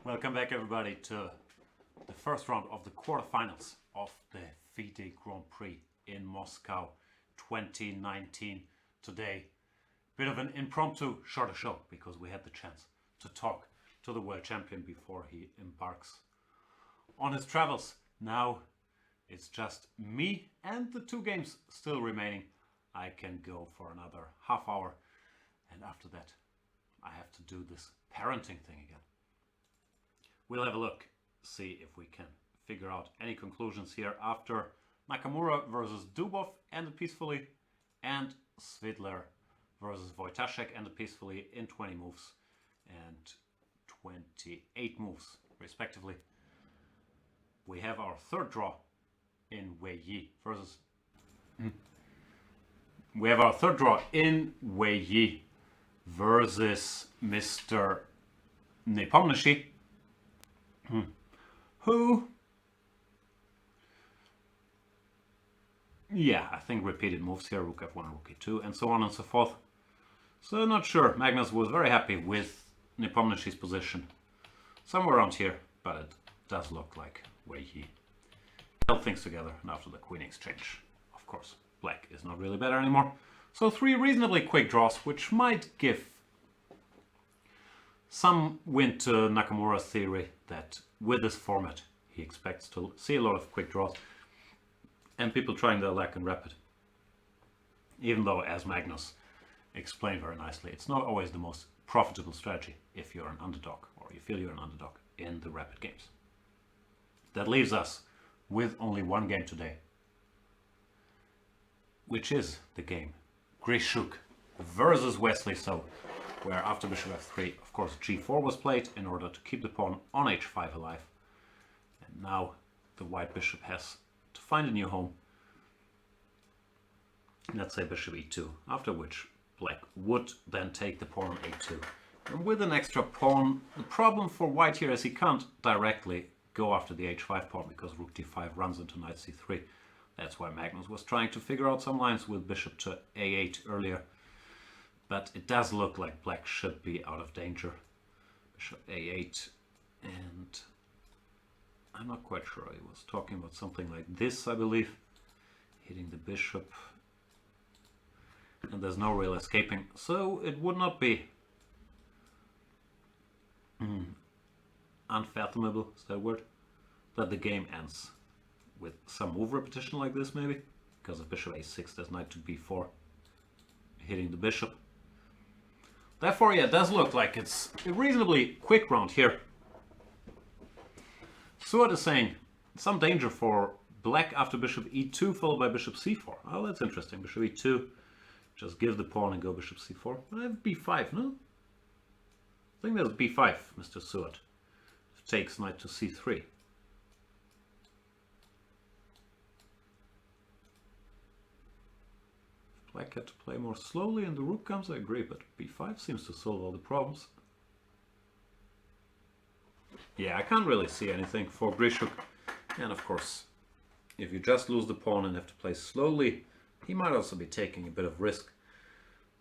Welcome back everybody to the first round of the quarterfinals of the FIDE Grand Prix in Moscow 2019. Today, bit of an impromptu shorter show because we had the chance to talk to the world champion before he embarks on his travels. Now it's just me and the two games still remaining. I can go for another half hour, and after that I have to do this parenting thing again. We'll have a look, see if we can figure out any conclusions here after Nakamura versus Dubov ended peacefully, and Svidler versus Wojtaszek ended peacefully in 20 moves. and 28 moves, respectively. We have our third draw in Wei Yi versus... We have our third draw in Wei Yi versus Mr. Nepomniachtchi, who... Yeah, I think repeated moves here, rook f1, rook e2, and so on and so forth. So not sure. Magnus was very happy with Nepomniachtchi's position. Somewhere around here, but it does look like Wei Yi held things together, and after the queen exchange, of course, black is not really better anymore. So 3 reasonably quick draws, which might give some wind to Nakamura's theory that with this format he expects to see a lot of quick draws and people trying their luck in rapid. Even though, as Magnus explained very nicely, it's not always the most profitable strategy if you're an underdog or you feel you're an underdog in the rapid games. That leaves us with only one game today, which is the game Grishuk versus Wesley So, where after bishop f3, of course, g4 was played in order to keep the pawn on h5 alive. And now the white bishop has to find a new home. Let's say bishop e2, after which black would then take the pawn on a2. And with an extra pawn, the problem for white here is he can't directly go after the h5 pawn because rook d5 runs into knight c3. That's why Magnus was trying to figure out some lines with bishop to a8 earlier. But it does look like black should be out of danger. Bishop a8, and I'm not quite sure. He was talking about something like this, I believe. Hitting the bishop. And there's no real escaping. So it would not be unfathomable, is that a word? That the game ends with some move repetition like this, maybe? Because of bishop a6, there's knight to b4. Hitting the bishop. Therefore, yeah, it does look like it's a reasonably quick round here. Suat is saying some danger for black after bishop e2 followed by bishop c4. Oh, that's interesting. Bishop e2, just give the pawn and go bishop c4. I have b5, no? I think that's b5, Mr. Suat. Takes knight to c3. Black had to play more slowly and the rook comes, I agree, but b5 seems to solve all the problems. Yeah, I can't really see anything for Grishuk. And of course, if you just lose the pawn and have to play slowly, he might also be taking a bit of risk.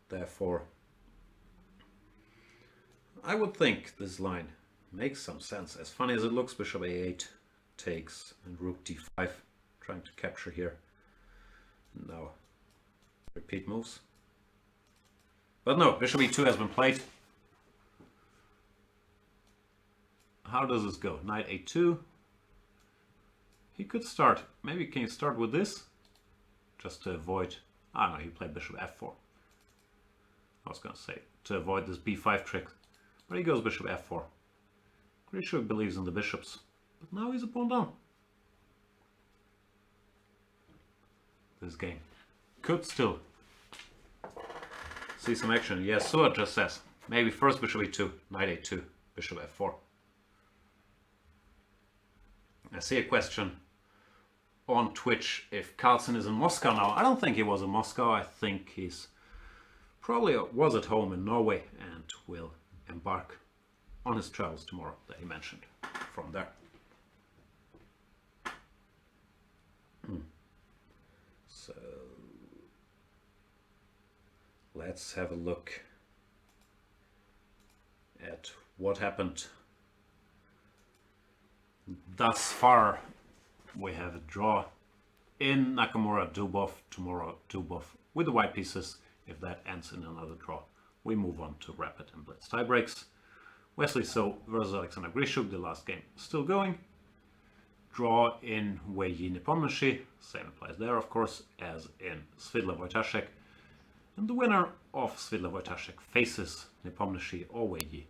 Therefore, I would think this line makes some sense. As funny as it looks, bishop a8 takes and rook d5, trying to capture here. Now, repeat moves. But no, bishop e2 has been played. How does this go? Knight a2. He could start. Maybe can you start with this? Just to avoid... Ah, no, he played bishop f4. I was going to say, to avoid this b5 trick. But he goes bishop f4. Grishuk believes in the bishops. But now he's a pawn down. This game could still see some action. Yes, Suat just says, maybe first bishop e2, knight a2, bishop f4. I see a question on Twitch if Carlsen is in Moscow now. I don't think he was in Moscow. I think he's probably was at home in Norway and will embark on his travels tomorrow that he mentioned from there. So let's have a look at what happened thus far. We have a draw in Nakamura Dubov, tomorrow Dubov with the white pieces. If that ends in another draw, we move on to rapid and blitz tiebreaks. Wesley So versus Alexander Grishuk, the last game still going. Draw in Wei Yi Nepomniachtchi, same applies there of course as in Svidla Wojtaszek. And the winner of Svidla Wojtaszek faces Nepomniachtchi or Wei Yi,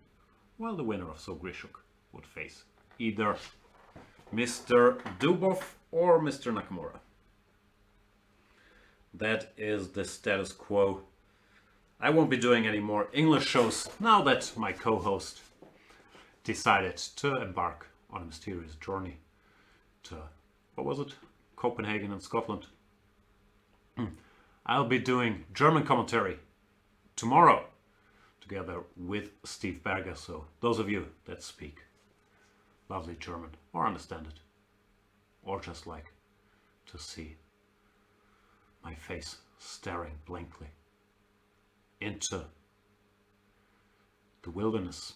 while the winner of So Grishuk would face either Mr. Dubov or Mr. Nakamura. That is the status quo I won't be doing any more English shows now that my co-host decided to embark on a mysterious journey to, what was it? Copenhagen and Scotland. I'll be doing German commentary tomorrow together with Steve Berger. So those of you that speak lovely German or understand it or just like to see my face staring blankly into the wilderness,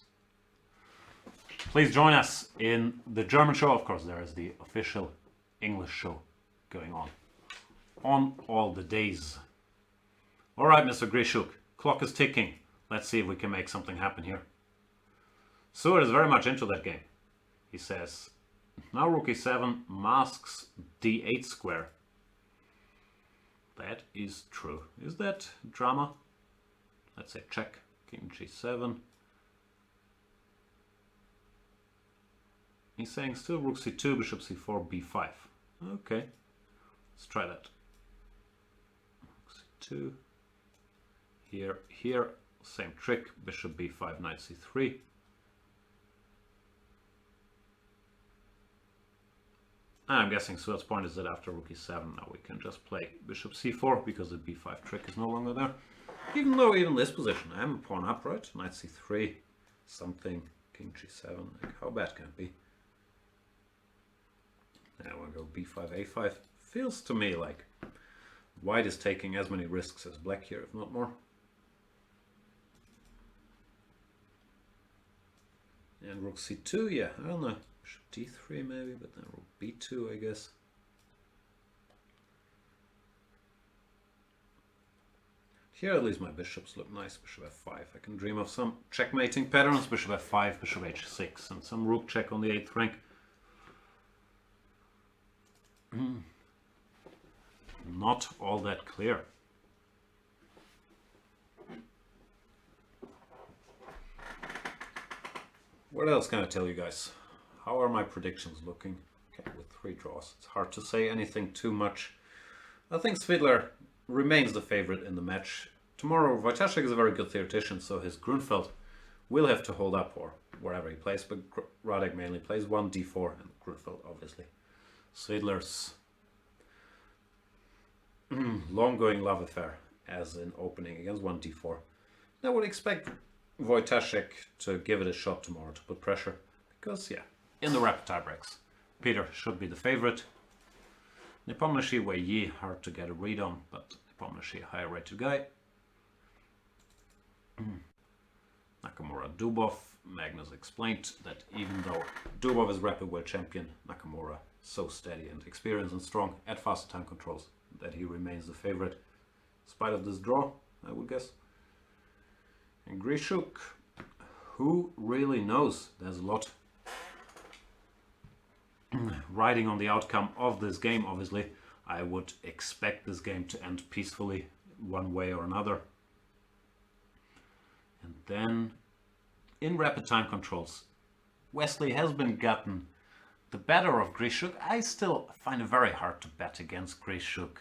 please join us in the German show. Of course, there is the official English show going on all the days. All right, Mr. Grishuk, clock is ticking. Let's see if we can make something happen here. Seward is very much into that game. He says, now rook e7 masks d8 square. That is true. Is that drama? Let's say check, king g7. He's saying still rook c2, bishop c4, b5. Okay, let's try that. Rook c2. Here, same trick, bishop b5, knight c3. I'm guessing Suat's point is that after rook e7 now we can just play bishop c4 because the b5 trick is no longer there. Even though even this position, I am a pawn up, right? Knight c3, something, king g7, like how bad can it be? Now we'll go b5, a5. Feels to me like white is taking as many risks as black here, if not more. And rook c2, yeah, I don't know. Bishop d3 maybe, but then rook b2, I guess. Here at least my bishops look nice. Bishop f5. I can dream of some checkmating patterns. Bishop f5, bishop h6, and some rook check on the 8th rank. Not all that clear. What else can I tell you guys? How are my predictions looking? Okay, with 3 draws. It's hard to say anything too much. I think Svidler remains the favorite in the match. Tomorrow, Wojtaszek is a very good theoretician, so his Grunfeld will have to hold up, or wherever he plays, but Radek mainly plays 1 d4 and Grunfeld, obviously. Svidler's long-going love affair as an opening against 1 d4. I would expect Wojtaszek to give it a shot tomorrow to put pressure, because, yeah, in the rapid tiebreaks, Peter should be the favorite. Nepomniachtchi, Wei Yi, hard to get a read on, but Nepomniachtchi, higher rated guy. Nakamura, Dubov. Magnus explained that even though Dubov is rapid world champion, Nakamura so steady and experienced and strong at faster time controls that he remains the favorite, in spite of this draw, I would guess. And Grishuk, who really knows? There's a lot riding on the outcome of this game, obviously. I would expect this game to end peacefully one way or another. And then in rapid time controls, Wesley has been gotten the better of Grishuk. I still find it very hard to bet against Grishuk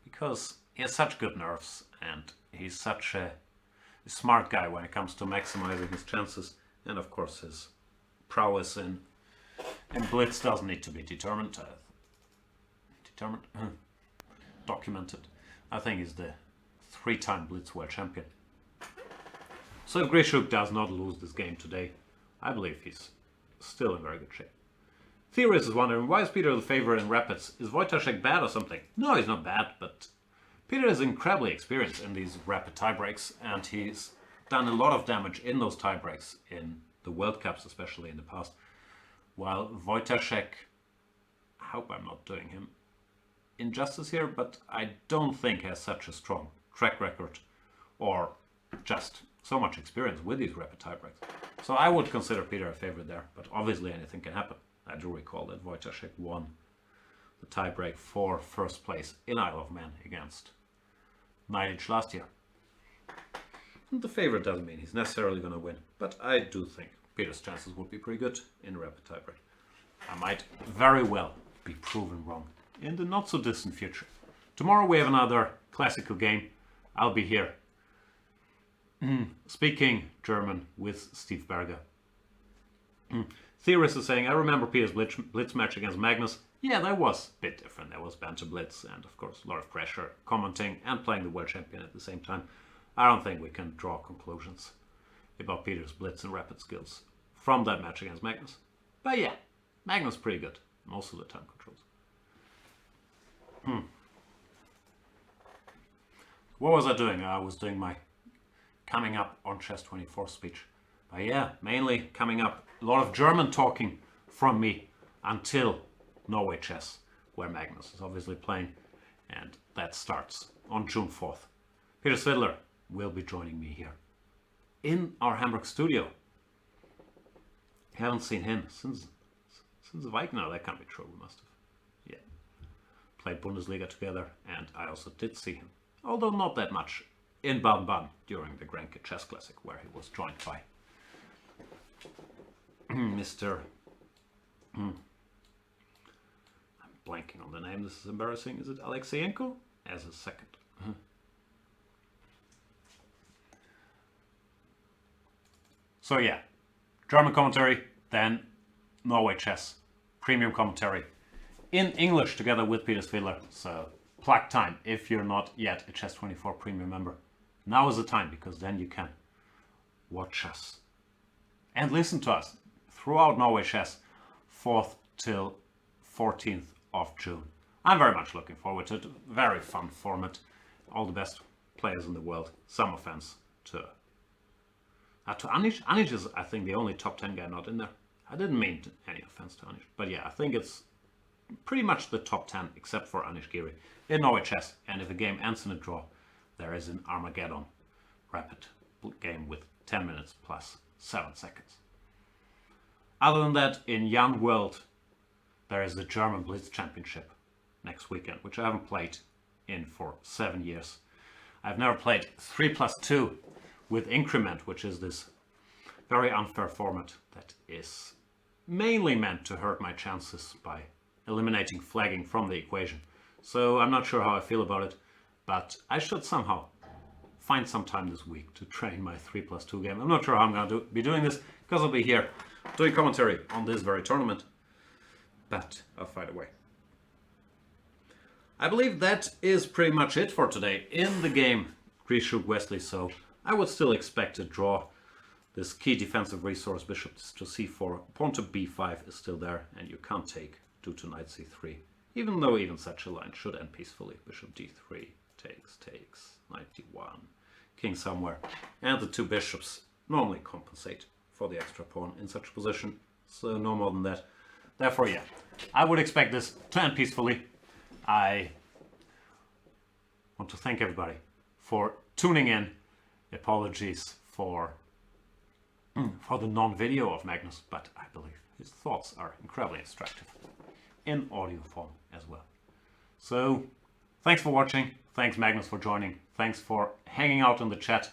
because he has such good nerves and he's such a smart guy when it comes to maximizing his chances, and of course his prowess in blitz doesn't need to be documented. I think he's the 3-time blitz world champion. So if Grishuk does not lose this game today, I believe he's still in very good shape. Theorist is wondering, why is Peter the favorite in rapids? Is Wojtaszek bad or something? No, he's not bad, but Peter is incredibly experienced in these rapid tiebreaks, and he's done a lot of damage in those tiebreaks in the World Cups, especially in the past. While Wojtaszek, I hope I'm not doing him injustice here, but I don't think has such a strong track record or just so much experience with these rapid tiebreaks. So I would consider Peter a favorite there, but obviously anything can happen. I do recall that Wojtaszek won the tiebreak for first place in Isle of Man against Nidic last year. And the favorite doesn't mean he's necessarily going to win, but I do think Peter's chances would be pretty good in a rapid tiebreak. I might very well be proven wrong in the not so distant future. Tomorrow we have another classical game. I'll be here Speaking German with Steve Berger. Theorist is saying, I remember Peter's Blitz match against Magnus. Yeah, that was a bit different. There was banter blitz and, of course, a lot of pressure, commenting and playing the world champion at the same time. I don't think we can draw conclusions about Peter's blitz and rapid skills from that match against Magnus. But yeah, Magnus pretty good most of the time controls. What was I doing? I was doing my coming up on Chess 24 speech. But yeah, mainly coming up a lot of German talking from me until Norway Chess, where Magnus is obviously playing, and that starts on June 4th. Peter Svidler will be joining me here in our Hamburg studio. Haven't seen him since Wagner. That can't be true. We must have. Yeah, played Bundesliga together, and I also did see him, although not that much, in Baden-Baden during the Grenke Chess Classic, where he was joined by Mr. I'm blanking on the name. This is embarrassing. Is it Alexeyenko? As a second. So yeah, German commentary, then Norway Chess premium commentary in English together with Peter Svidler. So plug time if you're not yet a Chess 24 premium member. Now is the time, because then you can watch us and listen to us throughout Norway Chess 4th till 14th of June. I'm very much looking forward to it. Very fun format. All the best players in the world. Some offense to Anish. Anish is, I think, the only top 10 guy not in there. I didn't mean any offense to Anish, but yeah, I think it's pretty much the top 10 except for Anish Giri in Norway Chess. And if the game ends in a draw, there is an Armageddon rapid game with 10 minutes plus 7 seconds. Other than that, in Jan World, there is the German Blitz Championship next weekend, which I haven't played in for 7 years. I've never played 3+2 with increment, which is this very unfair format that is mainly meant to hurt my chances by eliminating flagging from the equation. So I'm not sure how I feel about it, but I should somehow find some time this week to train my 3+2 game. I'm not sure how I'm going to be doing this, because I'll be here doing commentary on this very tournament, but I'll find a way. I believe that is pretty much it for today. In the game, Grishuk Wesley So, I would still expect to draw. This key defensive resource, bishop to c4, pawn to b5 is still there, and you can't take due to knight c3, even though even such a line should end peacefully. Bishop d3, takes, knight d1, king somewhere, and the two bishops normally compensate for the extra pawn in such a position, so no more than that. Therefore, yeah, I would expect this to end peacefully. I want to thank everybody for tuning in. Apologies for the non-video of Magnus, but I believe his thoughts are incredibly instructive in audio form as well. So, thanks for watching. Thanks, Magnus, for joining. Thanks for hanging out in the chat.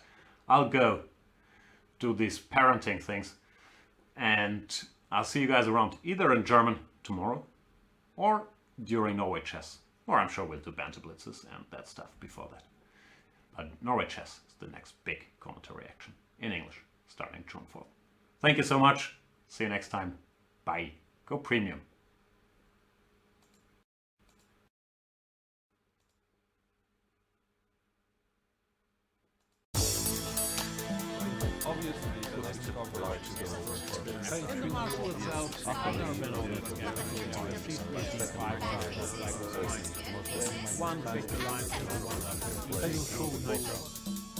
I'll go do these parenting things, and I'll see you guys around either in German tomorrow or during Norway Chess. Or I'm sure we'll do banter blitzes and that stuff before that. But Norway Chess is the next big commentary action in English, starting June 4th. Thank you so much. See you next time. Bye. Go premium. Obviously, in the marshal itself, I've never been over it again. One big line, 2 1.